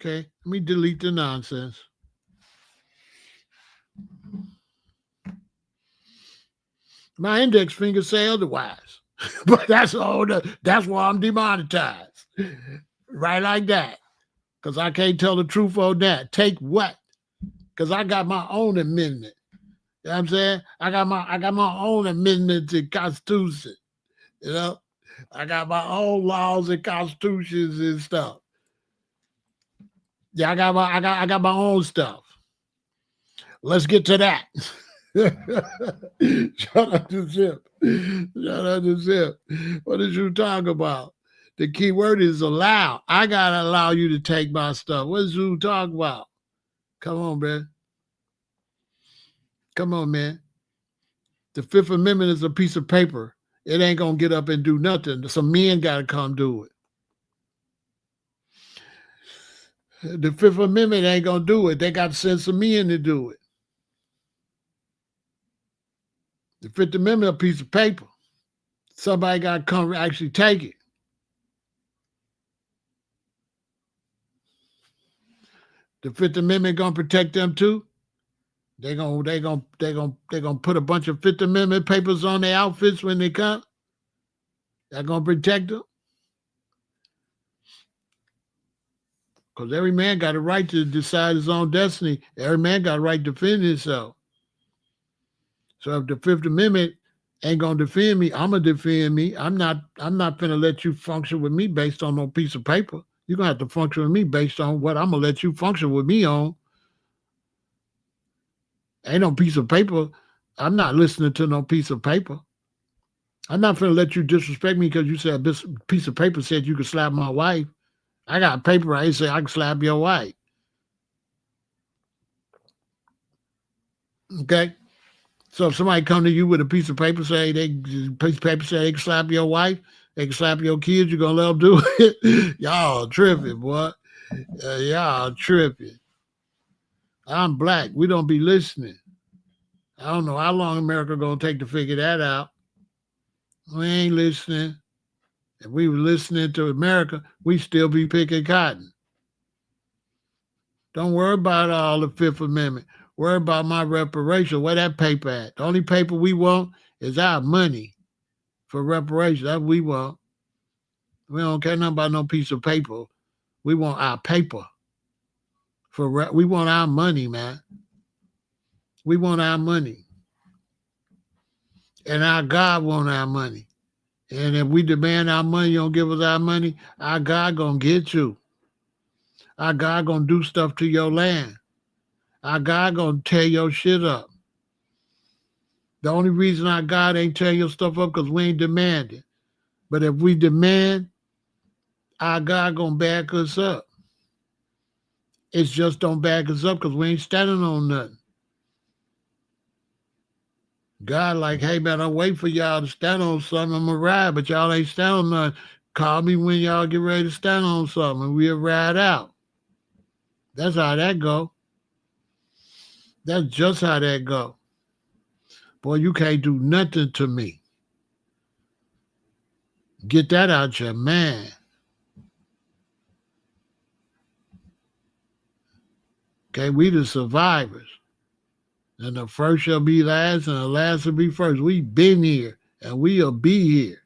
Okay, let me delete the nonsense. My index fingers say otherwise, but that's all. That's why I'm demonetized, right like that, because I can't tell the truth on that. Take what? Because I got my own amendment. You know what I'm saying? I got my own amendment to the Constitution. You know, I got my own laws and constitutions and stuff. Yeah, I got my own stuff. Let's get to that. Shout out to Zip. Shout out to Zip. What did you talk about? The key word is allow. I gotta allow you to take my stuff. What did you talk about? Come on, man. Come on, man. The Fifth Amendment is a piece of paper. It ain't gonna get up and do nothing. Some men gotta come do it. The Fifth Amendment ain't gonna do it. They got to send some men to do it. The Fifth Amendment, a piece of paper. Somebody got to come actually take it. The Fifth Amendment gonna protect them too. They gonna put a bunch of Fifth Amendment papers on their outfits when they come. They're gonna protect them. Because every man got a right to decide his own destiny. Every man got a right to defend himself. So if the Fifth Amendment ain't gonna defend me, I'm gonna defend me. I'm not gonna let you function with me based on no piece of paper. You're gonna have to function with me based on what I'm gonna let you function with me on. Ain't no piece of paper. I'm not listening to no piece of paper. I'm not gonna let you disrespect me because you said this piece of paper said you could slap my wife. I got paper right here say I can slap your wife. Okay? So if somebody come to you with a piece of paper say they can slap your wife, they can slap your kids, you gonna let them do it? Y'all tripping, boy. Y'all tripping. I'm black. We don't be listening. I don't know how long America gonna take to figure that out. We ain't listening. If we were listening to America, we still be picking cotton. Don't worry about all the Fifth Amendment. Worry about my reparation. Where that paper at? The only paper we want is our money for reparations. That's what we want. We don't care nothing about no piece of paper. We want our paper. We want our money, man. We want our money. And our God want our money. And if we demand our money, you don't give us our money, our God gonna get you. Our God gonna do stuff to your land. Our God gonna tear your shit up. The only reason our God ain't tearing your stuff up because we ain't demanding. But if we demand, our God gonna back us up. It's just don't back us up because we ain't standing on nothing. God like, hey man, I wait for y'all to stand on something. I'm gonna ride, but y'all ain't stand on nothing. Call me when y'all get ready to stand on something and we'll ride out. That's how that go. That's just how that go. Boy, you can't do nothing to me. Get that out your man. Okay, we the survivors. And the first shall be last, and the last will be first. We been here, and we'll be here.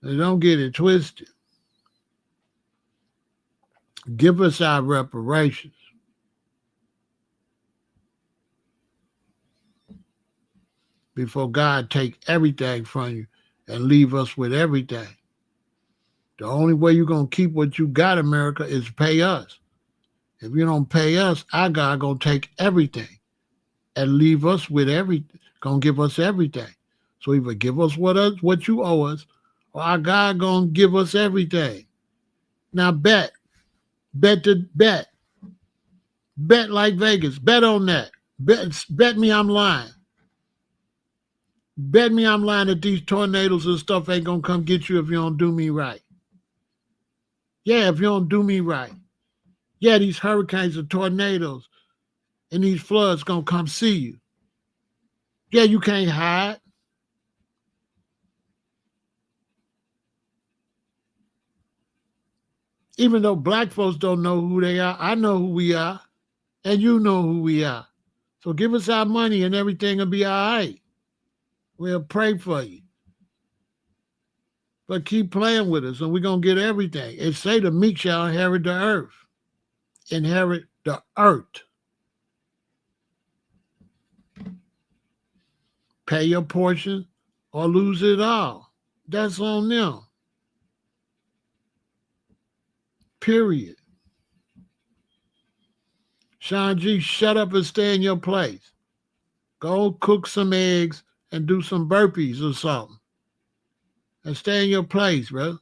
And don't get it twisted. Give us our reparations. Before God take everything from you and leave us with everything. The only way you're going to keep what you got, America, is pay us. If you don't pay us, our God going to take everything and leave us with everything. Going to give us everything. So either give us what you owe us, or our God going to give us everything. Now bet like Vegas. Bet on that. Bet me I'm lying. Bet me I'm lying that these tornadoes and stuff ain't going to come get you if you don't do me right. Yeah, if you don't do me right. Yeah, these hurricanes and tornadoes and these floods going to come see you. Yeah, you can't hide. Even though black folks don't know who they are, I know who we are, and you know who we are. So give us our money and everything will be all right. We'll pray for you. But keep playing with us and we're going to get everything. It say the meek shall inherit the earth. Inherit the earth. Pay your portion or lose it all. That's on them. Period. Sean G, shut up and stay in your place. Go cook some eggs and do some burpees or something. And stay in your place, bro.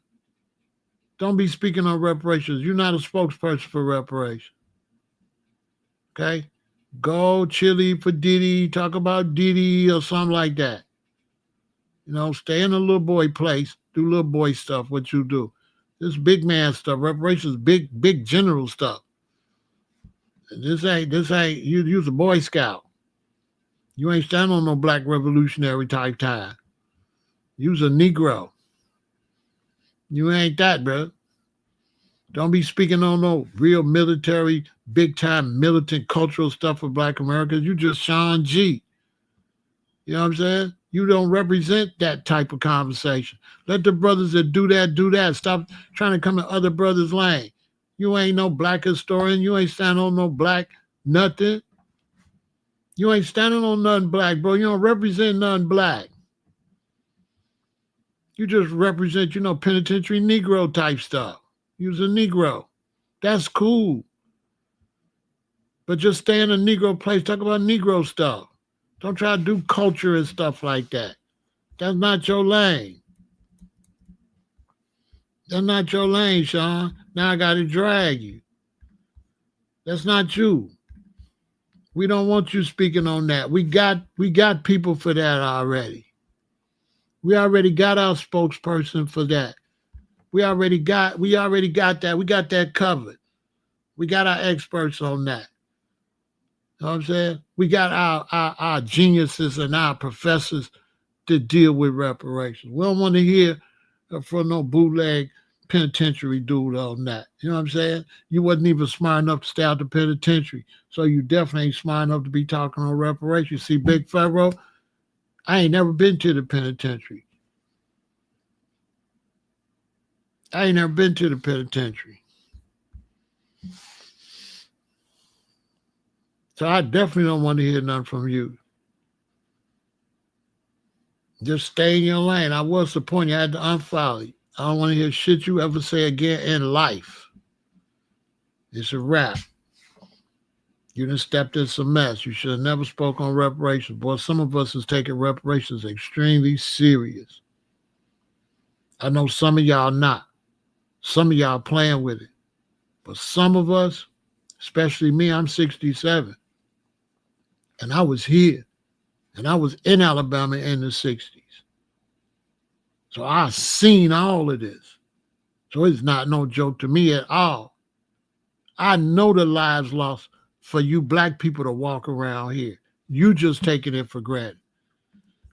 Don't be speaking on reparations. You're not a spokesperson for reparations. Okay? Go chili for Diddy, talk about Diddy or something like that. You know, stay in the little boy place, do little boy stuff, what you do. This big man stuff, reparations, big general stuff. This ain't, you's a Boy Scout. You ain't standing on no black revolutionary type time. You's a Negro. You ain't that, bro. Don't be speaking on no real military, big time militant cultural stuff for black Americans. You just Sean G. You know what I'm saying? You don't represent that type of conversation. Let the brothers that do that. Stop trying to come in other brothers' lane. You ain't no black historian. You ain't standing on no black nothing. You ain't standing on nothing black, bro. You don't represent nothing black. You just represent, penitentiary Negro type stuff. You's a Negro. That's cool. But just stay in a Negro place. Talk about Negro stuff. Don't try to do culture and stuff like that. That's not your lane. That's not your lane, Sean. Now I got to drag you. That's not you. We don't want you speaking on that. We got people for that already. We already got our spokesperson for that. We already got that. We got that covered. We got our experts on that. You know what I'm saying? We got our geniuses and our professors to deal with reparations. We don't want to hear from no bootleg penitentiary dude on that. You know what I'm saying? You wasn't even smart enough to stay out the penitentiary, so you definitely ain't smart enough to be talking on reparations. See, Big Pharaoh, I ain't never been to the penitentiary. I ain't never been to the penitentiary. So I definitely don't want to hear nothing from you. Just stay in your lane. I was disappointed. I had to unfollow you. I don't want to hear shit you ever say again in life. It's a wrap. You done stepped in some mess. You should have never spoke on reparations. Boy, some of us is taking reparations extremely serious. I know some of y'all not. Some of y'all playing with it. But some of us, especially me, I'm 67. And I was here. And I was in Alabama in the 60s. So I've seen all of this. So it's not no joke to me at all. I know the lives lost for you black people to walk around here. You just taking it for granted.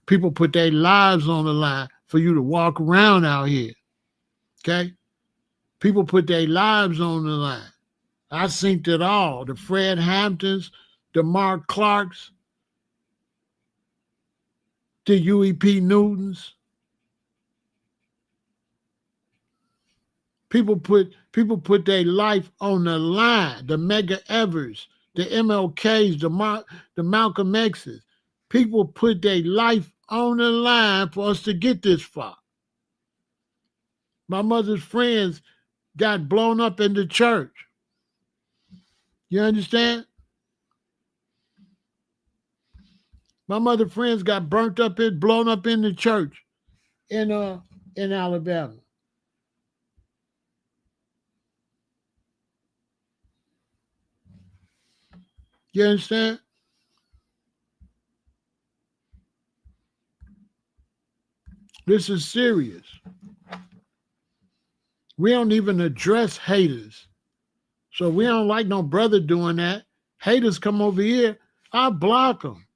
People put their lives on the line for you to walk around out here. Okay? People put their lives on the line. I seen it all. The Fred Hamptons, the Mark Clarks, the Huey P. Newtons. People put their life on the line. The Medgar Evers, the MLKs, the Malcolm X's. People put their life on the line for us to get this far. My mother's friends got blown up in the church. You understand? My mother's friends got blown up in the church in Alabama. You understand? This is serious. We don't even address haters. So we don't like no brother doing that. Haters come over here, I block them.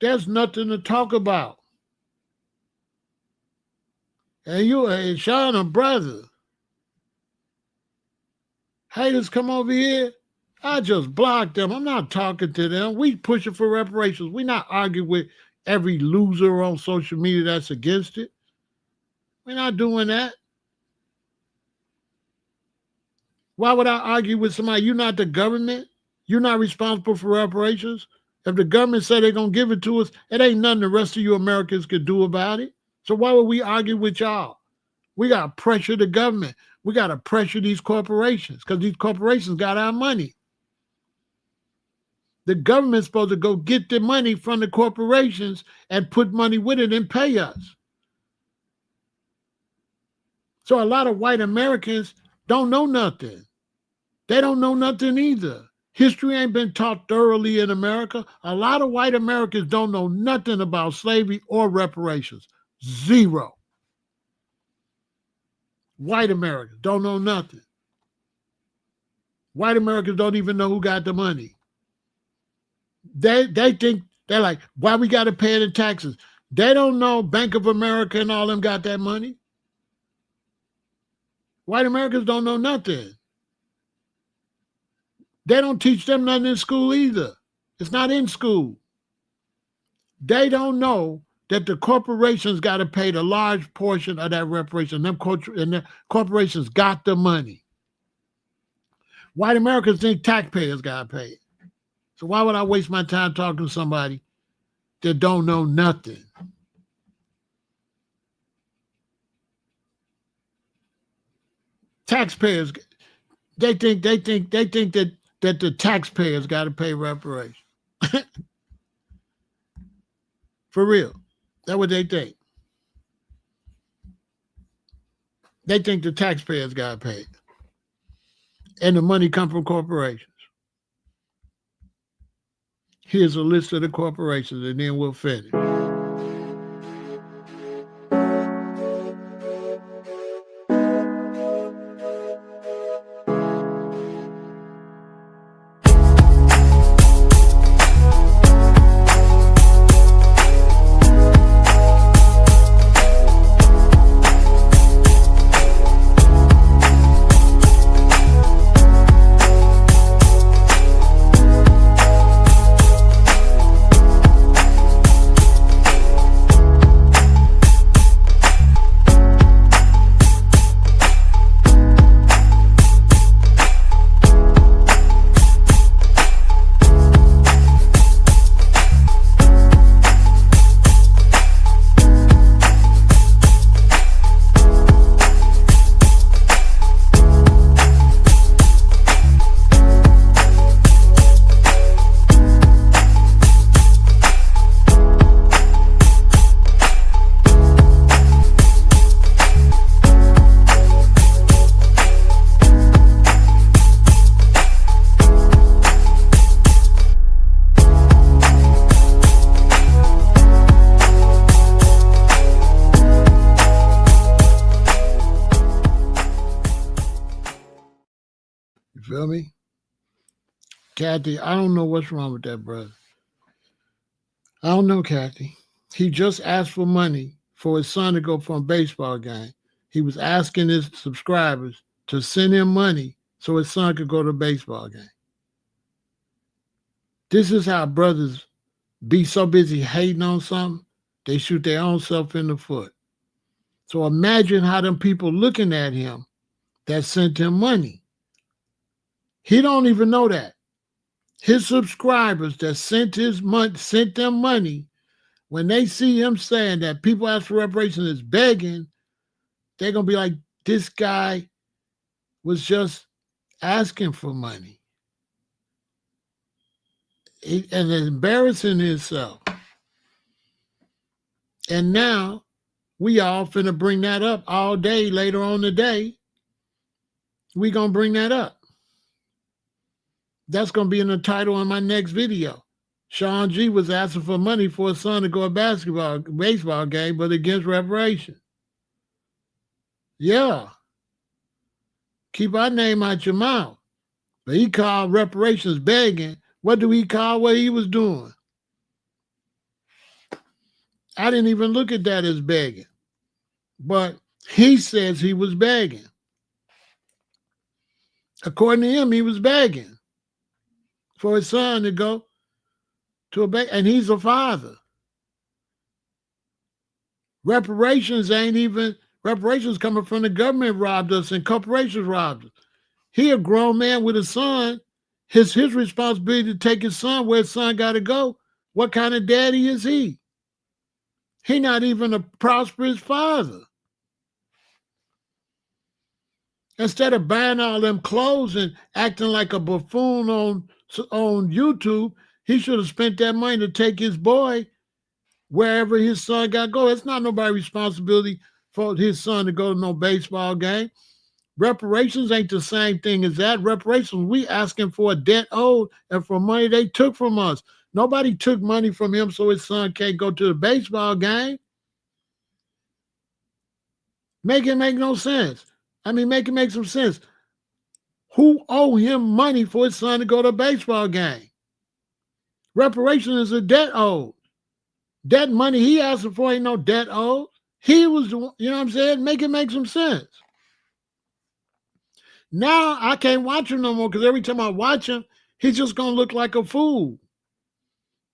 There's nothing to talk about. And you, Sean, a brother. Haters come over here, I just block them. I'm not talking to them. We pushing for reparations. We not arguing with every loser on social media that's against it. We're not doing that. Why would I argue with somebody? You're not the government. You're not responsible for reparations. If the government say they're going to give it to us, it ain't nothing the rest of you Americans could do about it. So why would we argue with y'all? We got to pressure the government. We got to pressure these corporations because these corporations got our money. The government's supposed to go get the money from the corporations and put money with it and pay us. So a lot of white Americans don't know nothing. They don't know nothing either. History ain't been taught thoroughly in America. A lot of white Americans don't know nothing about slavery or reparations. Zero. White Americans don't know nothing. White Americans don't even know who got the money. They think, they're like, why we got to pay it in taxes? They don't know Bank of America and all them got that money. White Americans don't know nothing. They don't teach them nothing in school either. It's not in school. They don't know that the corporations got to pay the large portion of that reparation. And the corporations got the money. White Americans think taxpayers got to pay it. So why would I waste my time talking to somebody that don't know nothing? Taxpayers, they think that the taxpayers got to pay reparations. For real. That's what they think. They think the taxpayers got to pay. And the money come from corporations. Here's a list of the corporations, and then we'll finish. You feel me? Kathy, I don't know what's wrong with that brother. I don't know, Kathy. He just asked for money for his son to go for a baseball game. He was asking his subscribers to send him money so his son could go to a baseball game. This is how brothers be so busy hating on something, they shoot their own self in the foot. So imagine how them people looking at him that sent him money. He don't even know that. His subscribers that sent them money, when they see him saying that people ask for reparations is begging, they're going to be like, this guy was just asking for money. And embarrassing himself. And now we all finna bring that up all day later on today. We going to bring that up. That's going to be in the title of my next video. Sean G was asking for money for his son to go to baseball game, but against reparations. Yeah. Keep our name out your mouth. But he called reparations begging. What do he call what he was doing? I didn't even look at that as begging. But he says he was begging. According to him, he was begging for his son to go to a bank, and he's a father. Reparations coming from the government robbed us and corporations robbed us. He a grown man with a son. His responsibility to take his son where his son got to go. What kind of daddy is he? He not even a prosperous father. Instead of buying all them clothes and acting like a buffoon on YouTube, he should have spent that money to take his boy wherever his son got to go. It's not nobody's responsibility for his son to go to no baseball game. Reparations ain't the same thing as that. Reparations, we asking for a debt owed and for money they took from us. Nobody took money from him so his son can't go to the baseball game. Make it make no sense. I mean, make it make some sense. Who owe him money for his son to go to a baseball game? Reparation is a debt owed. That money he asking for ain't no debt owed. He was, you know what I'm saying? Make it make some sense. Now I can't watch him no more because every time I watch him, he's just going to look like a fool.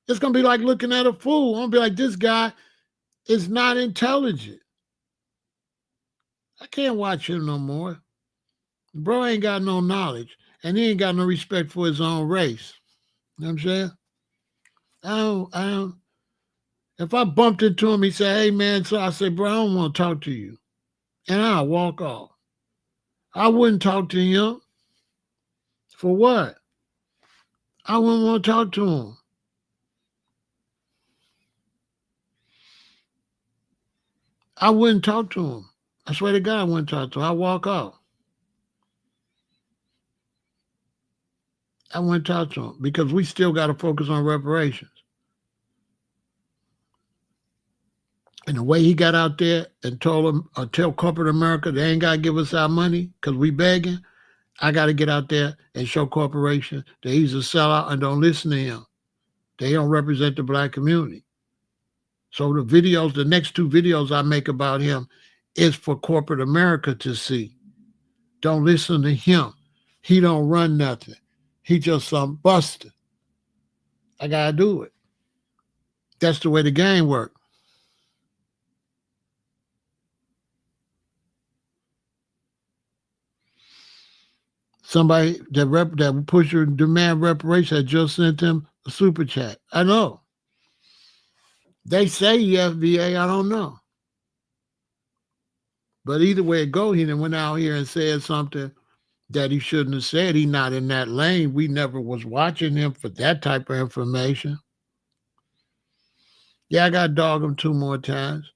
It's going to be like looking at a fool. I'm going to be like, this guy is not intelligent. I can't watch him no more. Bro ain't got no knowledge, and he ain't got no respect for his own race. You know what I'm saying? I don't, if I bumped into him, he said, hey man, so I said, bro, I don't want to talk to you. And I'll walk off. I wouldn't talk to him. For what? I wouldn't want to talk to him. I wouldn't talk to him. I swear to God, I wouldn't talk to him. I walk off. I wouldn't talk to him because we still got to focus on reparations. And the way he got out there and told them, tell corporate America they ain't got to give us our money because we begging, I got to get out there and show corporations that he's a sellout and don't listen to him. They don't represent the black community. So the videos, the next two videos I make about him is for corporate America to see. Don't listen to him. He don't run nothing. He just some buster. I got to do it. That's the way the game works. Somebody that push your demand reparations had just sent him a super chat. I know. They say FBA, I don't know. But either way it go, he done went out here and said something that he shouldn't have said. He not in that lane. We never was watching him for that type of information. Yeah, I got to dog him 2 more times.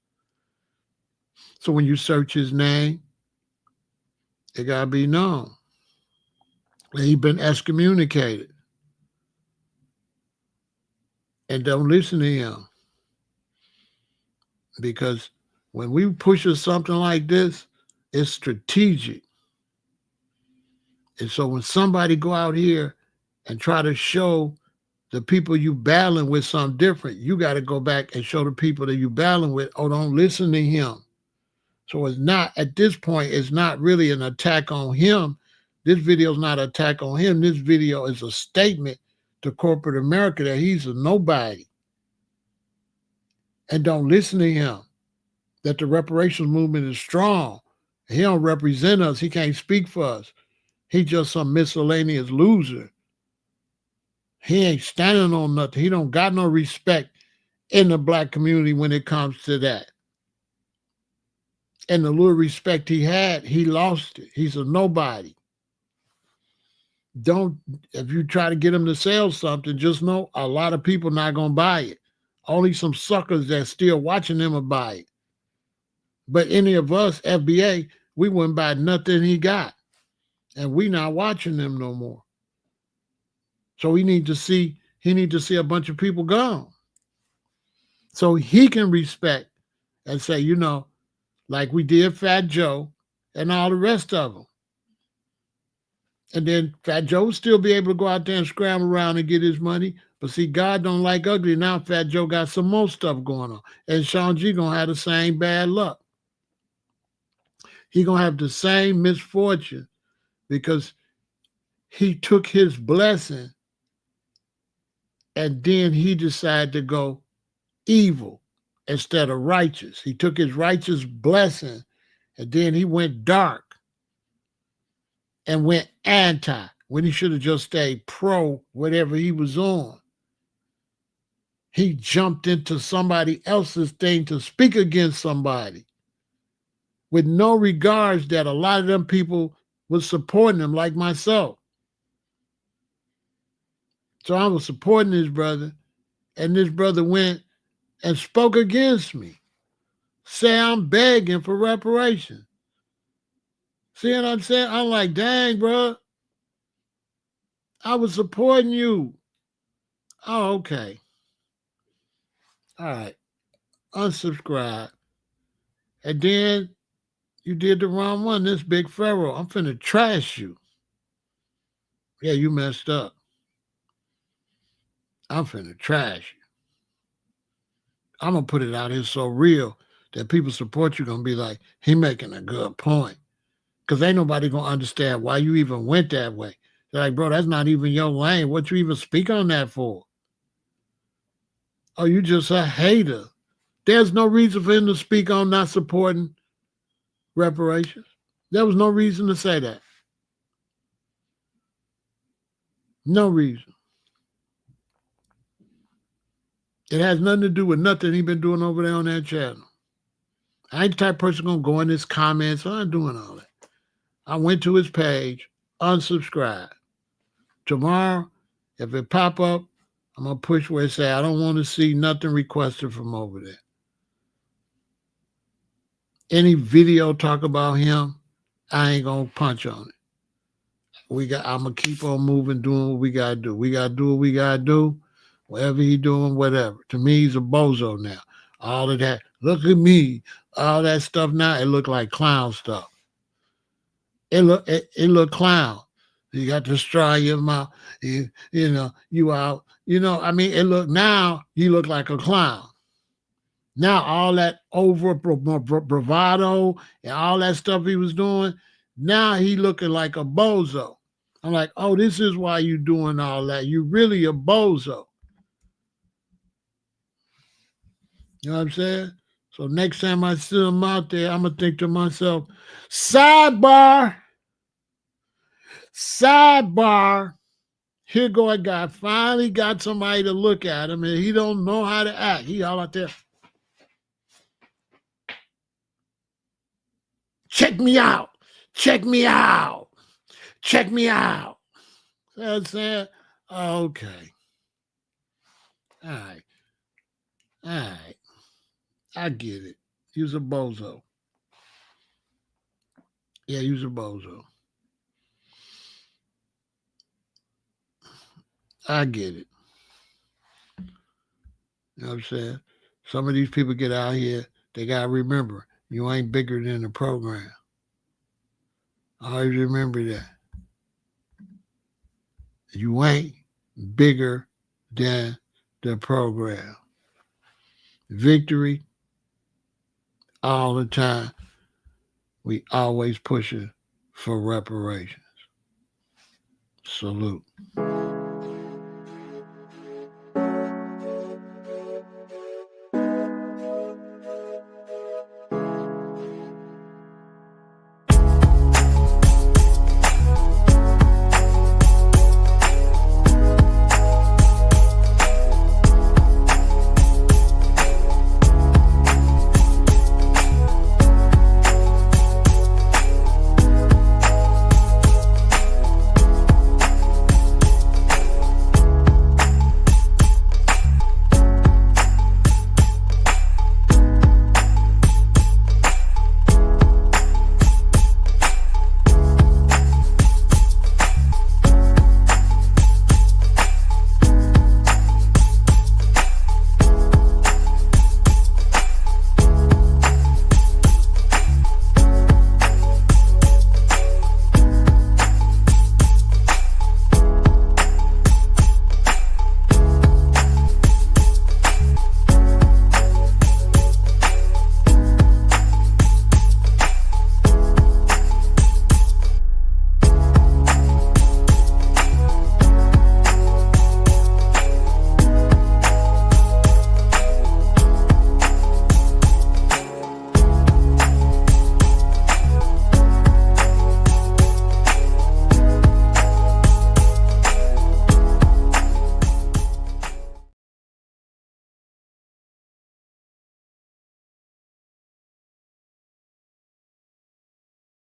So when you search his name, it got to be known. He been excommunicated. And don't listen to him. Because when we push something like this, it's strategic. And so when somebody go out here and try to show the people you battling with something different, you got to go back and show the people that you battling with, oh, don't listen to him. So it's not, at this point, it's not really an attack on him. This video is not an attack on him. This video is a statement to corporate America that he's a nobody. And don't listen to him. That the reparations movement is strong. He don't represent us. He can't speak for us. He just some miscellaneous loser. He ain't standing on nothing. He don't got no respect in the black community when it comes to that. And the little respect he had, he lost it. He's a nobody. Don't, if you try to get him to sell something, just know a lot of people not going to buy it. Only some suckers that still watching him will buy it. But any of us, FBA, we wouldn't buy nothing he got. And we not watching them no more. So he need to see a bunch of people gone. So he can respect and say, you know, like we did Fat Joe and all the rest of them. And then Fat Joe will still be able to go out there and scramble around and get his money. But see, God don't like ugly. Now Fat Joe got some more stuff going on. And Sean G gonna have the same bad luck. He gonna have the same misfortune because he took his blessing and then he decided to go evil instead of righteous. He took his righteous blessing and then he went dark and went anti when he should have just stayed pro whatever he was on. He jumped into somebody else's thing to speak against somebody with no regards that a lot of them people was supporting him, like myself. So I was supporting this brother, and this brother went and spoke against me. Say I'm begging for reparations. See what I'm saying? I'm like, dang, bro. I was supporting you. Oh, okay. All right. Unsubscribe. And then you did the wrong one. This big Pharaoh. I'm finna trash you. Yeah, you messed up. I'm finna trash you. I'm gonna put it out here so real that people support you gonna be like, he making a good point. Because ain't nobody gonna understand why you even went that way. They're like, bro, that's not even your lane. What you even speak on that for? Oh, you just a hater. There's no reason for him to speak on not supporting reparations. There was no reason to say that. No reason. It has nothing to do with nothing he been doing over there on that channel. I ain't the type of person gonna go in his comments. I'm not doing all that. I went to his page, unsubscribe. Tomorrow, if it pop up, I'm gonna push where it say I don't want to see nothing requested from over there. Any video talk about him, I ain't gonna punch on it. I'm gonna keep on moving, doing what we gotta do. We gotta do what we gotta do. Whatever he doing, whatever. To me, he's a bozo now. All of that. Look at me. All that stuff now. It look like clown stuff. It look clown. You got the straw in your mouth. You know, you out. You know, I mean, it look now. You look like a clown. Now all that over bravado and all that stuff he was doing. Now he looking like a bozo. I'm like, oh, this is why you doing all that. You really a bozo. You know what I'm saying? So next time I see him out there, I'm gonna think to myself, sidebar. Here go a guy finally got somebody to look at him, and he don't know how to act. He all out there. Check me out. Check me out. Check me out. You know what I'm saying? Okay. All right. All right. I get it. He was a bozo. Yeah, he was a bozo. I get it. You know what I'm saying? Some of these people get out here, they got to remember, you ain't bigger than the program. Always remember that. You ain't bigger than the program. Victory all the time. We always pushing for reparations. Salute.